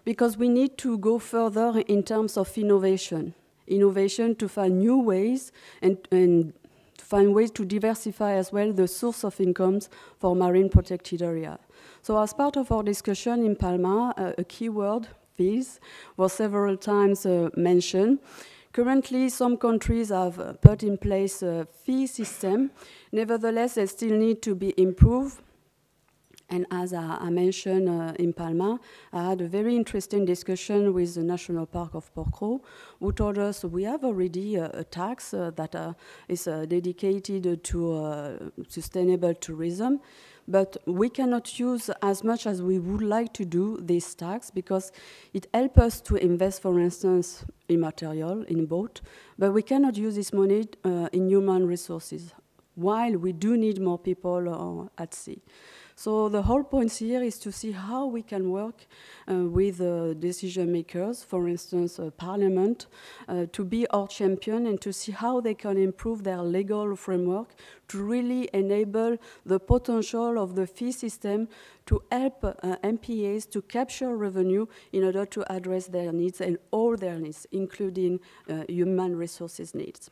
because we need to go further in terms of innovation to find new ways and find ways to diversify as well the source of incomes for marine protected area. So as part of our discussion in Palma, a keyword, fees, was several times mentioned. Currently, some countries have put in place a fee system. Nevertheless, they still need to be improved. And as I mentioned in Palma, I had a very interesting discussion with the National Park of Porcro, who told us we have already a tax that is dedicated to sustainable tourism, but we cannot use as much as we would like to do this tax because it helps us to invest, for instance, in material, in boat, but we cannot use this money in human resources, while we do need more people at sea. So the whole point here is to see how we can work with decision makers, for instance, Parliament, to be our champion and to see how they can improve their legal framework to really enable the potential of the fee system to help MPAs to capture revenue in order to address their needs and all their needs, including human resources needs.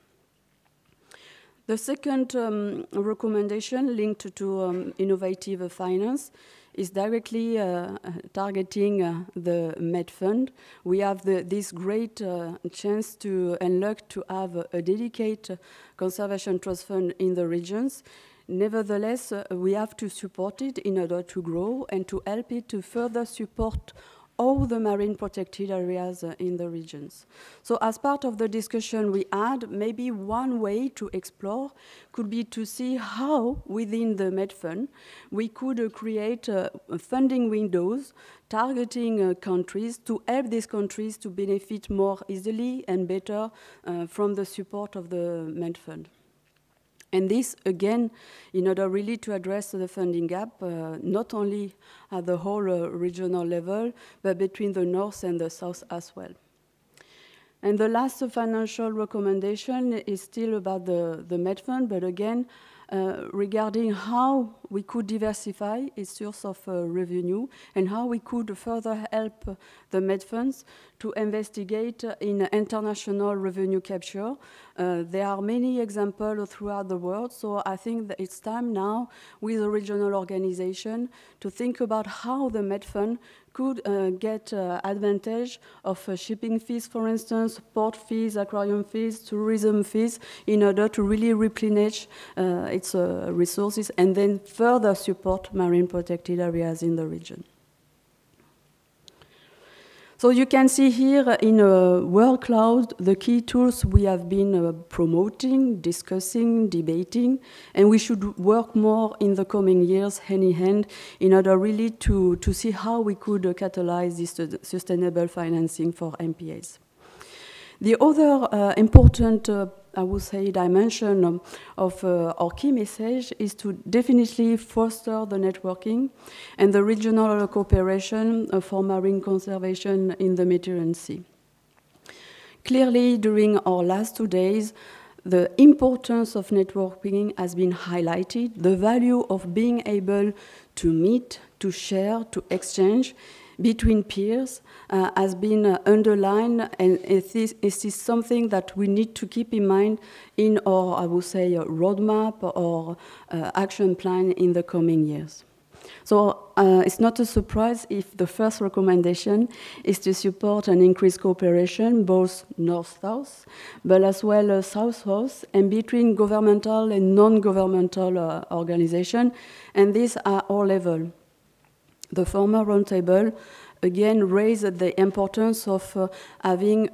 The second recommendation linked to innovative finance is directly targeting the MedFund. We have this great chance and luck to have a dedicated conservation trust fund in the regions. Nevertheless, we have to support it in order to grow and to help it to further support all the marine protected areas in the regions. So as part of the discussion we had, maybe one way to explore could be to see how within the MedFund we could create funding windows targeting countries to help these countries to benefit more easily and better from the support of the MedFund. And this, again, in order really to address the funding gap, not only at the whole regional level, but between the north and the south as well. And the last financial recommendation is still about the MedFund, but again, regarding how we could diversify its source of revenue and how we could further help the MedFunds to investigate in international revenue capture. There are many examples throughout the world, so I think that it's time now with the regional organization to think about how the MedFund could get advantage of shipping fees, for instance, port fees, aquarium fees, tourism fees, in order to really replenish its resources and then further support marine protected areas in the region. So you can see here in World Cloud the key tools we have been promoting, discussing, debating, and we should work more in the coming years hand in hand in order really to see how we could catalyze this sustainable financing for MPAs. The other important I would say, dimension of our key message is to definitely foster the networking and the regional cooperation for marine conservation in the Mediterranean Sea. Clearly, during our last 2 days, the importance of networking has been highlighted, the value of being able to meet, to share, to exchange between peers has been underlined, and it is something that we need to keep in mind in our, I would say, roadmap or action plan in the coming years. So it's not a surprise if the first recommendation is to support an increased cooperation, both north-south, but as well south-south, and between governmental and non-governmental organizations, and these are all levels. The former roundtable again raised the importance of having,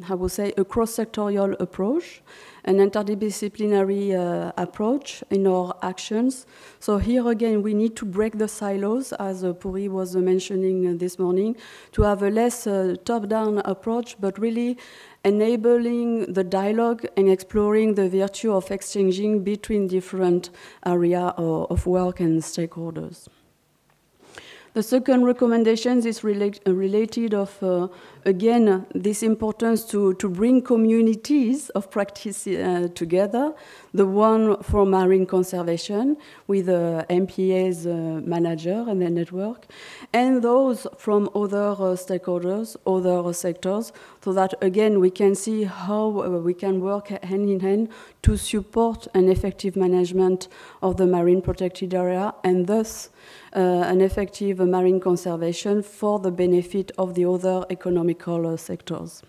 I would say, a cross-sectorial approach, an interdisciplinary approach in our actions. So here again, we need to break the silos, as Puri was mentioning this morning, to have a less top-down approach, but really enabling the dialogue and exploring the virtue of exchanging between different areas of work and stakeholders. The second recommendation is related of, again, this importance to bring communities of practice together, the one for marine conservation with the MPAs manager and the network, and those from other stakeholders, other sectors, so that, again, we can see how we can work hand in hand to support an effective management of the marine protected area, and thus an effective marine conservation for the benefit of the other economical sectors.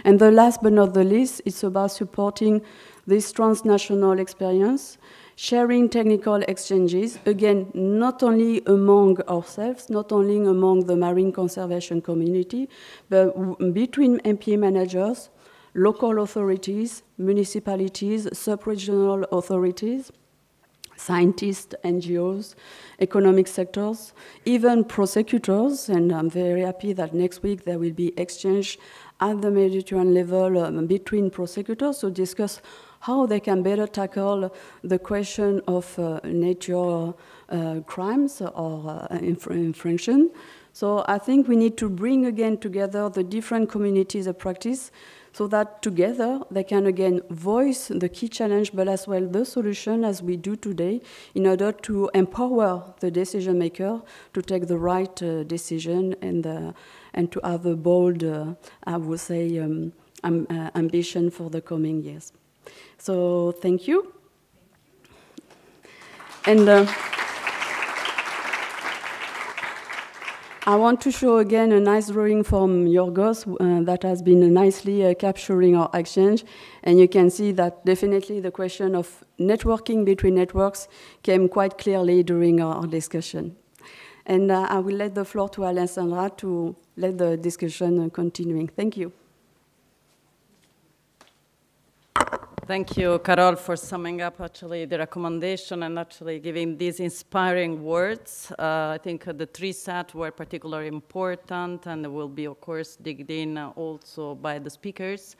And the last but not the least, it's about supporting this transnational experience, sharing technical exchanges, again, not only among ourselves, not only among the marine conservation community, but between MPA managers, local authorities, municipalities, sub-regional authorities, scientists, NGOs, economic sectors, even prosecutors, and I'm very happy that next week there will be exchange at the Mediterranean level between prosecutors to discuss how they can better tackle the question of nature crimes or infraction. So I think we need to bring again together the different communities of practice so that together they can again voice the key challenge, but as well the solution as we do today in order to empower the decision maker to take the right decision and to have a bold, I would say, ambition for the coming years. So thank you. And I want to show again a nice drawing from Yorgos that has been nicely capturing our exchange. And you can see that definitely the question of networking between networks came quite clearly during our discussion. And I will let the floor to Alessandra to let the discussion continuing. Thank you. Thank you, Carol, for summing up actually the recommendation and actually giving these inspiring words. I think the three sets were particularly important and will be, of course, digged in also by the speakers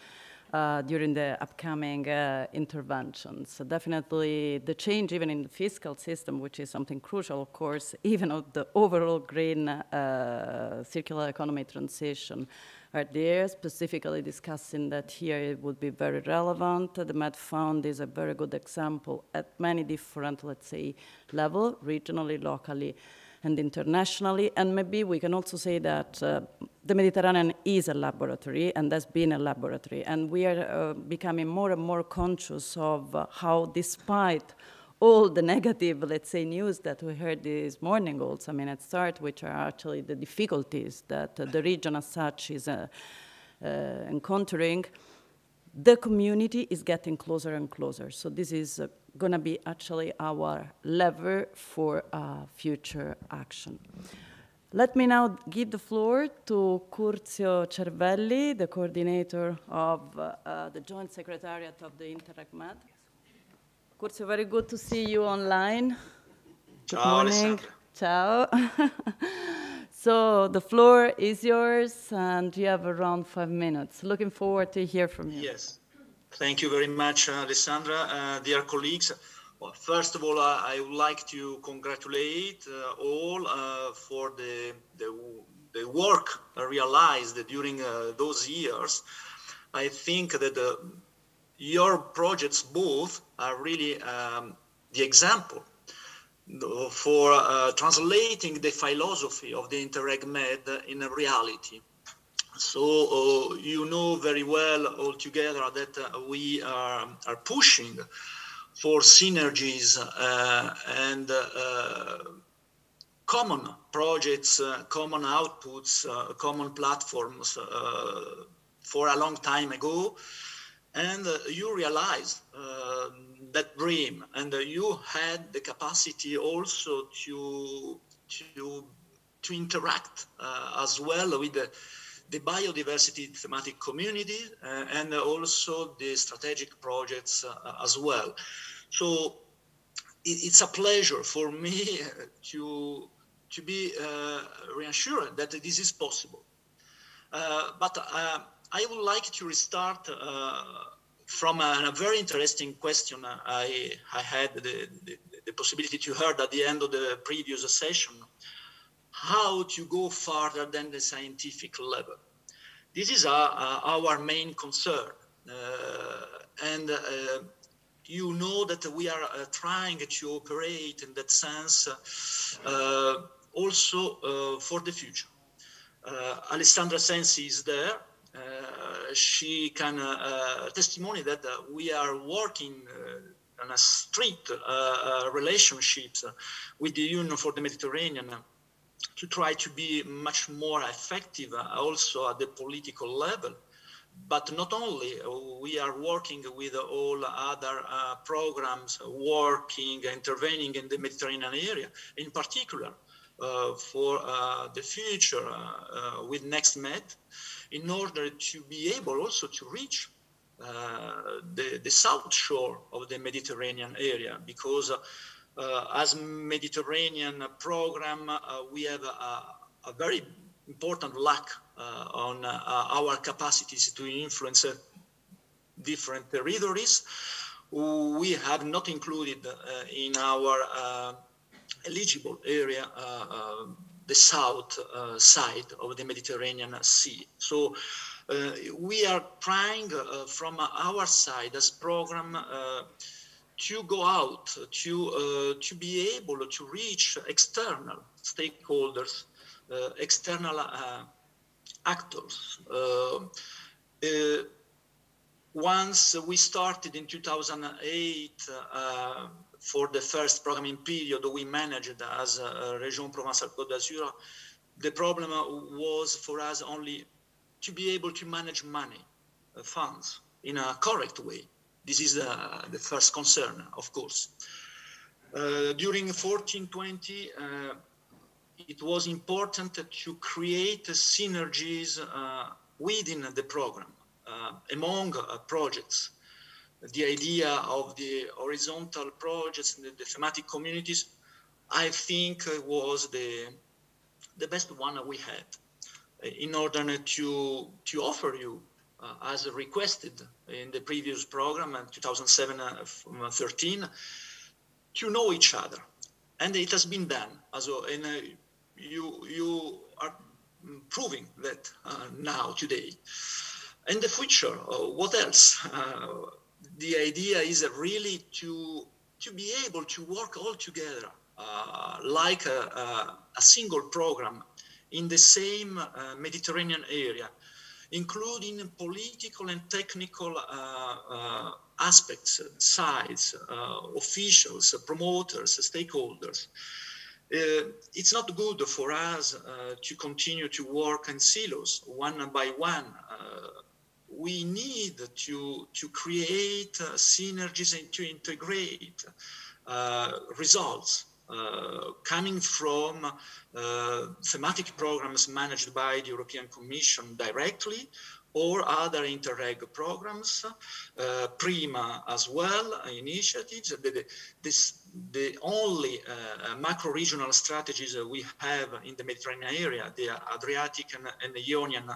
during the upcoming interventions. So definitely the change even in the fiscal system, which is something crucial, of course, even of the overall green circular economy transition are there, specifically discussing that here it would be very relevant. The MedPAN is a very good example at many different, let's say, levels, regionally, locally, and internationally. And maybe we can also say that the Mediterranean is a laboratory and has been a laboratory. And we are becoming more and more conscious of how, despite all the negative, let's say, news that we heard this morning also, I mean, at start, which are actually the difficulties that the region as such is encountering, the community is getting closer and closer. So this is going to be actually our lever for future action. Let me now give the floor to Curzio Cervelli, the coordinator of the Joint Secretariat of the Interreg-Med. Curzio, very good to see you online. Good morning. Ciao. So the floor is yours, and you have around 5 minutes. Looking forward to hear from you. Yes. Thank you very much, Alessandra. Dear colleagues, well, first of all, I would like to congratulate all for the work realized during those years. I think that your projects both are really the example for translating the philosophy of the Interreg-Med in a reality. So you know very well altogether that we are pushing for synergies and common projects, common outputs, common platforms for a long time ago, and you realized that dream, and you had the capacity also to interact as well with the biodiversity thematic community and also the strategic projects as well. So it's a pleasure for me to be reassured that this is possible. But I would like to restart from a very interesting question I had the possibility to hear at the end of the previous session, how to go farther than the scientific level. This is our main concern. And you know that we are trying to operate in that sense also for the future. Alessandra Sensi is there. She can testimony that we are working on a strict relationships with the Union for the Mediterranean to try to be much more effective also at the political level. But not only, we are working with all other programs intervening in the Mediterranean area, in particular for the future with NextMed, in order to be able also to reach the south shore of the Mediterranean area, because as Mediterranean program, we have a very important lack on our capacities to influence different territories. We have not included in our eligible area the south side of the Mediterranean Sea. So we are trying from our side as program to go out, to be able to reach external stakeholders, external actors. Once we started in 2008 for the first programming period we managed as Région Provence-Alpes-Côte d'Azur, the problem was for us only to be able to manage money, funds, in a correct way. This is the first concern, of course. During 14-20, it was important to create synergies within the program, among projects. The idea of the horizontal projects and the thematic communities, I think was the best one we had in order to offer you, as requested in the previous program in 2007-13, to know each other. And it has been done. And you are proving that now, today. In the future, what else? The idea is really to be able to work all together like a single program in the same Mediterranean area, including political and technical aspects, sides, officials, promoters, stakeholders. It's not good for us to continue to work in silos, one by one. We need to create synergies and to integrate results coming from thematic programs managed by the European Commission directly, or other Interreg programs, PRIMA as well, initiatives. The only macro-regional strategies we have in the Mediterranean area, the Adriatic and the Ionian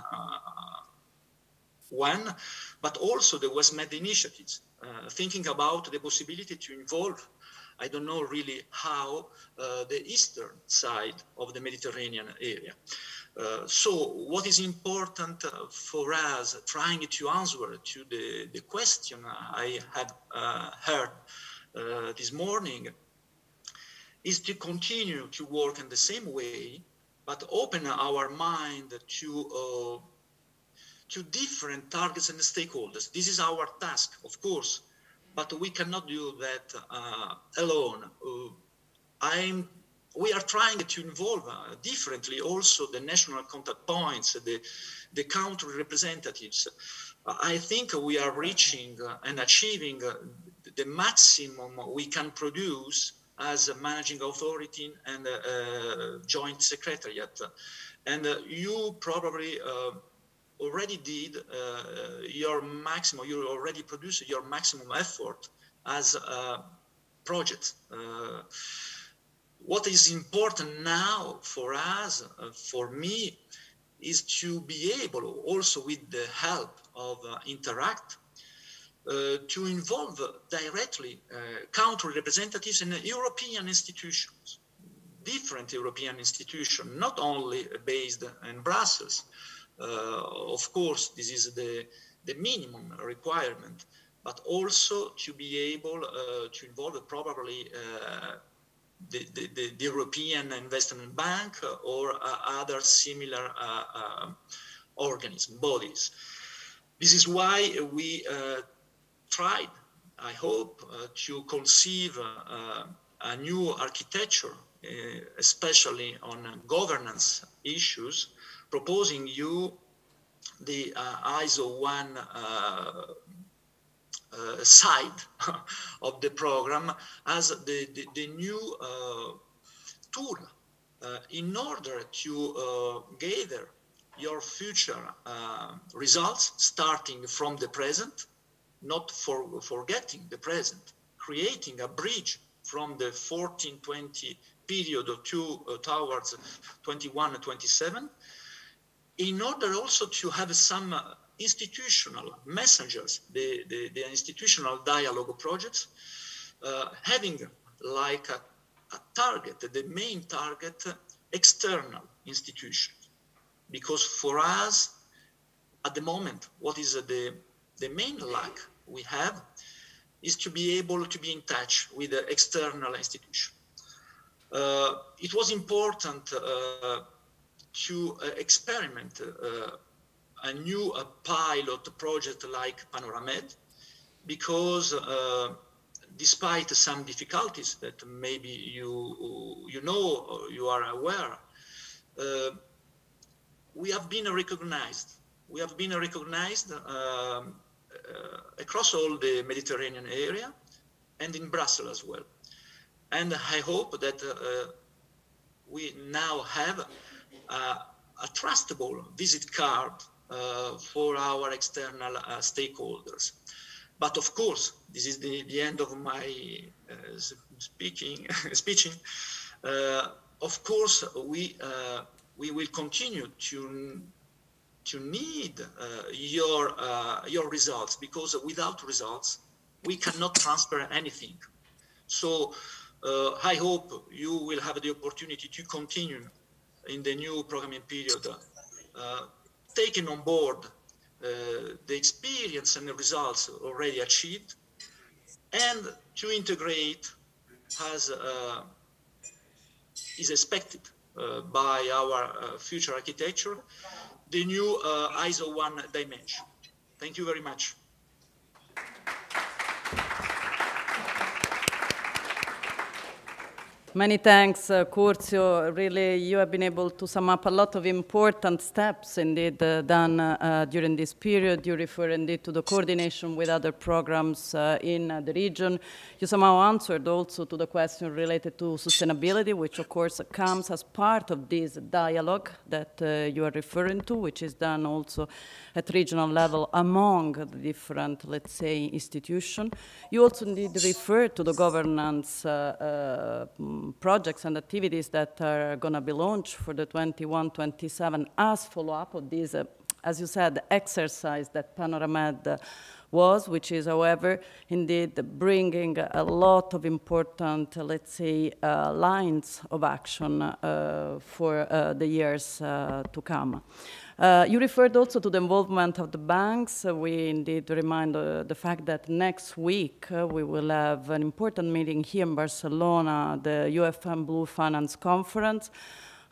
one, but also the West Med initiatives, thinking about the possibility to involve, I don't know really how, the eastern side of the Mediterranean area. So what is important for us, trying to answer to the question I had heard this morning, is to continue to work in the same way, but open our mind to different targets and stakeholders. This is our task, of course, but we cannot do that alone. I'm we are trying to involve differently also the national contact points, the country representatives. I think we are reaching and achieving the maximum we can produce as a managing authority and joint secretariat. And you probably already did your maximum, you already produced your maximum effort as a project. What is important now for us, for me, is to be able, also with the help of Interact, to involve directly country representatives in European institutions, different European institutions, not only based in Brussels. Of course, this is the minimum requirement, but also to be able to involve probably the European Investment Bank or other similar organisms, bodies. This is why we tried, I hope, to conceive a new architecture, especially on governance issues, proposing you the ISO 1 side of the program as the new tool in order to gather your future results starting from the present, not forgetting the present, creating a bridge from the 14-20 period towards 21-27, in order also to have some institutional messengers, the institutional dialogue projects, having like a target, the main target, external institutions. Because for us, at the moment, what is the main lack we have is to be able to be in touch with the external institution. It was important to experiment a new pilot project like Panoramed, because despite some difficulties that maybe you know or you are aware, we have been recognized. We have been recognized across all the Mediterranean area and in Brussels as well. And I hope that we now have a trustable visit card for our external stakeholders. But of course, this is the end of my speeching. Of course, we will continue to need your results, because without results, we cannot transfer anything. So I hope you will have the opportunity to continue in the new programming period, taking on board the experience and the results already achieved, and to integrate, as is expected by our future architecture, the new ISO 1 dimension. Thank you very much. Many thanks, Curzio. Really, you have been able to sum up a lot of important steps indeed done during this period. You refer indeed to the coordination with other programs in the region. You somehow answered also to the question related to sustainability, which of course comes as part of this dialogue that you are referring to, which is done also at regional level among the different, let's say, institutions. You also indeed refer to the governance projects and activities that are going to be launched for the 21-27 as follow-up of this, as you said, exercise that Panoramed was, which is, however, indeed bringing a lot of important, let's say, lines of action for the years to come. You referred also to the involvement of the banks. We indeed remind the fact that next week we will have an important meeting here in Barcelona, the UFM Blue Finance Conference.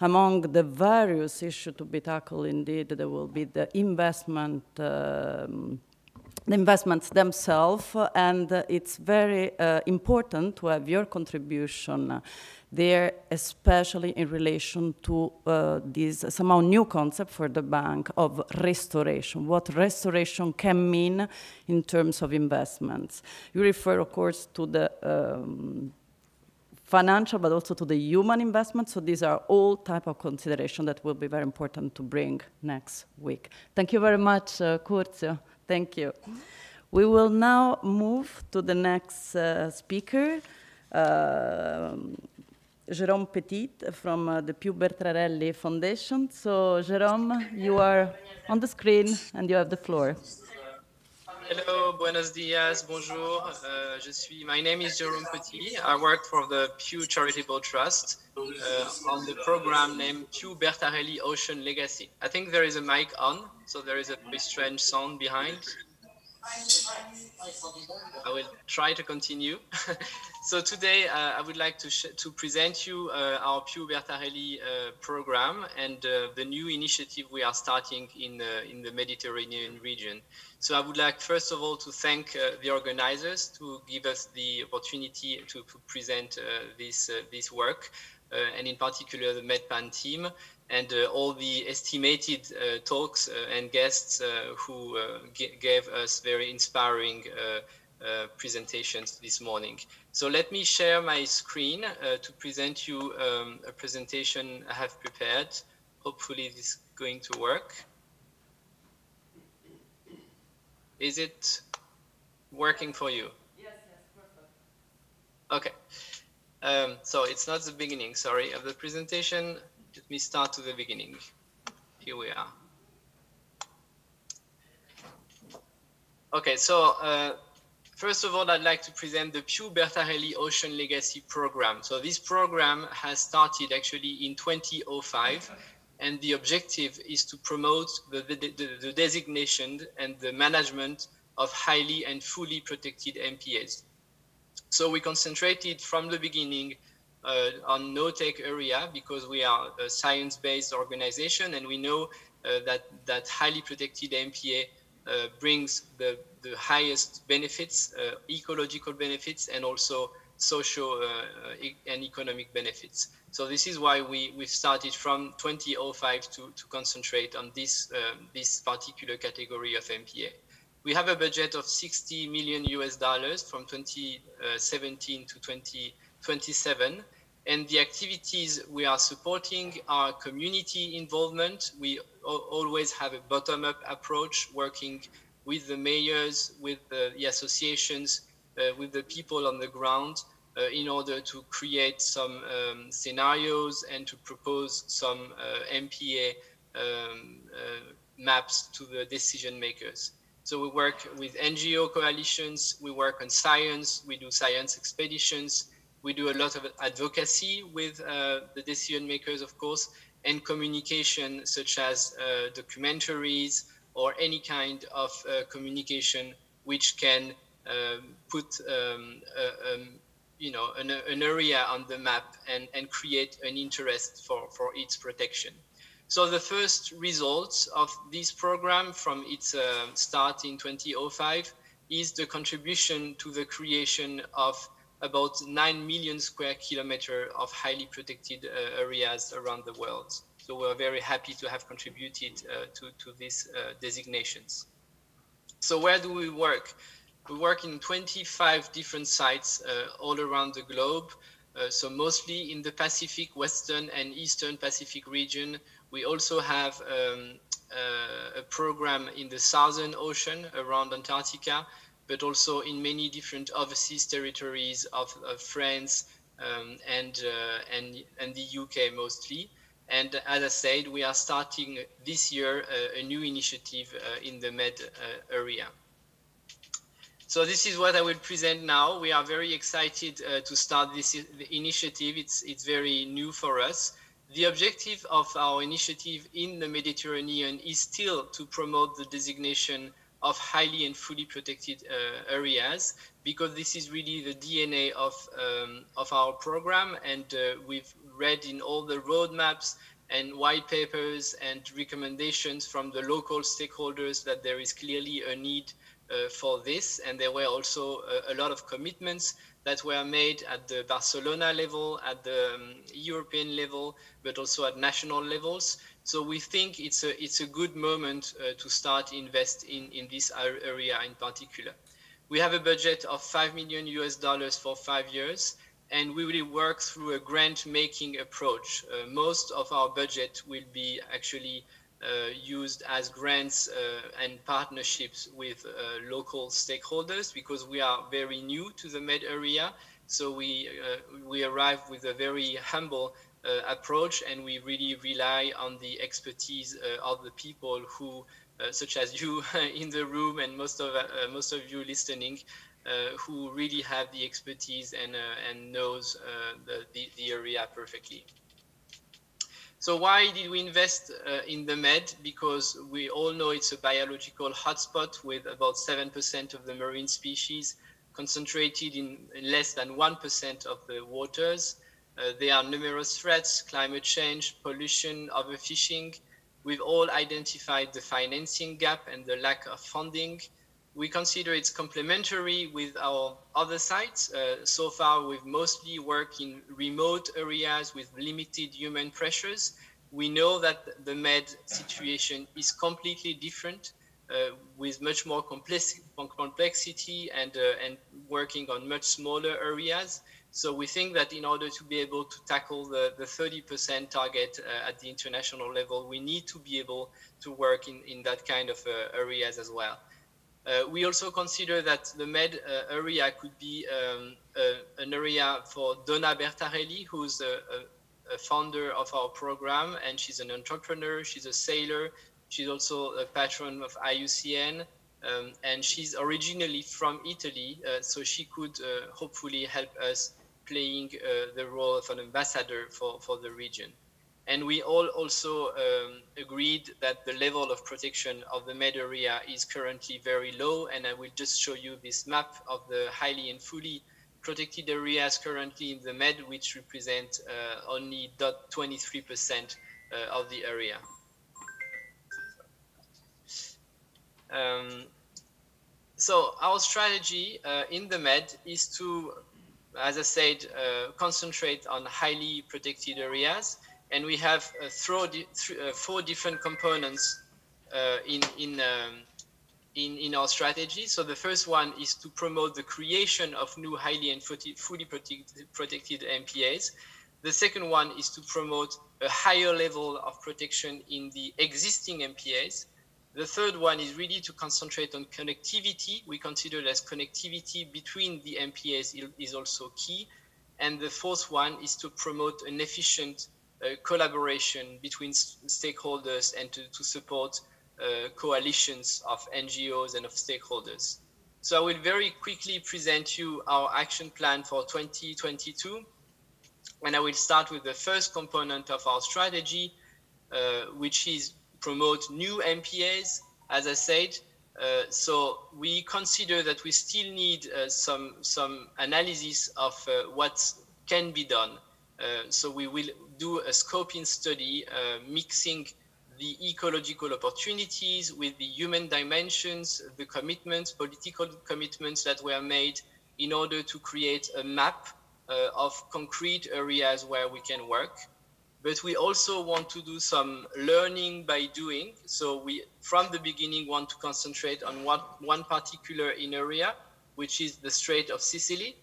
Among the various issues to be tackled, indeed, there will be the investment the investments themselves, and it's very important to have your contribution there, especially in relation to this somehow new concept for the bank of restoration, what restoration can mean in terms of investments. You refer, of course, to the financial, but also to the human investment. So these are all type of consideration that will be very important to bring next week. Thank you very much, Curzio. Thank you. We will now move to the next speaker, Jerome Petit from the Pubertra Foundation. So, Jerome, you are on the screen and you have the floor. Hello, buenos dias, bonjour. My name is Jerome Petit. I work for the Pew Charitable Trust on the program named Pubertra Ocean Legacy. I think there is a mic on, so there is a very strange sound behind. I will try to continue. So today I would like to present you our Pubertra program and the new initiative we are starting in the Mediterranean region. So I would like first of all to thank the organizers to give us the opportunity to present this work, and in particular the MedPAN team and all the estimated talks and guests who gave us very inspiring presentations this morning. So let me share my screen to present you a presentation I have prepared. Hopefully this is going to work. Is it working for you? Yes, perfect. Okay. So it's not the beginning, sorry, of the presentation. Let me start to the beginning. Here we are. Okay, so first of all, I'd like to present the Pubertra Ocean Legacy program. So this program has started actually in 2005, and the objective is to promote the designation and the management of highly and fully protected MPAs. So we concentrated from the beginning on no-tech area because we are a science-based organization, and we know that highly protected MPA brings the highest benefits, ecological benefits, and also social and economic benefits. So this is why we've started from 2005 to concentrate on this particular category of MPA. We have a budget of $60 million from 2017 to 2027. And the activities we are supporting are community involvement. We always have a bottom-up approach, working with the mayors, with the associations, with the people on the ground, in order to create some scenarios and to propose some MPA maps to the decision makers. So we work with NGO coalitions, we work on science, we do science expeditions, we do a lot of advocacy with the decision makers, of course, and communication such as documentaries or any kind of communication which can put an area on the map and create an interest for its protection. So the first results of this program from its start in 2005 is the contribution to the creation of about 9 million square kilometers of highly protected areas around the world. So we're very happy to have contributed to these designations. So where do we work? We work in 25 different sites all around the globe. So mostly in the Pacific, Western and Eastern Pacific region. We also have a program in the Southern Ocean around Antarctica, but also in many different overseas territories of France and the UK mostly. And as I said, we are starting this year a new initiative in the Med area. So this is what I will present now. We are very excited to start this initiative. It's very new for us. The objective of our initiative in the Mediterranean is still to promote the designation of highly and fully protected areas, because this is really the DNA of our program, and we've read in all the roadmaps and white papers and recommendations from the local stakeholders that there is clearly a need for this, and there were also a lot of commitments that were made at the Barcelona level, at the European level, but also at national levels. So we think it's a good moment to start invest in this area in particular. We have a budget of $5 million for 5 years, and we will work through a grant-making approach. Most of our budget will be actually used as grants and partnerships with local stakeholders, because we are very new to the med area. So we arrive with a very humble approach, and we really rely on the expertise of the people who, such as you in the room and most of you listening, who really have the expertise and knows the area perfectly. So why did we invest in the Med? Because we all know it's a biological hotspot with about 7% of the marine species concentrated in less than 1% of the waters. There are numerous threats: climate change, pollution, overfishing. We've all identified the financing gap and the lack of funding. We consider it's complementary with our other sites. So far, we've mostly worked in remote areas with limited human pressures. We know that the med situation is completely different, with much more complexity and working on much smaller areas. So we think that in order to be able to tackle the 30% target at the international level, we need to be able to work in that kind of areas as well. We also consider that the med area could be an area for Donna Bertarelli, who's a founder of our program, and she's an entrepreneur, she's a sailor, she's also a patron of IUCN, and she's originally from Italy, so she could hopefully help us playing the role of an ambassador for the region. And we all also agreed that the level of protection of the med area is currently very low, and I will just show you this map of the highly and fully protected areas currently in the med, which represent only 23% of the area. So our strategy in the med is to, as I said, concentrate on highly protected areas. And we have 4 different components in our strategy. So the first one is to promote the creation of new highly and fully protected MPAs. The second one is to promote a higher level of protection in the existing MPAs. The third one is really to concentrate on connectivity. We consider that connectivity between the MPAs is also key. And the fourth one is to promote an efficient collaboration between stakeholders and to support coalitions of NGOs and of stakeholders. So I will very quickly present you our action plan for 2022. And I will start with the first component of our strategy, which is promote new MPAs, as I said. So we consider that we still need some analysis of what can be done. So we will do a scoping study mixing the ecological opportunities with the human dimensions, the commitments, political commitments that were made in order to create a map of concrete areas where we can work. But we also want to do some learning by doing. So we, from the beginning, want to concentrate on one particular area, which is the Strait of Sicily,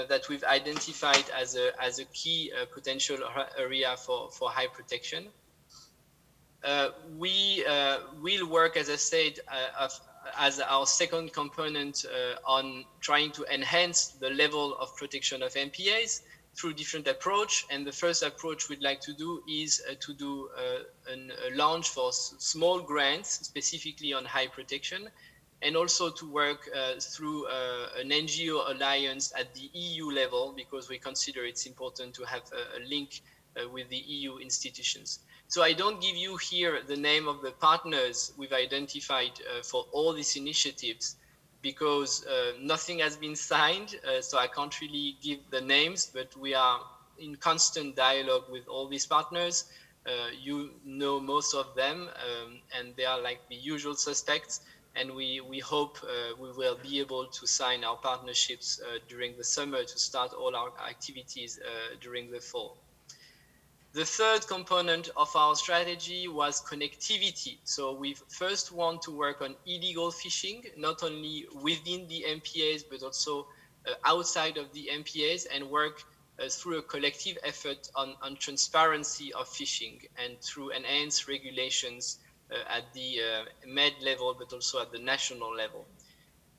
that we've identified as a key potential area for high protection. We will work, as I said, as our second component on trying to enhance the level of protection of MPAs through different approach. And the first approach we'd like to do is to do a launch for small grants, specifically on high protection, and also to work through an NGO alliance at the EU level, because we consider it's important to have a link with the EU institutions. So I don't give you here the name of the partners we've identified for all these initiatives, because nothing has been signed, so I can't really give the names, but we are in constant dialogue with all these partners. You know most of them, and they are like the usual suspects. and we hope we will be able to sign our partnerships during the summer to start all our activities during the fall. The third component of our strategy was connectivity. So we first want to work on illegal fishing, not only within the MPAs, but also outside of the MPAs, and work through a collective effort on transparency of fishing and through enhanced regulations at the Med level, but also at the national level.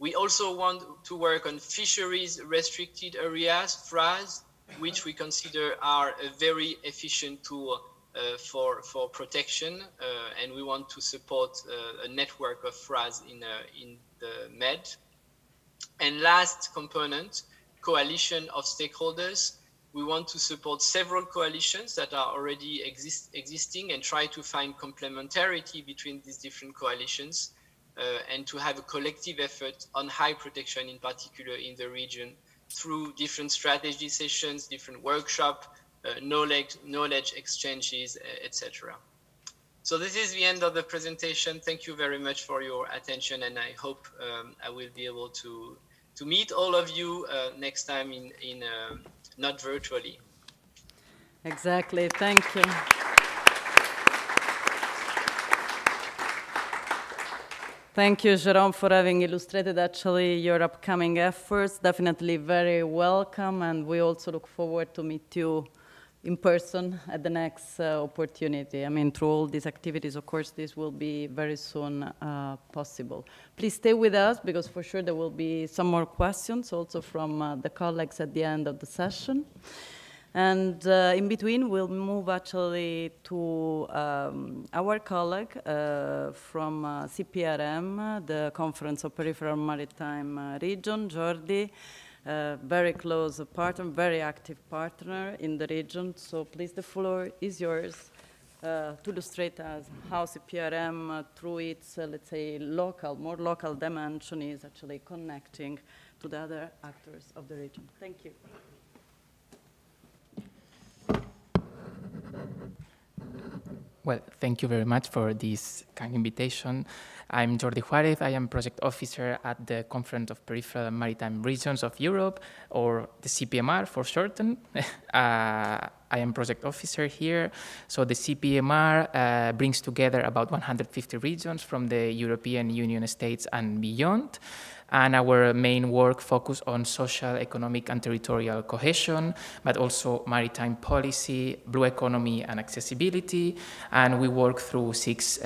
We also want to work on fisheries restricted areas, FRAs, which we consider are a very efficient tool for protection, and we want to support a network of FRAs in the Med. And last component, coalition of stakeholders. We want to support several coalitions that are already existing and try to find complementarity between these different coalitions and to have a collective effort on high protection, in particular in the region, through different strategy sessions, different workshops, knowledge exchanges, etc. So this is the end of the presentation. Thank you very much for your attention, and I hope I will be able to meet all of you next time not virtually. Exactly, thank you. Thank you, Jerome, for having illustrated actually your upcoming efforts. Definitely very welcome, and we also look forward to meet you in person at the next opportunity. I mean, through all these activities, of course, this will be very soon possible. Please stay with us, because for sure there will be some more questions also from the colleagues at the end of the session. And in between, we'll move actually to our colleague from CPRM, the Conference of Peripheral Maritime Region, Jordi, very close partner, very active partner in the region. So please, the floor is yours to illustrate us how CPRM, through its, let's say, more local dimension, is actually connecting to the other actors of the region. Thank you. Well, thank you very much for this kind invitation. I'm Jordi Juarez. I am project officer at the Conference of Peripheral Maritime Regions of Europe, or the CPMR for shorten. I am project officer here. So the CPMR brings together about 150 regions from the European Union states and beyond. And our main work focus on social, economic, and territorial cohesion, but also maritime policy, blue economy, and accessibility. And we work through 6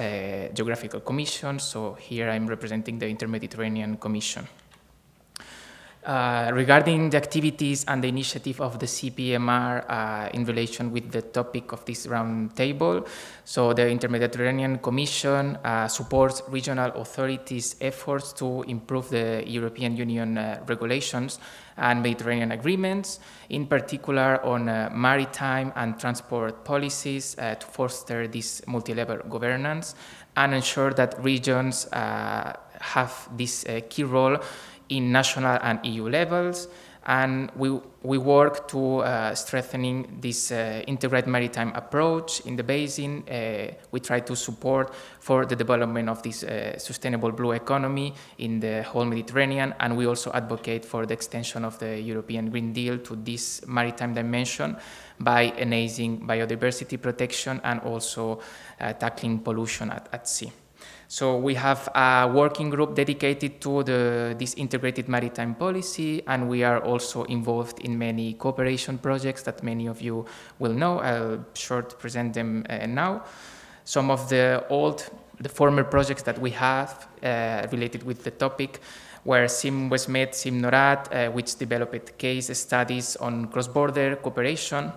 geographical commissions. So here I'm representing the Inter-Mediterranean Commission. Regarding the activities and the initiative of the CPMR in relation with the topic of this roundtable, so the Inter-Mediterranean Commission supports regional authorities' efforts to improve the European Union regulations and Mediterranean agreements, in particular on maritime and transport policies to foster this multi-level governance and ensure that regions have this key role in national and EU levels, and we work to strengthening this integrated maritime approach in the basin. We try to support for the development of this sustainable blue economy in the whole Mediterranean, and we also advocate for the extension of the European Green Deal to this maritime dimension by enhancing biodiversity protection and also tackling pollution at sea. So we have a working group dedicated to this integrated maritime policy, and we are also involved in many cooperation projects that many of you will know. I'll short present them now. Some of the former projects that we have related with the topic were SIM Westmed, SIM NORAD, which developed case studies on cross-border cooperation,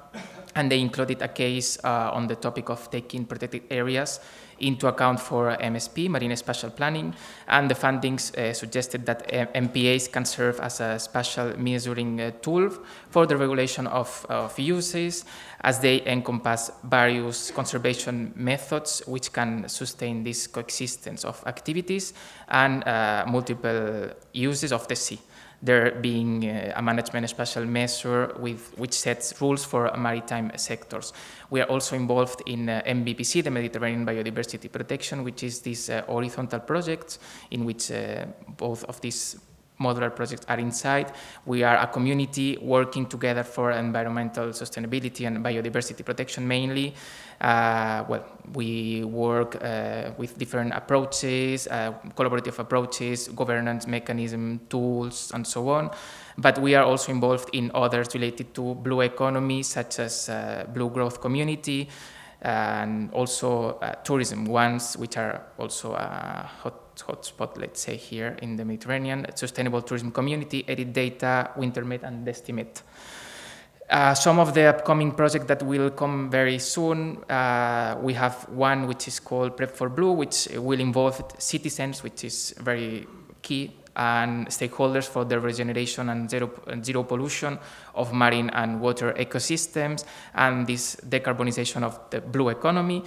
and they included a case on the topic of taking protected areas into account for MSP, Marine Spatial Planning, and the findings suggested that MPAs can serve as a spatial measuring tool for the regulation of uses, as they encompass various conservation methods which can sustain this coexistence of activities and multiple uses of the sea. there being a management special measure which sets rules for maritime sectors. We are also involved in MBPC, the Mediterranean Biodiversity Protection, which is this horizontal project in which both of these modular projects are inside. We are a community working together for environmental sustainability and biodiversity protection mainly. We work with different approaches, collaborative approaches, governance mechanism, tools, and so on. But we are also involved in others related to blue economy, such as blue growth community, and also tourism ones, which are also a hotspot, let's say, here in the Mediterranean, sustainable tourism community, edit data, WinterMed, and Destimate. Some of the upcoming projects that will come very soon, we have one which is called Prep for Blue, which will involve citizens, which is very key, and stakeholders for the regeneration and zero pollution of marine and water ecosystems, and this decarbonization of the blue economy.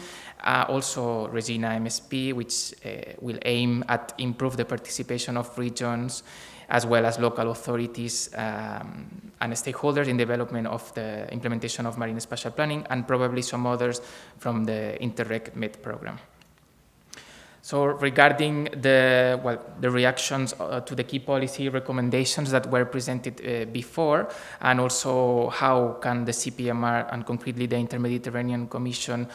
Also Regina MSP, which will aim at improve the participation of regions as well as local authorities and stakeholders in development of the implementation of marine spatial planning, and probably some others from the Interreg Med program. So regarding the reactions to the key policy recommendations that were presented before, and also how can the CPMR and concretely the Inter-Mediterranean Commission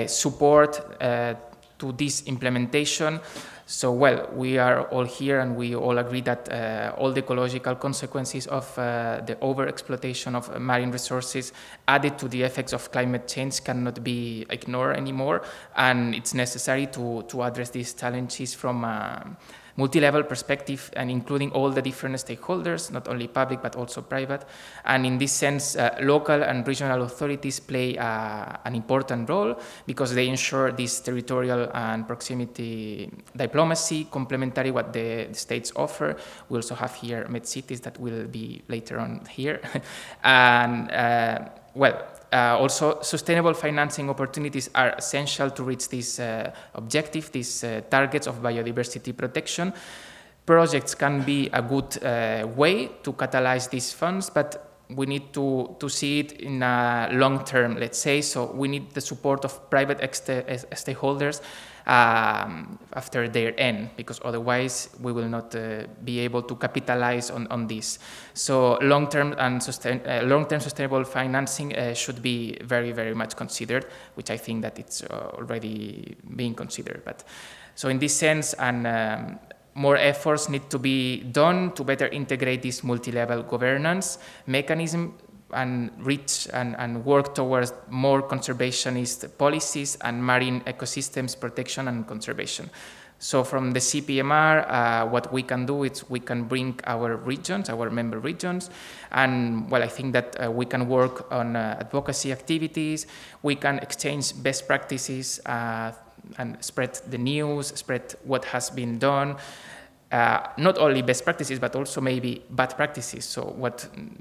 support to this implementation. So, we are all here and we all agree that all the ecological consequences of the overexploitation of marine resources added to the effects of climate change cannot be ignored anymore, and it's necessary to address these challenges from a multi-level perspective and including all the different stakeholders, not only public but also private. And in this sense, local and regional authorities play an important role because they ensure this territorial and proximity diplomacy, complementary what the states offer. We also have here med cities that will be later on here. And also, sustainable financing opportunities are essential to reach this objective, these targets of biodiversity protection. Projects can be a good way to catalyze these funds, but we need to see it in a long term, let's say. So we need the support of private stakeholders after their end, because otherwise we will not be able to capitalize on this. So long-term and sustainable financing should be very, very much considered, which I think that it's already being considered. But so in this sense, and more efforts need to be done to better integrate this multi-level governance mechanism and reach and work towards more conservationist policies and marine ecosystems protection and conservation. So from the CPMR, what we can do is we can bring our regions, our member regions, and I think that we can work on advocacy activities, we can exchange best practices and spread the news, spread what has been done. Not only best practices, but also maybe bad practices. So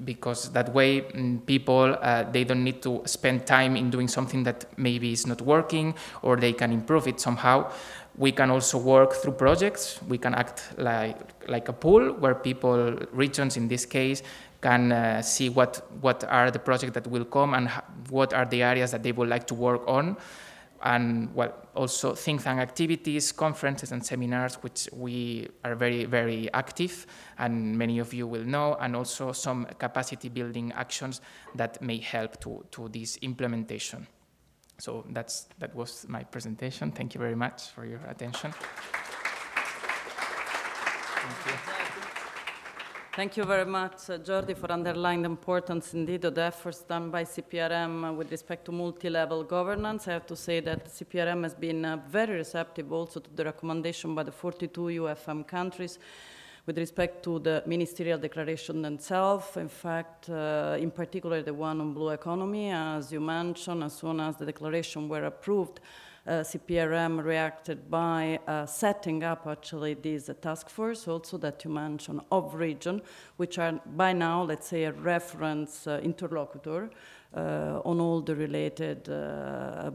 because that way people, they don't need to spend time in doing something that maybe is not working, or they can improve it somehow. We can also work through projects. We can act like a pool where people, regions in this case, can see what are the projects that will come and what are the areas that they would like to work on. And also think tank activities, conferences and seminars, which we are very, very active, and many of you will know, and also some capacity building actions that may help to this implementation. So that was my presentation. Thank you very much for your attention. Thank you. Thank you very much, Jordi, for underlining the importance indeed of the efforts done by CPRM with respect to multi-level governance. I have to say that CPRM has been very receptive also to the recommendation by the 42 UFM countries with respect to the ministerial declaration themselves. In fact, in particular, the one on blue economy, as you mentioned, as soon as the declaration were approved, CPRM reacted by setting up actually this task force also that you mentioned of region, which are by now, let's say, a reference interlocutor on all the related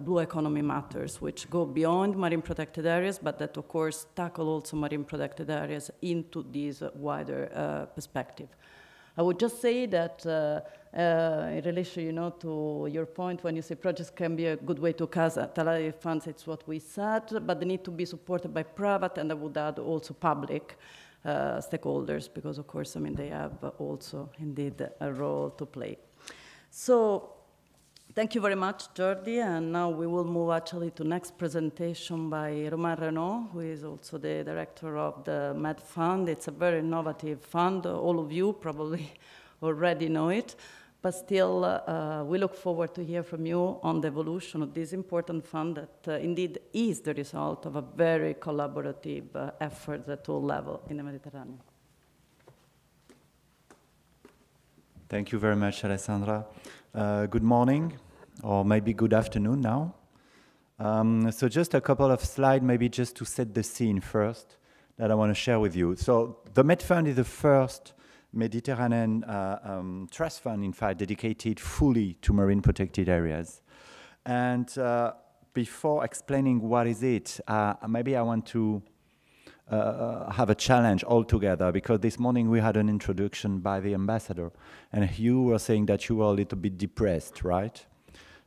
blue economy matters, which go beyond marine protected areas, but that of course tackle also marine protected areas into this wider perspective. I would just say that in relation, to your point when you say projects can be a good way to catalyze funds, it's what we said, but they need to be supported by private, and I would add also public stakeholders, because of course, they have also indeed a role to play. So, thank you very much, Jordi, and now we will move actually to next presentation by Romain Renaud, who is also the director of the MedPAN. It's a very innovative fund. All of you probably already know it, but still we look forward to hear from you on the evolution of this important fund that indeed is the result of a very collaborative effort at all levels in the Mediterranean. Thank you very much, Alessandra. Good morning, or maybe good afternoon now. So just a couple of slides, maybe just to set the scene first, that I want to share with you. So the MedFund is the first Mediterranean trust fund, in fact, dedicated fully to marine protected areas. And before explaining what is it, maybe I want to have a challenge altogether, because this morning we had an introduction by the ambassador, and you were saying that you were a little bit depressed, right?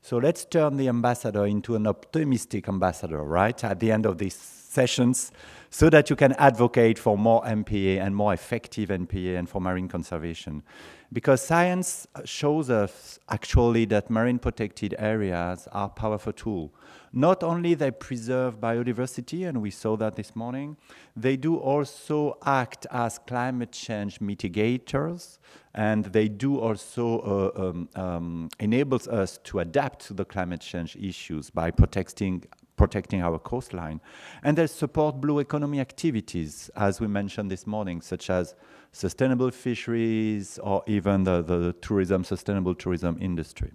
So let's turn the ambassador into an optimistic ambassador, right, at the end of these sessions, so that you can advocate for more MPA and more effective MPA and for marine conservation. Because science shows us actually that marine protected areas are a powerful tool. Not only they preserve biodiversity, and we saw that this morning, they do also act as climate change mitigators, and they do also enables us to adapt to the climate change issues by protecting our coastline. And they support blue economy activities, as we mentioned this morning, such as sustainable fisheries or even the tourism, sustainable tourism industry.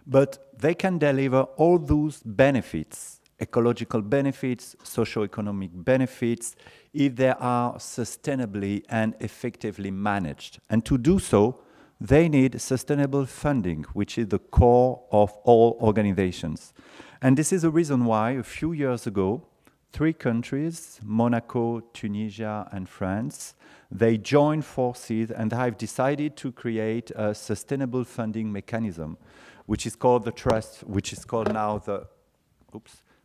But they can deliver all those benefits, ecological benefits, socio-economic benefits, if they are sustainably and effectively managed. And to do so, they need sustainable funding, which is the core of all organizations. And this is the reason why a few years ago, 3 countries, Monaco, Tunisia, and France, they joined forces and have decided to create a sustainable funding mechanism, which is called the trust, which is called now the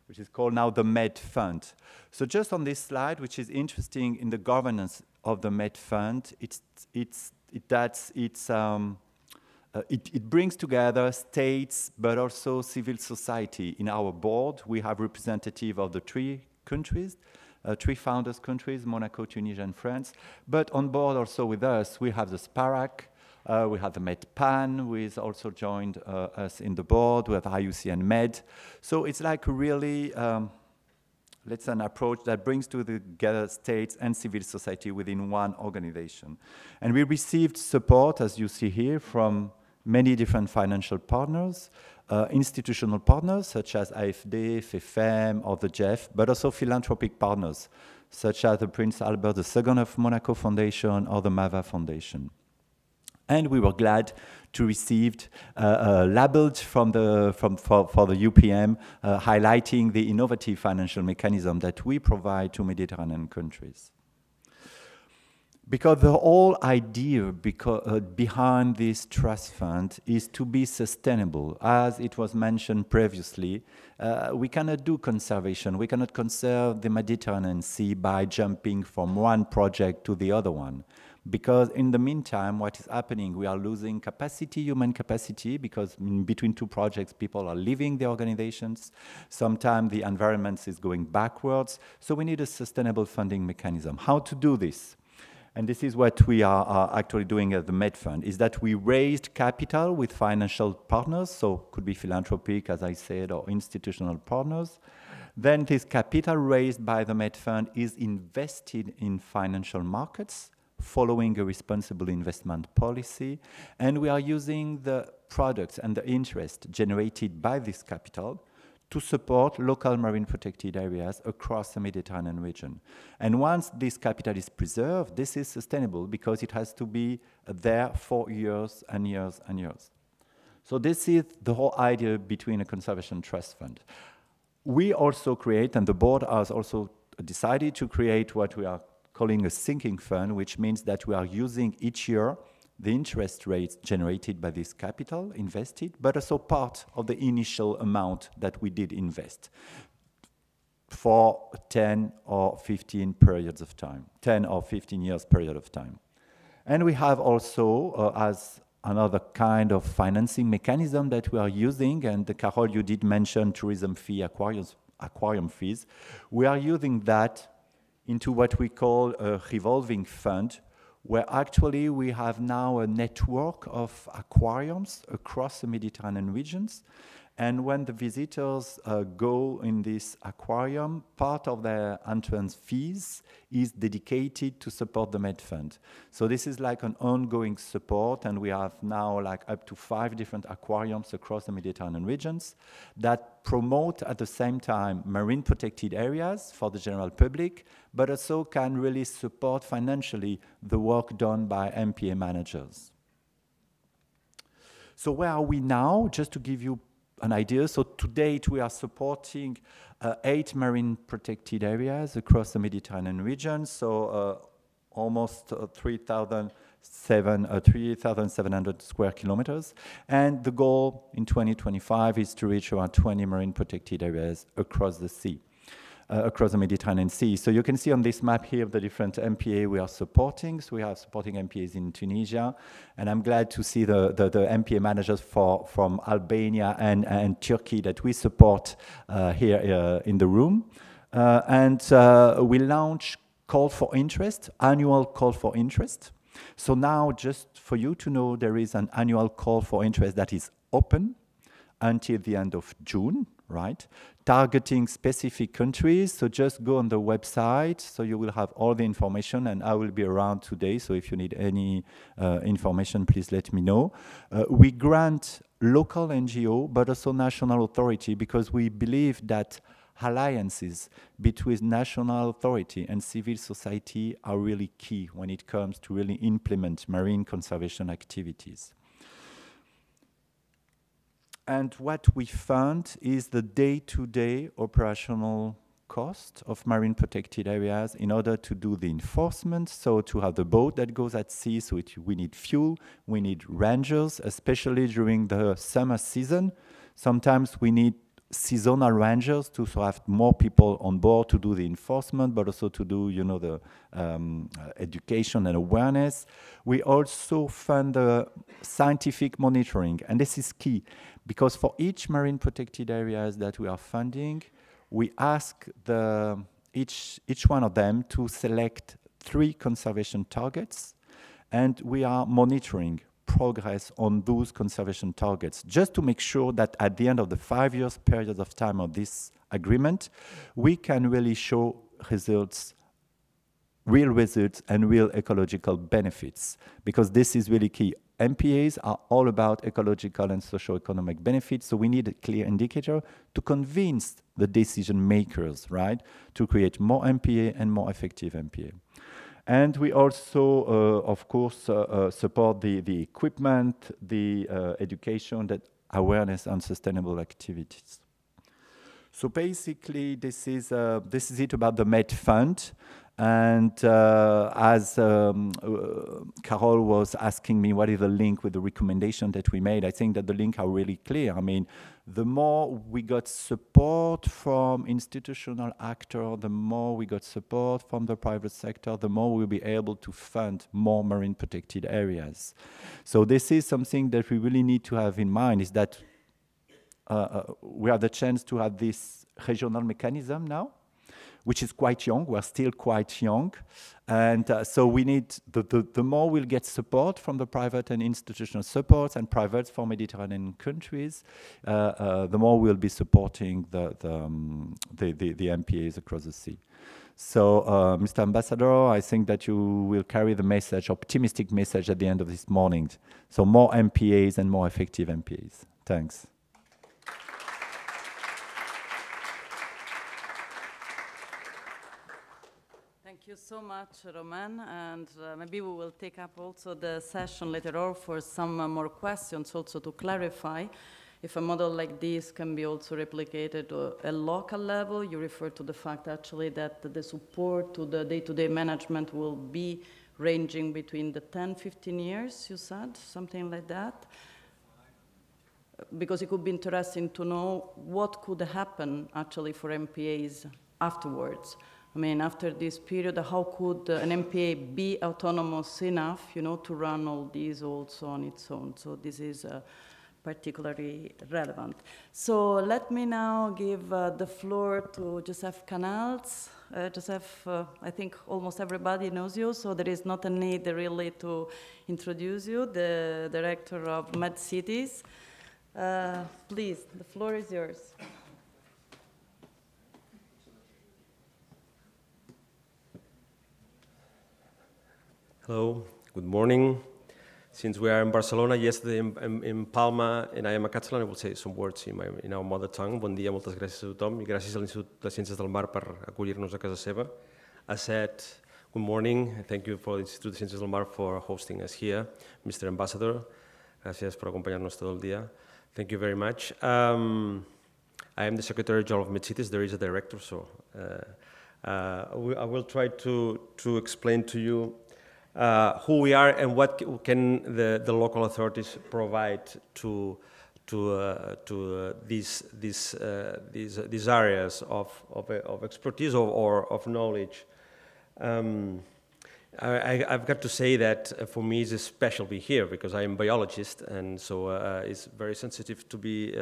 MedFund. So just on this slide, which is interesting in the governance of the MedFund, it brings together states, but also civil society. In our board, we have representative of the 3 countries, 3 founders countries, Monaco, Tunisia, and France. But on board also with us, we have the SPARAC, we have the MedPAN, who is also joined us in the board. We have IUC and Med. So it's like really, let's say, an approach that brings together states and civil society within one organization. And we received support, as you see here, from many different financial partners, institutional partners such as AFD, FEFEM, or the GEF, but also philanthropic partners such as the Prince Albert II of Monaco Foundation or the MAVA Foundation. And we were glad to receive labels for the UPM highlighting the innovative financial mechanism that we provide to Mediterranean countries. Because the whole idea behind this trust fund is to be sustainable. As it was mentioned previously, we cannot do conservation. We cannot conserve the Mediterranean Sea by jumping from one project to the other one. Because in the meantime, what is happening, we are losing capacity, human capacity, because in between 2 projects, people are leaving the organizations. Sometimes the environment is going backwards. So we need a sustainable funding mechanism. How to do this? And this is what we are actually doing at the MedFund, is that we raised capital with financial partners, so could be philanthropic, as I said, or institutional partners. Then this capital raised by the MedFund is invested in financial markets, following a responsible investment policy, and we are using the products and the interest generated by this capital to support local marine protected areas across the Mediterranean region. And once this capital is preserved, this is sustainable because it has to be there for years and years and years. So this is the whole idea between a conservation trust fund. We also create, and the board has also decided to create what we are calling a sinking fund, which means that we are using each year the interest rates generated by this capital invested, but also part of the initial amount that we did invest for 10 or 15 periods of time, 10 or 15 years period of time. And we have also, as another kind of financing mechanism that we are using, and Carol, you did mention tourism fee, aquarium fees. We are using that into what we call a revolving fund, where actually we have now a network of aquariums across the Mediterranean regions. And when the visitors go in this aquarium, part of their entrance fees is dedicated to support the Med Fund. So this is like an ongoing support, and we have now like up to 5 different aquariums across the Mediterranean regions that promote at the same time marine protected areas for the general public, but also can really support financially the work done by MPA managers. So where are we now? Just to give you an idea. So to date, we are supporting 8 marine protected areas across the Mediterranean region. So almost 3,700 square kilometers. And the goal in 2025 is to reach around 20 marine protected areas across the sea. Across the Mediterranean Sea. So you can see on this map here the different MPA we are supporting. So we are supporting MPAs in Tunisia, and I'm glad to see the MPA managers from Albania and Turkey that we support here in the room. And we launch call for interest, annual call for interest. So now, just for you to know, there is an annual call for interest that is open until the end of June, right? Targeting specific countries, so just go on the website, so you will have all the information, and I will be around today, so if you need any information, please let me know. We grant local NGO, but also national authority, because we believe that alliances between national authority and civil society are really key when it comes to really implement marine conservation activities. And what we fund is the day-to-day operational cost of marine protected areas in order to do the enforcement, so to have the boat that goes at sea, so we need fuel, we need rangers, especially during the summer season. Sometimes we need seasonal rangers to have more people on board to do the enforcement, but also to do, you know, the education and awareness. We also fund the scientific monitoring, and this is key, because for each marine protected areas that we are funding, we ask each one of them to select 3 conservation targets, and we are monitoring progress on those conservation targets, just to make sure that at the end of the 5 years period of time of this agreement, we can really show results, real results and real ecological benefits, because this is really key. MPAs are all about ecological and socio-economic benefits, so we need a clear indicator to convince the decision makers, right, to create more MPA and more effective MPA. And we also, of course, support the equipment, the education, the awareness on sustainable activities. So basically, this is it about the Med Fund. And as Carol was asking me, what is the link with the recommendation that we made? I think that the link are really clear. I mean, the more we got support from institutional actors, the more we got support from the private sector, the more we'll be able to fund more marine protected areas. So this is something that we really need to have in mind, is that we have the chance to have this regional mechanism now, which is quite young. We're still quite young. And so we need, the more we'll get support from the private and institutional supports and private for Mediterranean countries, the more we'll be supporting the MPAs across the sea. So, Mr. Ambassador, I think that you will carry the message, optimistic message at the end of this morning. So more MPAs and more effective MPAs. Thanks. so much, Romain, and maybe we will take up also the session later on for some more questions, also to clarify if a model like this can be also replicated at a local level. You refer to the fact actually that the support to the day-to-day management will be ranging between the 10-15 years, you said, something like that. Because it could be interesting to know what could happen actually for MPAs afterwards. I mean, after this period, how could an MPA be autonomous enough, you know, to run all these also on its own? So this is particularly relevant. So let me now give the floor to Josep Canals. Josep, I think almost everybody knows you, so there is not a need really to introduce you, the director of MedCities. Please, the floor is yours. Hello, good morning. Since we are in Barcelona, yesterday in Palma, and I am a Catalan, I will say some words in our mother tongue. Bon dia, moltes gràcies a tothom, i gràcies a l'Institut de Ciències del Mar per acollir-nos a casa seva. I said, good morning, thank you for the Institut de Ciències del Mar for hosting us here. Mr. Ambassador, gracias por acompañarnos todo el día. Thank you very much. I am the Secretary General of MedCities. There is a director, so I will try to explain to you who we are and what can the local authorities provide to these areas of expertise or of knowledge. I've got to say that for me it's a special to be here because I am a biologist, and so it's very sensitive to be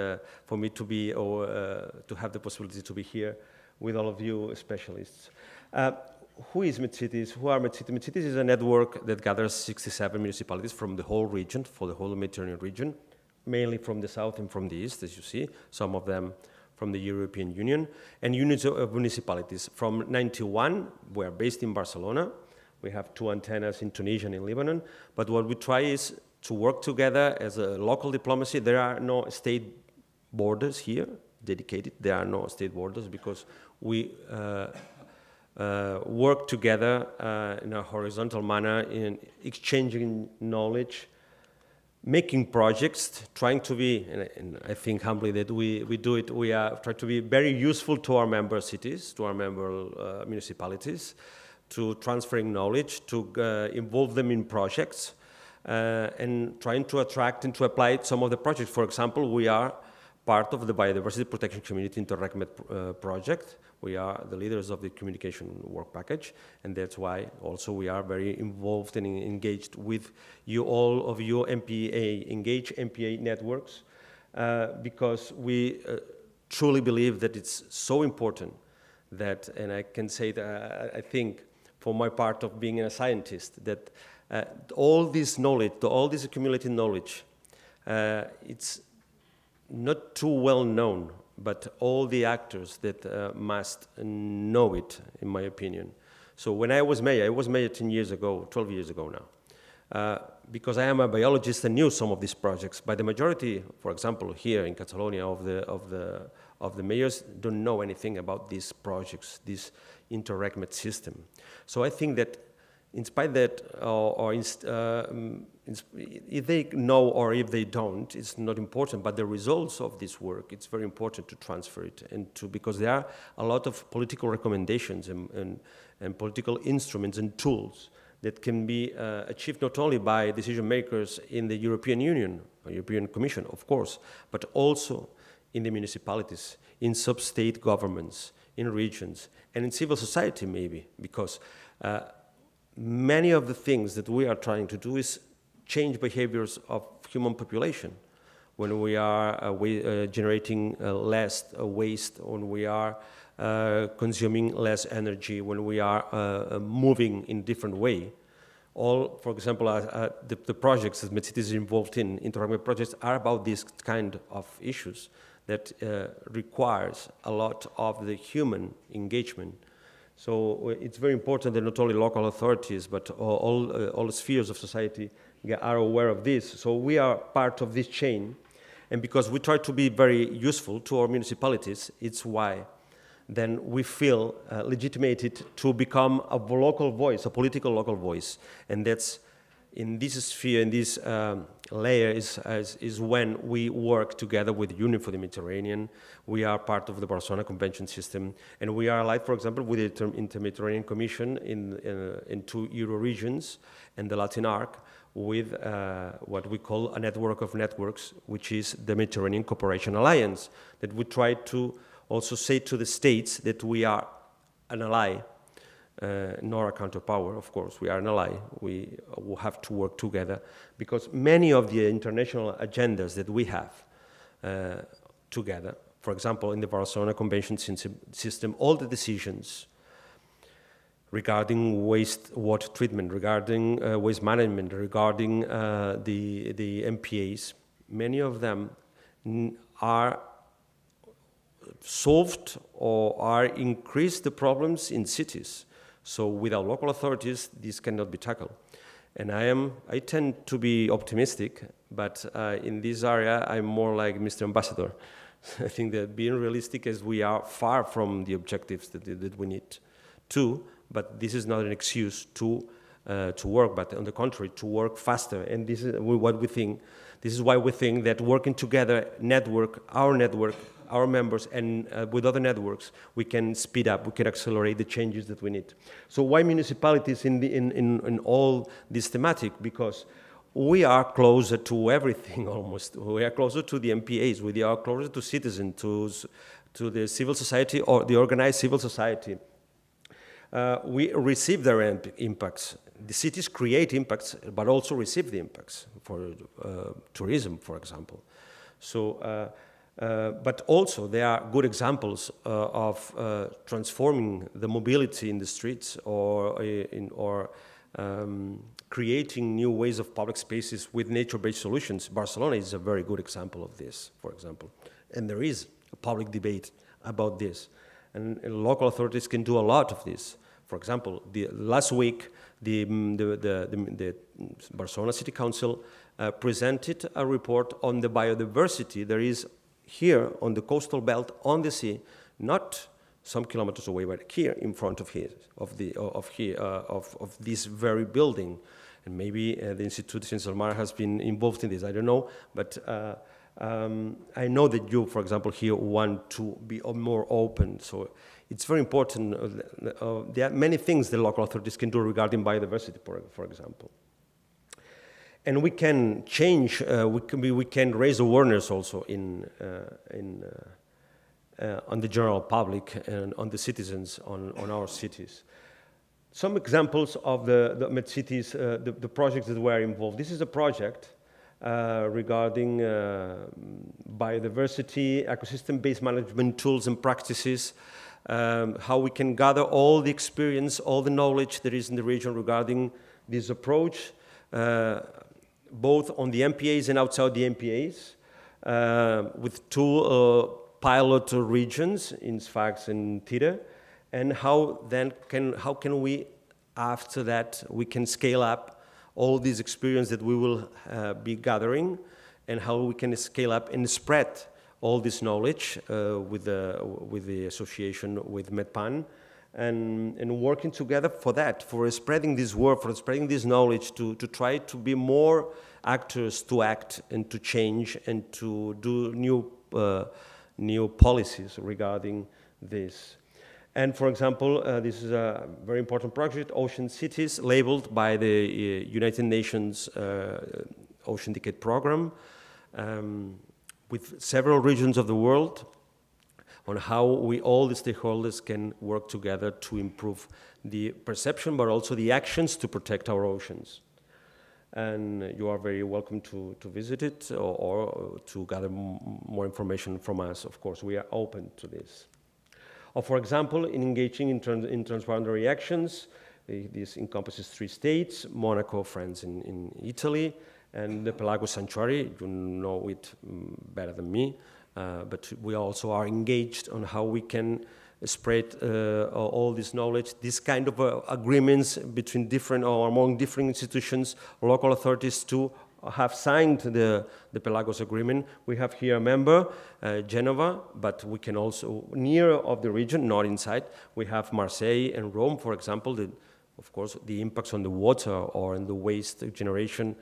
for me to be to have the possibility to be here with all of you specialists. Who is MedCities? Who are MedCities? MedCities is a network that gathers 67 municipalities from the whole region, for the whole Mediterranean region, mainly from the south and from the east, as you see, some of them from the European Union, and units of municipalities. From 91, we are based in Barcelona. We have 2 antennas in Tunisia and in Lebanon, but what we try is to work together as a local diplomacy. There are no state borders here dedicated. There are no state borders because we work together in a horizontal manner in exchanging knowledge, making projects, trying to be, and I think humbly that we do it, we try to be very useful to our member cities, to our member municipalities, to transferring knowledge, to involve them in projects, and trying to attract and to apply some of the projects. For example, we are part of the Biodiversity Protection Community InterRegMed project. We are the leaders of the communication work package, and that's why also we are very involved and engaged with you, all of your MPA, engaged MPA networks, because we truly believe that it's so important that, and I can say that I think for my part of being a scientist, that all this knowledge, all this accumulated knowledge, it's not too well known, but all the actors that must know it, in my opinion. So when I was mayor 10 years ago, 12 years ago now, because I am a biologist and knew some of these projects, but the majority, for example, here in Catalonia, of the mayors don't know anything about these projects, this InterRegMed system. So I think that in spite that, if they know or if they don't, it's not important, but the results of this work, it's very important to transfer it, and because there are a lot of political recommendations and political instruments and tools that can be achieved not only by decision makers in the European Union, or European Commission, of course, but also in the municipalities, in sub-state governments, in regions, and in civil society maybe, because many of the things that we are trying to do is change behaviors of human population. When we are generating less waste, when we are consuming less energy, when we are moving in a different way. All, for example, the projects that MedCities is involved in, InterRegMed projects, are about these kind of issues that requires a lot of the human engagement. So it's very important that not only local authorities, but all spheres of society are aware of this. So we are part of this chain. And because we try to be very useful to our municipalities, it's why then we feel legitimated to become a local voice, a political local voice. And that's in this sphere, in this layer is when we work together with Union for the Mediterranean. We are part of the Barcelona Convention system, and we are allied, for example, with the Inter-Mediterranean Commission in 2 Euro regions and the Latin Arc, with what we call a network of networks, which is the Mediterranean Cooperation Alliance, that we try to also say to the states that we are an ally, nor a counterpower, of course. We are an ally. We will have to work together because many of the international agendas that we have together, for example, in the Barcelona Convention system, all the decisions regarding wastewater treatment, regarding waste management, regarding the MPAs, many of them are solved or are increased the problems in cities. So without local authorities, this cannot be tackled. And I tend to be optimistic, but in this area, I'm more like Mr. Ambassador. I think that being realistic is we are far from the objectives that we need to, but this is not an excuse to work, but on the contrary, to work faster. And this is what we think. This is why we think that working together, our members, and with other networks, we can speed up, we can accelerate the changes that we need. So why municipalities in all this thematic? Because we are closer to everything almost. We are closer to the MPAs, we are closer to citizens, to the civil society or the organized civil society. We receive their impacts. The cities create impacts, but also receive the impacts for tourism, for example. So, but also there are good examples of transforming the mobility in the streets or creating new ways of public spaces with nature-based solutions. Barcelona is a very good example of this, for example. And there is a public debate about this. And local authorities can do a lot of this. For example, last week, the Barcelona City Council presented a report on the biodiversity there is here on the coastal belt on the sea, not some kilometers away, but here in front of this very building. And maybe the Institut Ciències del Mar has been involved in this, I don't know, but I know that you, for example, here want to be more open. So it's very important. There are many things the local authorities can do regarding biodiversity, for example. And we can change, we can raise awareness also on the general public and on the citizens, on our cities. Some examples of the MedCities, the projects that were involved. This is a project regarding biodiversity, ecosystem-based management tools and practices, how we can gather all the experience, all the knowledge that is in the region regarding this approach, both on the MPAs and outside the MPAs, with 2 pilot regions in Sfax and Tira, and how can we, after that, we can scale up all this experience that we will be gathering, and how we can scale up and spread all this knowledge with the association with MedPAN, and working together for that, for spreading this work, for spreading this knowledge, to try to be more actors to act and to change and to do new policies regarding this. And for example, this is a very important project, Ocean Cities, labeled by the United Nations Ocean Decade Program, with several regions of the world, on how all the stakeholders can work together to improve the perception, but also the actions to protect our oceans. And you are very welcome to visit it or to gather more information from us. Of course, we are open to this. Or for example, in engaging in transboundary actions, this encompasses 3 states, Monaco, France, in Italy, and the Pelago Sanctuary. You know it better than me, but we also are engaged on how we can spread all this knowledge, this kind of agreements between different or among different institutions, local authorities to have signed the Pelagos agreement. We have here a member, Genova, but we can also, near of the region, not inside, we have Marseille and Rome, for example. Of course, the impacts on the water or in the waste generation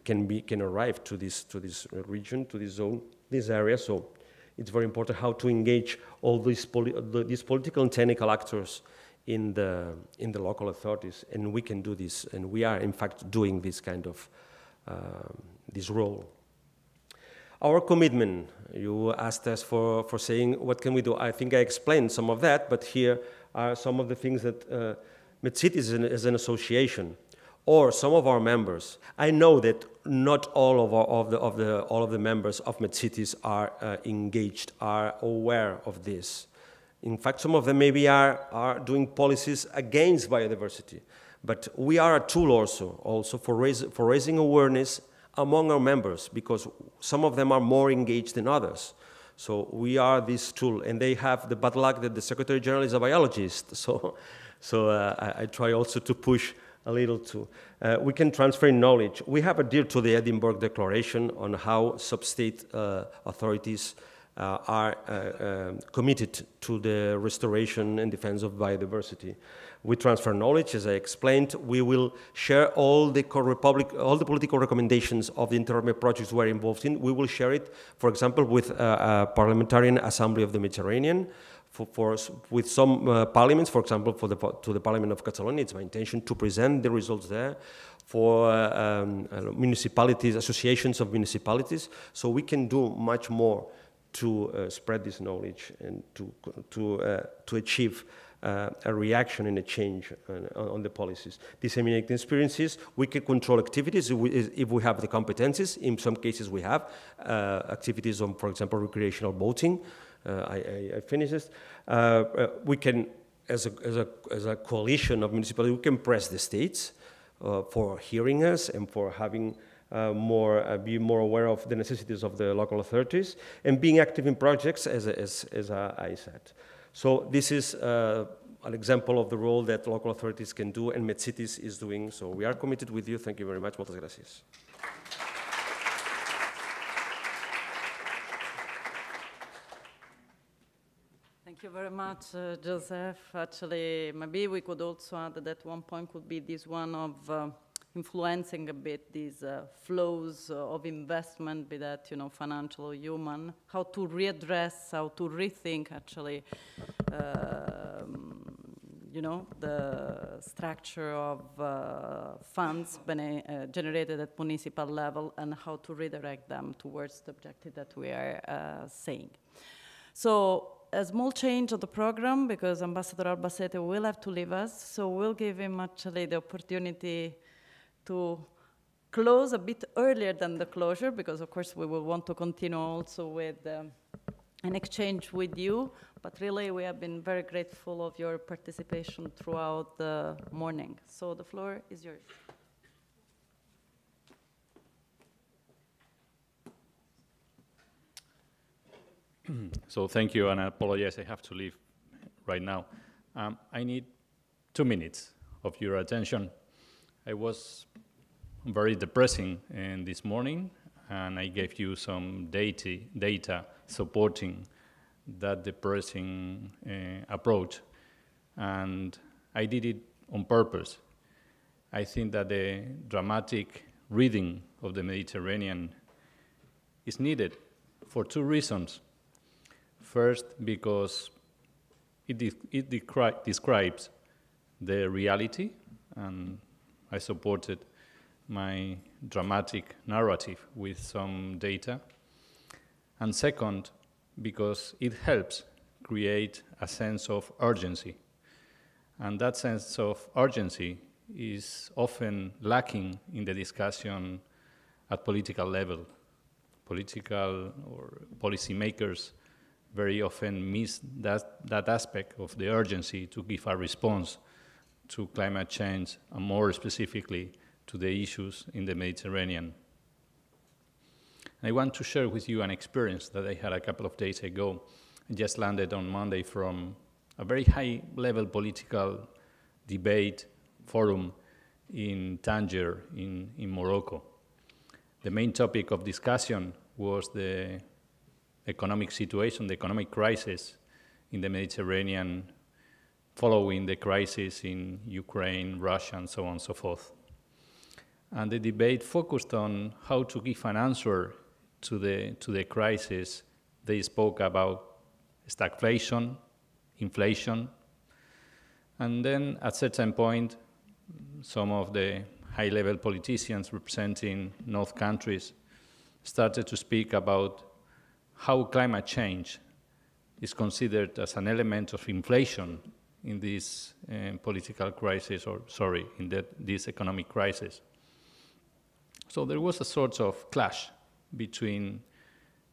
can arrive to this region, to this zone, this area. So it's very important how to engage all these political and technical actors in the local authorities, and we can do this, and we are in fact doing this kind of this role. Our commitment, you asked us for saying what can we do. I think I explained some of that, but here are some of the things that MedCities is an association, or some of our members. I know that not all of the members of MedCities are engaged, are aware of this. In fact, some of them maybe are doing policies against biodiversity. But we are a tool also for raising awareness among our members, because some of them are more engaged than others. So we are this tool, and they have the bad luck that the Secretary General is a biologist. So I try also to push a little too. We can transfer knowledge. We have adhered to the Edinburgh Declaration on how sub-state authorities are committed to the restoration and defense of biodiversity. We transfer knowledge, as I explained. We will share all the political recommendations of the intermediate projects we're involved in. We will share it, for example, with a Parliamentarian Assembly of the Mediterranean, with some parliaments, for example, to the Parliament of Catalonia. It's my intention to present the results there, for municipalities, associations of municipalities, so we can do much more to spread this knowledge and to achieve a reaction and a change on the policies. Disseminating experiences, we can control activities if we have the competencies. In some cases we have activities on, for example, recreational boating. I finished this. We can, as a coalition of municipalities, we can press the states for hearing us and for having be more aware of the necessities of the local authorities, and being active in projects, as I said. So this is an example of the role that local authorities can do, and MedCities is doing. So we are committed with you. Thank you very much. Muchas gracias. Thank you very much, Joseph. Actually, maybe we could also add that one point could be this one of influencing a bit these flows of investment, be that financial or human, how to readdress, how to rethink actually, the structure of funds generated at municipal level, and how to redirect them towards the objective that we are saying. So a small change of the program, because Ambassador Albacete will have to leave us, so we'll give him actually the opportunity to close a bit earlier than the closure, because of course we will want to continue also with an exchange with you, but really we have been very grateful of your participation throughout the morning. So the floor is yours. So thank you, and I apologize, I have to leave right now. I need 2 minutes of your attention. I was very depressing this morning, and I gave you some data supporting that depressing approach, and I did it on purpose. I think that the dramatic reading of the Mediterranean is needed for 2 reasons. First, because it describes the reality, and I supported my dramatic narrative with some data. And second, because it helps create a sense of urgency. And that sense of urgency is often lacking in the discussion at political level. Political or policymakers very often miss that aspect of the urgency to give a response to climate change, and more specifically to the issues in the Mediterranean. I want to share with you an experience that I had a couple of days ago. I just landed on Monday from a very high-level political debate forum in Tangier in Morocco. the main topic of discussion was the economic situation, the economic crisis in the Mediterranean following the crisis in Ukraine, Russia, and so on and so forth. And the debate focused on how to give an answer to the crisis. They spoke about stagflation, inflation, and then at a certain point, some of the high-level politicians representing North countries started to speak about how climate change is considered as an element of inflation in this political crisis, or sorry, in this economic crisis. So there was a sort of clash between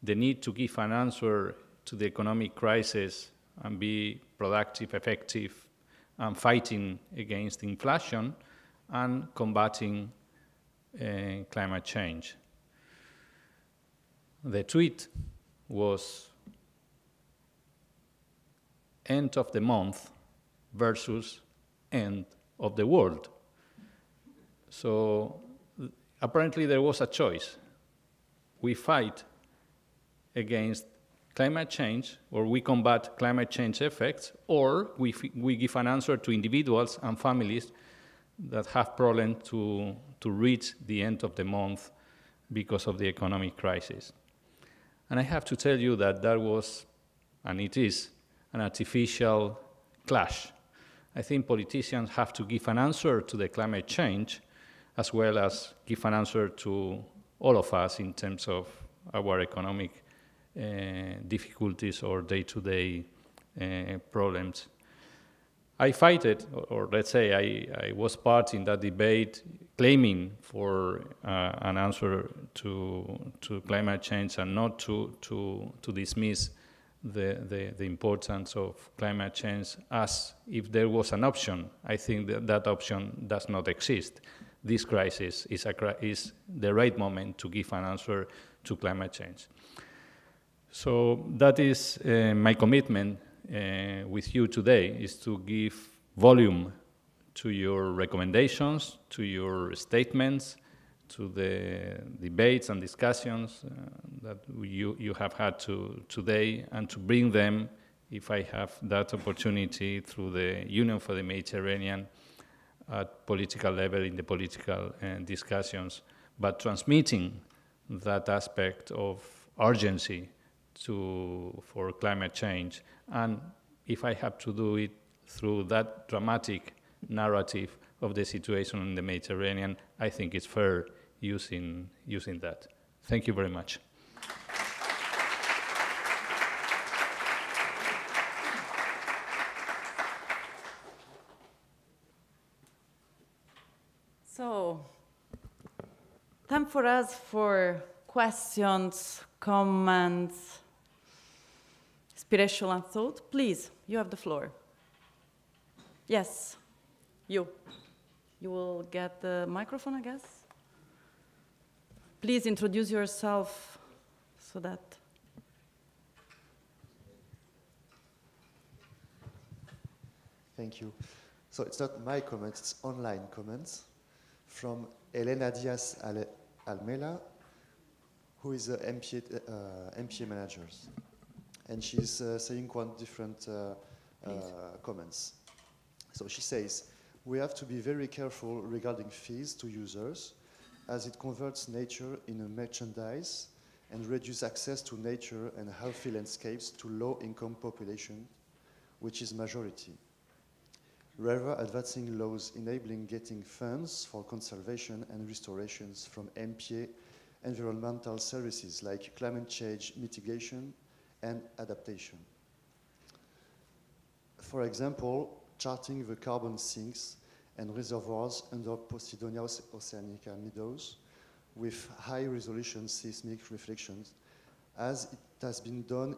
the need to give an answer to the economic crisis and be productive, effective, and fighting against inflation and combating climate change. The tweet was end of the month versus end of the world. So apparently there was a choice. We fight against climate change, or we combat climate change effects, or we give an answer to individuals and families that have problems to reach the end of the month because of the economic crisis. And I have to tell you that that was, and it is, an artificial clash. I think politicians have to give an answer to the climate change as well as give an answer to all of us in terms of our economic difficulties or day-to-day problems. I fight it, or let's say I was part in that debate claiming for an answer to climate change and not to dismiss the importance of climate change as if there was an option. I think that option does not exist. This crisis is the right moment to give an answer to climate change. So that is my commitment with you today, is to give volume to your recommendations, to your statements, to the debates and discussions that you have had today, and to bring them, if I have that opportunity, through the Union for the Mediterranean at political level in the political discussions, but transmitting that aspect of urgency for climate change. And if I have to do it through that dramatic narrative of the situation in the Mediterranean, I think it's fair using that. Thank you very much. So, time for us for questions, comments, inspiration and thought. Please, you have the floor. Yes, you. You will get the microphone, I guess. Please introduce yourself so that. Thank you. So it's not my comments, it's online comments from Elena Diaz Almela, who is an MPA manager. And she's saying one different comments. So she says, we have to be very careful regarding fees to users, as it converts nature in a merchandise and reduces access to nature and healthy landscapes to low-income population, which is majority. Rather, advancing laws enabling getting funds for conservation and restorations from MPA environmental services like climate change mitigation and adaptation. For example, charting the carbon sinks and reservoirs under Posidonia oceanica meadows with high-resolution seismic reflections, as it has been done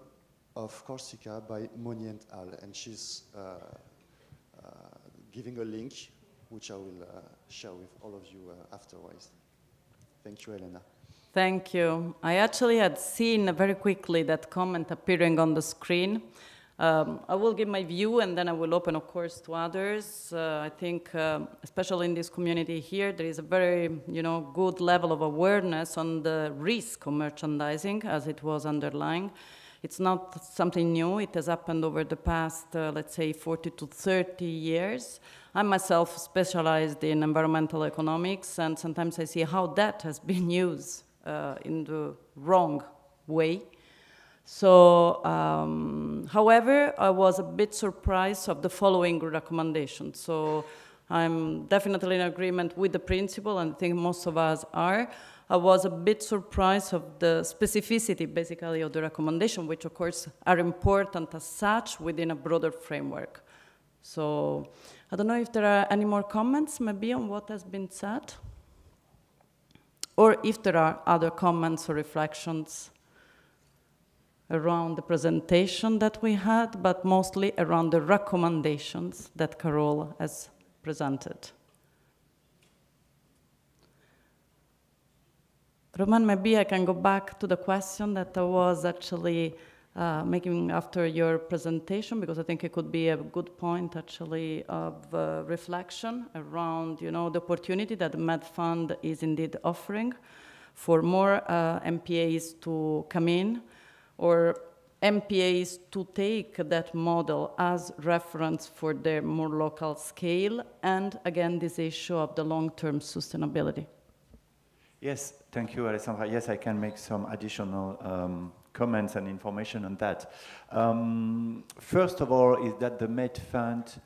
off Corsica by Moni et al. And she's giving a link, which I will share with all of you afterwards. Thank you, Elena. Thank you. I actually had seen very quickly that comment appearing on the screen. I will give my view and then I will open, of course, to others. I think, especially in this community here, there is a very, good level of awareness on the risk of merchandising, as it was underlying. It's not something new. It has happened over the past, let's say, 40 to 30 years. I myself specialized in environmental economics, and sometimes I see how that has been used in the wrong way. So, however, I was a bit surprised of the following recommendation. So I'm definitely in agreement with the principle, and I think most of us are. I was a bit surprised of the specificity, basically, of the recommendation, which, of course, are important as such within a broader framework. So I don't know if there are any more comments, maybe, on what has been said, or if there are other comments or reflections around the presentation that we had, but mostly around the recommendations that Carol has presented. Roman, maybe I can go back to the question that I was actually making after your presentation, because I think it could be a good point, actually, of reflection around, the opportunity that the MedFund is indeed offering for more MPAs to come in, or MPAs to take that model as reference for their more local scale, and again, this issue of the long-term sustainability. Yes, thank you, Alessandra. Yes, I can make some additional comments and information on that. First of all, is that the MedFund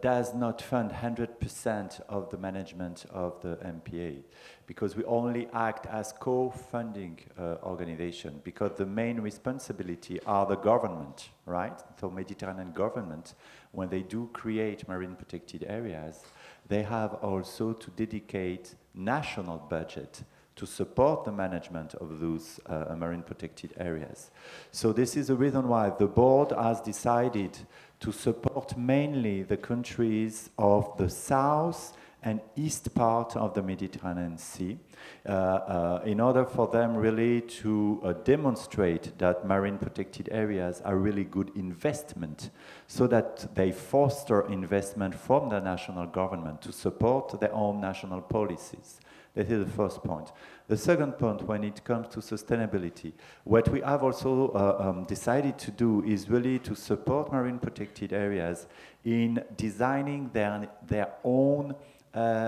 does not fund 100% of the management of the MPA, because we only act as co-funding organization, because the main responsibility are the government, right? So Mediterranean government, when they do create marine protected areas, they have also to dedicate national budget to support the management of those marine protected areas. So this is the reason why the board has decided to support mainly the countries of the south and east part of the Mediterranean Sea, in order for them really to demonstrate that marine protected areas are really good investment, so that they foster investment from the national government to support their own national policies. That is the first point. The second point, when it comes to sustainability, what we have also decided to do is really to support marine protected areas in designing their own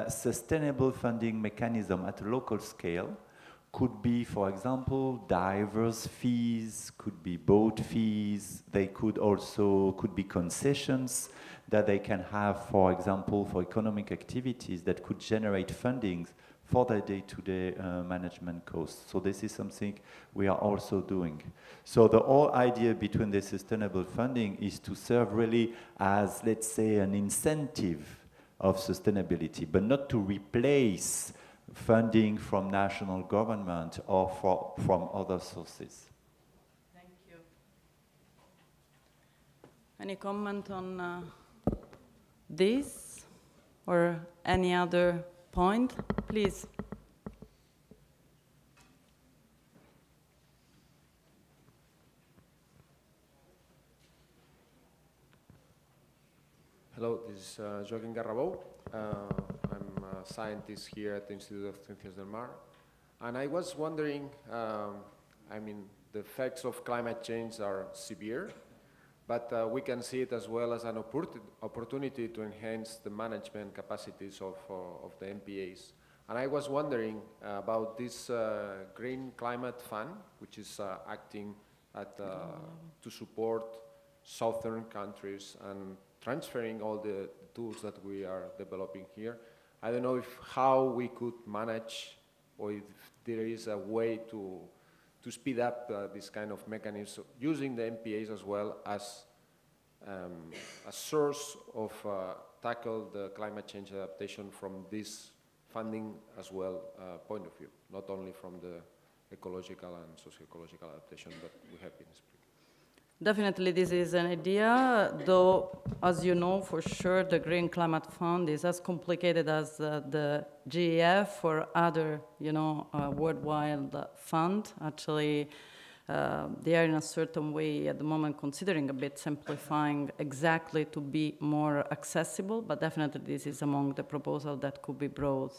sustainable funding mechanism at a local scale. Could be, for example, divers fees, could be boat fees, they could be concessions that they can have, for example, for economic activities that could generate fundings for their day-to-day management costs. So this is something we are also doing. So the whole idea between the sustainable funding is to serve really as, let's say, an incentive of sustainability, but not to replace funding from national government or from other sources. Thank you. Any comment on this or any other point, please? Hello, this is Joaquín Garrabou. I'm a scientist here at the Institute of Ciències del Mar. And I was wondering, the effects of climate change are severe, but we can see it as well as an opportunity to enhance the management capacities of the MPAs. And I was wondering about this Green Climate Fund, which is acting to support southern countries and transferring all the tools that we are developing here. I don't know how we could manage, or if there is a way to speed up this kind of mechanism, using the MPAs as well as a source of tackle the climate change adaptation from this funding as well point of view, not only from the ecological and socio-ecological adaptation that we have been speaking. Definitely this is an idea, though, as you know, for sure, the Green Climate Fund is as complicated as the GEF or other, worldwide fund. Actually, They are in a certain way at the moment considering a bit simplifying exactly to be more accessible, but definitely this is among the proposals that could be brought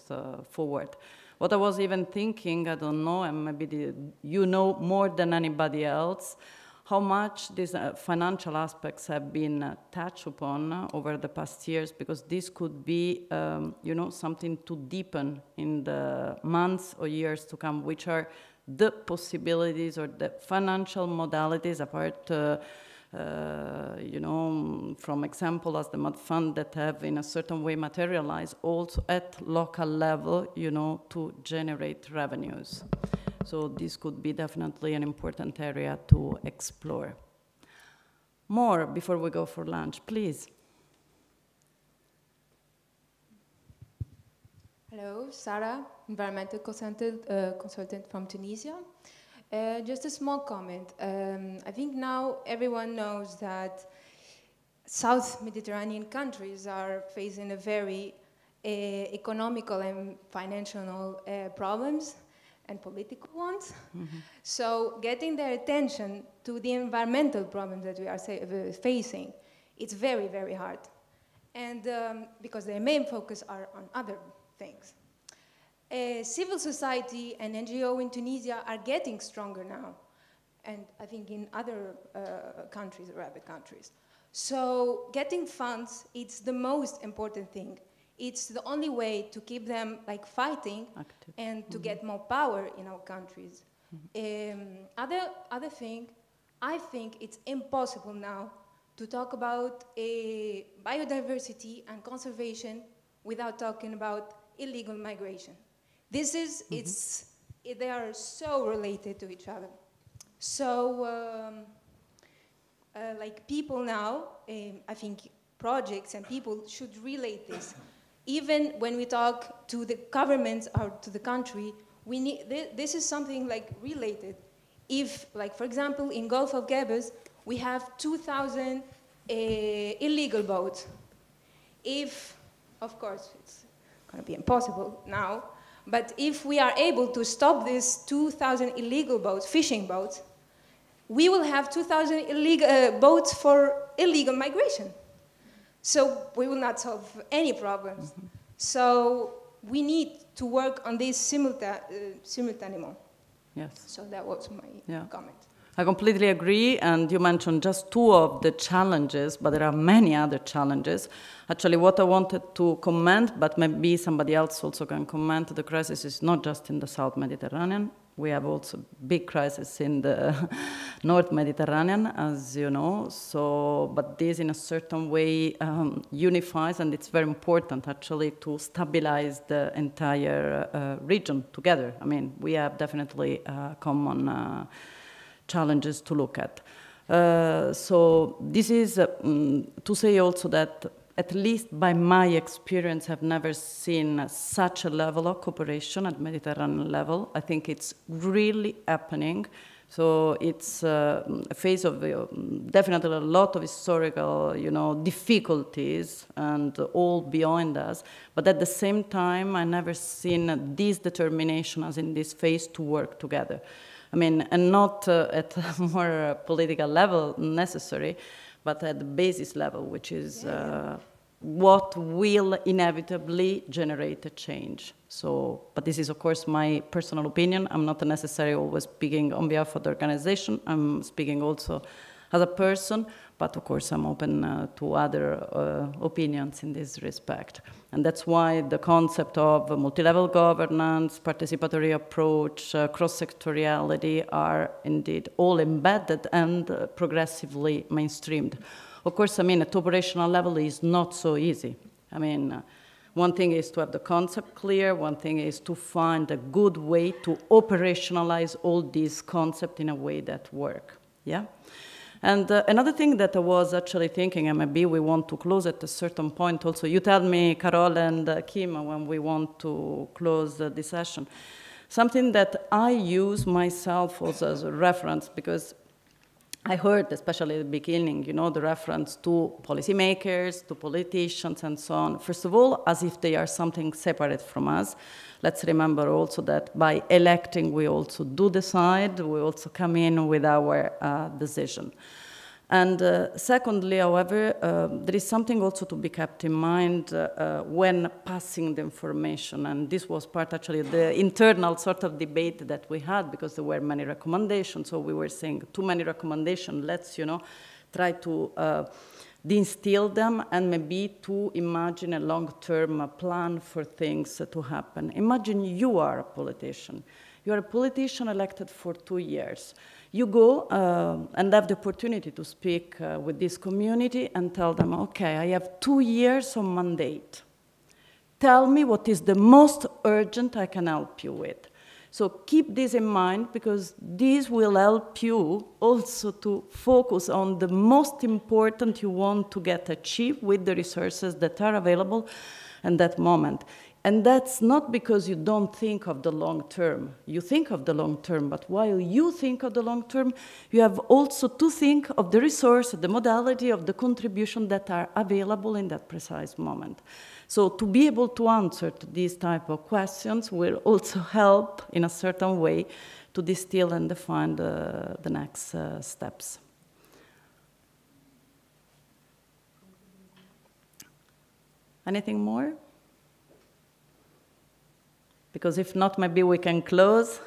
forward. What I was even thinking, I don't know, and maybe you know more than anybody else, how much these financial aspects have been touched upon over the past years, because this could be, you know, something to deepen in the months or years to come, which are the possibilities or the financial modalities apart, you know, from example as the MedPAN that have in a certain way materialized also at local level, you know, to generate revenues. So this could be definitely an important area to explore. More before we go for lunch, please. Hello, Sarah, environmental consultant from Tunisia. Just a small comment. I think now everyone knows that South Mediterranean countries are facing a very economical and financial problems and political ones. Mm-hmm. So getting their attention to the environmental problems that we are facing, it's very, very hard. And because their main focus are on other things. Civil society and NGO in Tunisia are getting stronger now, and I think in other countries, Arabic countries. So getting funds, it's the most important thing. It's the only way to keep them like fighting active and to get more power in our countries. Other thing, I think it's impossible now to talk about biodiversity and conservation without talking about illegal migration. This is, they are so related to each other. So, like people now, I think projects and people should relate this. Even when we talk to the governments or to the country, we need, this is something like related. If, like for example, in Gulf of Gabas, we have 2,000 illegal boats. If, of course, it's going to be impossible now, but if we are able to stop these 2,000 illegal boats, fishing boats, we will have 2,000 illegal boats for illegal migration. So we will not solve any problems. Mm-hmm. So we need to work on this simultaneously. Yes. So that was my comment. I completely agree, and you mentioned just two of the challenges, but there are many other challenges. Actually, what I wanted to comment, but maybe somebody else also can comment, the crisis is not just in the South Mediterranean. We have also big crisis in the North Mediterranean, as you know. So, but this in a certain way unifies, and it's very important actually to stabilize the entire region together. I mean, we have definitely common challenges to look at. So this is to say also that at least by my experience, I've never seen such a level of cooperation at Mediterranean level. I think it's really happening. So it's a phase of definitely a lot of historical, difficulties and all beyond us. But at the same time, I never seen this determination as in this phase to work together. I mean, and not at a more political level necessary, but at the basis level, which is what will inevitably generate a change. So, but this is, of course, my personal opinion. I'm not necessarily always speaking on behalf of the organization. I'm speaking also as a person, but of course, I'm open to other opinions in this respect. And that's why the concept of multi-level governance, participatory approach, cross-sectoriality are indeed all embedded and progressively mainstreamed. Of course, I mean, at operational level is not so easy. I mean, one thing is to have the concept clear, one thing is to find a good way to operationalize all these concepts in a way that work, yeah? And another thing that I was actually thinking, and maybe we want to close at a certain point also, you tell me, Carol and Kim, when we want to close this session, something that I use myself also as a reference, because I heard, especially at the beginning, you know, the reference to policymakers, to politicians, and so on. First of all, as if they are something separate from us. Let's remember also that by electing, we also do decide, we also come in with our decision. And secondly, however, there is something also to be kept in mind when passing the information. And this was part, actually, of the internal sort of debate that we had, because there were many recommendations. So we were saying, too many recommendations, let's, you know, try to de-instill them and maybe to imagine a long-term plan for things to happen. Imagine you are a politician. You are a politician elected for 2 years. You go and have the opportunity to speak with this community and tell them, okay, I have 2 years of mandate. Tell me what is the most urgent I can help you with. So keep this in mind, because this will help you also to focus on the most important you want to get achieved with the resources that are available at that moment. And that's not because you don't think of the long term. You think of the long term, but while you think of the long term, you have also to think of the resource, the modality of the contribution that are available in that precise moment. So to be able to answer to these type of questions will also help in a certain way to distill and define the next steps. Anything more? Because if not, maybe we can close.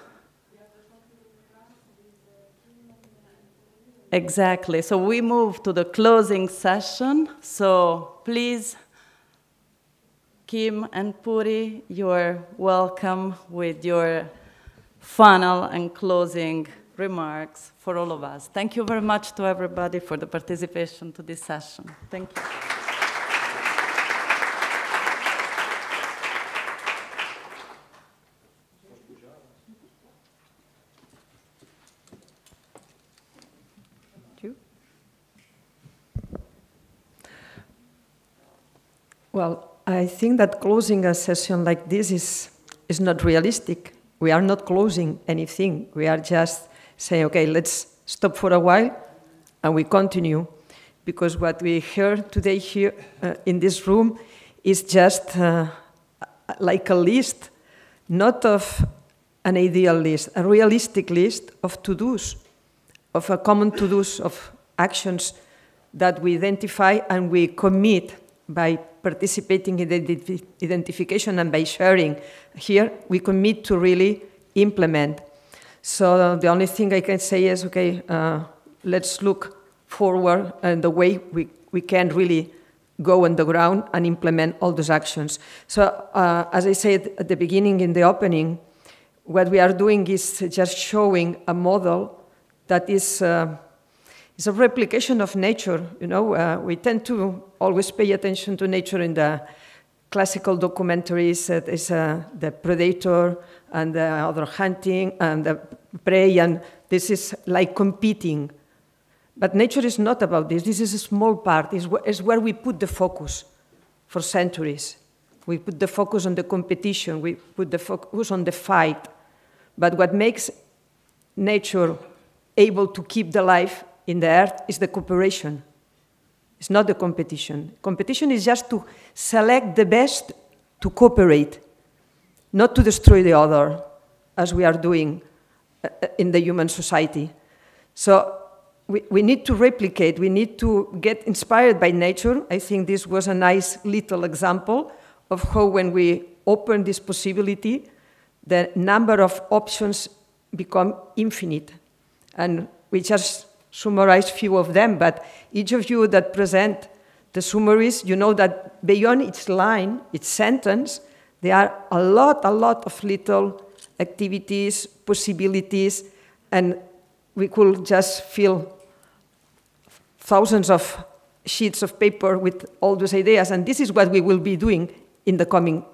Exactly. So we move to the closing session. So please, Kim and Puri, you're welcome with your final and closing remarks for all of us. Thank you very much to everybody for the participation to this session. Thank you. Well, I think that closing a session like this is not realistic. We are not closing anything. We are just saying, okay, let's stop for a while and we continue. Because what we heard today here in this room is just like a list, not of an ideal list, a realistic list of to-dos, of a common to-dos, of actions that we identify and we commit by participating in the identification and by sharing. Here, we commit to really implement. So the only thing I can say is, okay, let's look forward and the way we can really go on the ground and implement all those actions. So as I said at the beginning in the opening, what we are doing is just showing a model that is a replication of nature. You know, we tend to always pay attention to nature in the classical documentaries. It's the predator and the other hunting and the prey, and this is like competing. But nature is not about this. This is a small part. It's where we put the focus for centuries. We put the focus on the competition. We put the focus on the fight. But what makes nature able to keep the life in the earth is the cooperation. It's not the competition. Competition is just to select the best to cooperate, not to destroy the other, as we are doing in the human society. So we need to replicate, we need to get inspired by nature. I think this was a nice little example of how when we open this possibility, the number of options become infinite. And we just summarize few of them, but each of you that present the summaries, you know that beyond its line, its sentence, there are a lot of little activities, possibilities, and we could just fill thousands of sheets of paper with all those ideas, and this is what we will be doing in the coming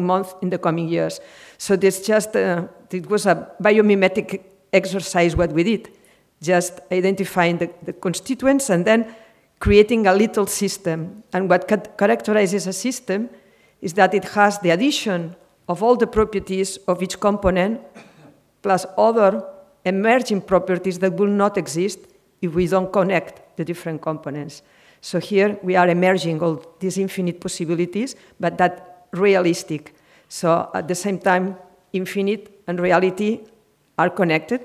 months, in the coming years. So this just, it was a biomimetic exercise what we did, just identifying the constituents and then creating a little system. And what characterizes a system is that it has the addition of all the properties of each component, plus other emerging properties that will not exist if we don't connect the different components. So here we are emerging all these infinite possibilities, but that realistic. So at the same time, infinite and reality are connected.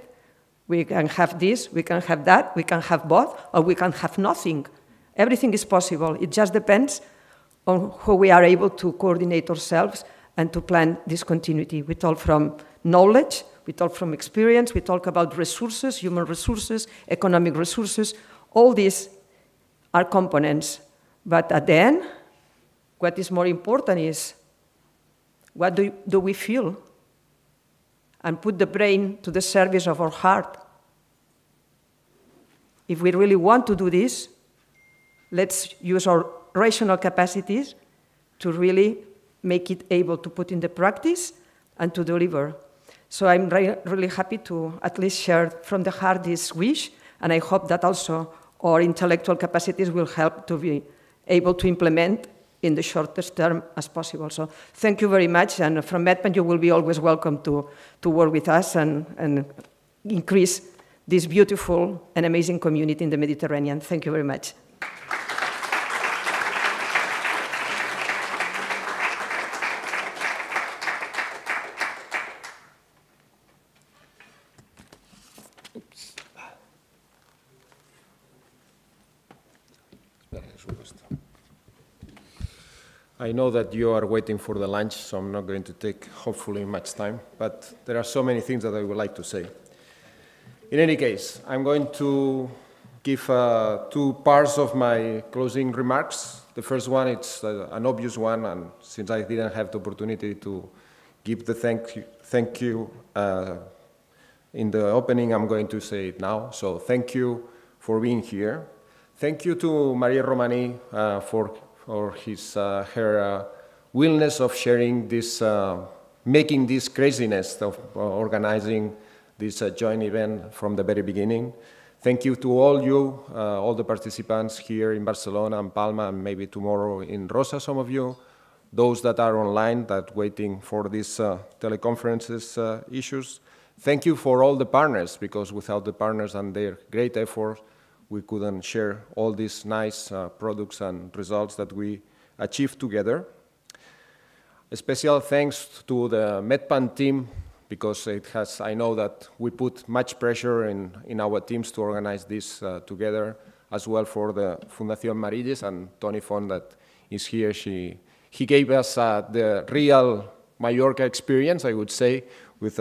We can have this, we can have that, we can have both, or we can have nothing. Everything is possible. It just depends on how we are able to coordinate ourselves and to plan this continuity. We talk from knowledge, we talk from experience, we talk about resources, human resources, economic resources. All these are components. But at the end, what is more important is what do we feel? And put the brain to the service of our heart. If we really want to do this, let's use our rational capacities to really make it able to put in the practice and to deliver. So I'm really happy to at least share from the heart this wish, and I hope that also our intellectual capacities will help to be able to implement in the shortest term as possible. So thank you very much, and from MedPAN you will be always welcome to work with us and increase this beautiful and amazing community in the Mediterranean. Thank you very much. I know that you are waiting for the lunch, so I'm not going to take, hopefully, much time, but there are so many things that I would like to say. In any case, I'm going to give two parts of my closing remarks. The first one, it's an obvious one, and since I didn't have the opportunity to give the thank you in the opening, I'm going to say it now. So thank you for being here. Thank you to Maria Romani for her willingness of sharing this, making this craziness of organizing this joint event from the very beginning. Thank you to all you, all the participants here in Barcelona and Palma, and maybe tomorrow in Rosa, some of you, those that are online that waiting for these teleconferences issues. Thank you for all the partners, because without the partners and their great effort, we couldn't share all these nice products and results that we achieved together. A special thanks to the MedPAN team, because it has, I know that we put much pressure in our teams to organize this together, as well for the Fundación Marilis and Tony Font that is here. He gave us the real Mallorca experience, I would say, with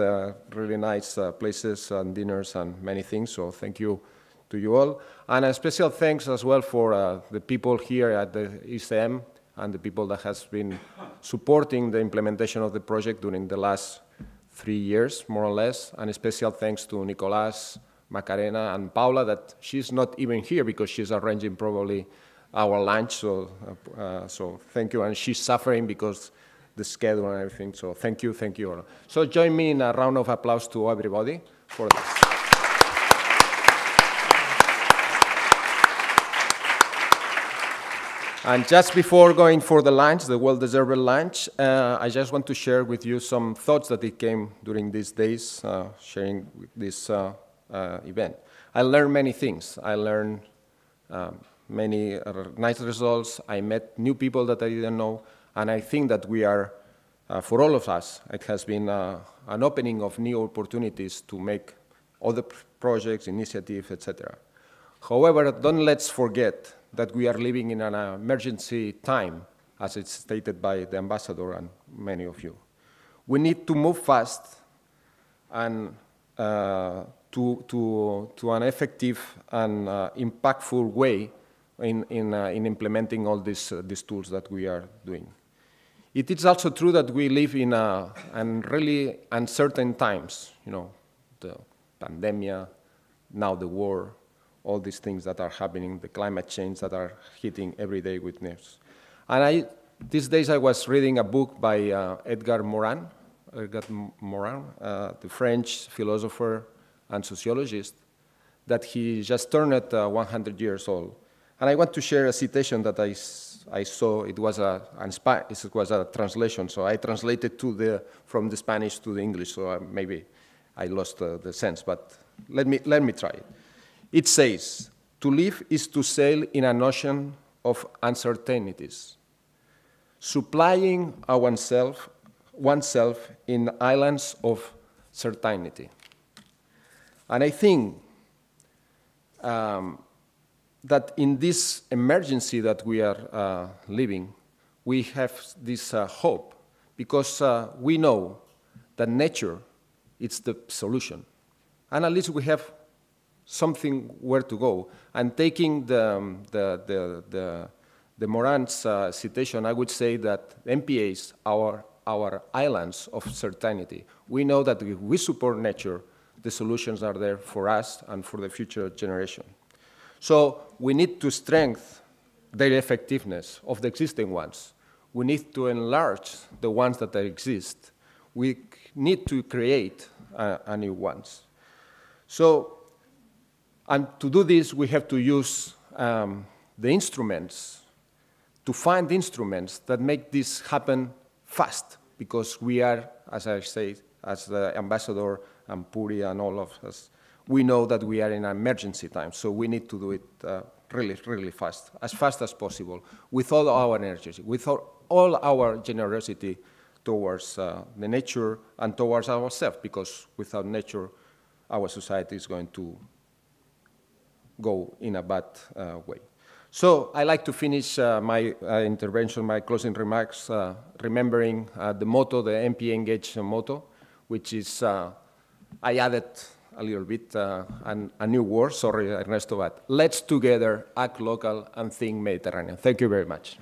really nice places and dinners and many things, so thank you to you all. And a special thanks as well for the people here at the ICM and the people that has been supporting the implementation of the project during the last 3 years, more or less. And a special thanks to Nicolás, Macarena, and Paula, that she's not even here because she's arranging probably our lunch. So, so thank you. And she's suffering because the schedule and everything. So thank you all. So join me in a round of applause to everybody for this. And just before going for the lunch, the well-deserved lunch, I just want to share with you some thoughts that it came during these days, sharing this event. I learned many things. I learned many nice results. I met new people that I didn't know. And I think that we are, for all of us, it has been an opening of new opportunities to make other projects, initiatives, etc. However, don't let's forget that we are living in an emergency time, as it's stated by the ambassador and many of you. We need to move fast and to an effective and impactful way in implementing all these tools that we are doing. It is also true that we live in really uncertain times, you know, the pandemic, now the war, all these things that are happening, the climate change that are hitting every day with news. And these days I was reading a book by Edgar Morin, the French philosopher and sociologist, that he just turned 100 years old. And I want to share a citation that I saw. It was a translation, so I translated from the Spanish to the English, so maybe I lost the sense, but let me try it. It says, to live is to sail in an ocean of uncertainties, supplying oneself in islands of certainty. And I think that in this emergency that we are living, we have this hope, because we know that nature is the solution. And at least we have something where to go. And taking the Moran's citation, I would say that MPAs are our islands of certainty. We know that if we support nature, the solutions are there for us and for the future generation. So we need to strengthen their effectiveness of the existing ones. We need to enlarge the ones that exist. We need to create a new ones. So, and to do this, we have to use the instruments, to find instruments that make this happen fast, because we are, as I say, as the ambassador and Puri and all of us, we know that we are in an emergency time, so we need to do it really, really fast as possible, with all our energy, with all our generosity towards the nature and towards ourselves, because without nature, our society is going to go in a bad way. So I like to finish my intervention, my closing remarks, remembering the motto, the MPA Engage motto, which is, I added a little bit a new word, sorry Ernesto, but let's together act local and think Mediterranean. Thank you very much.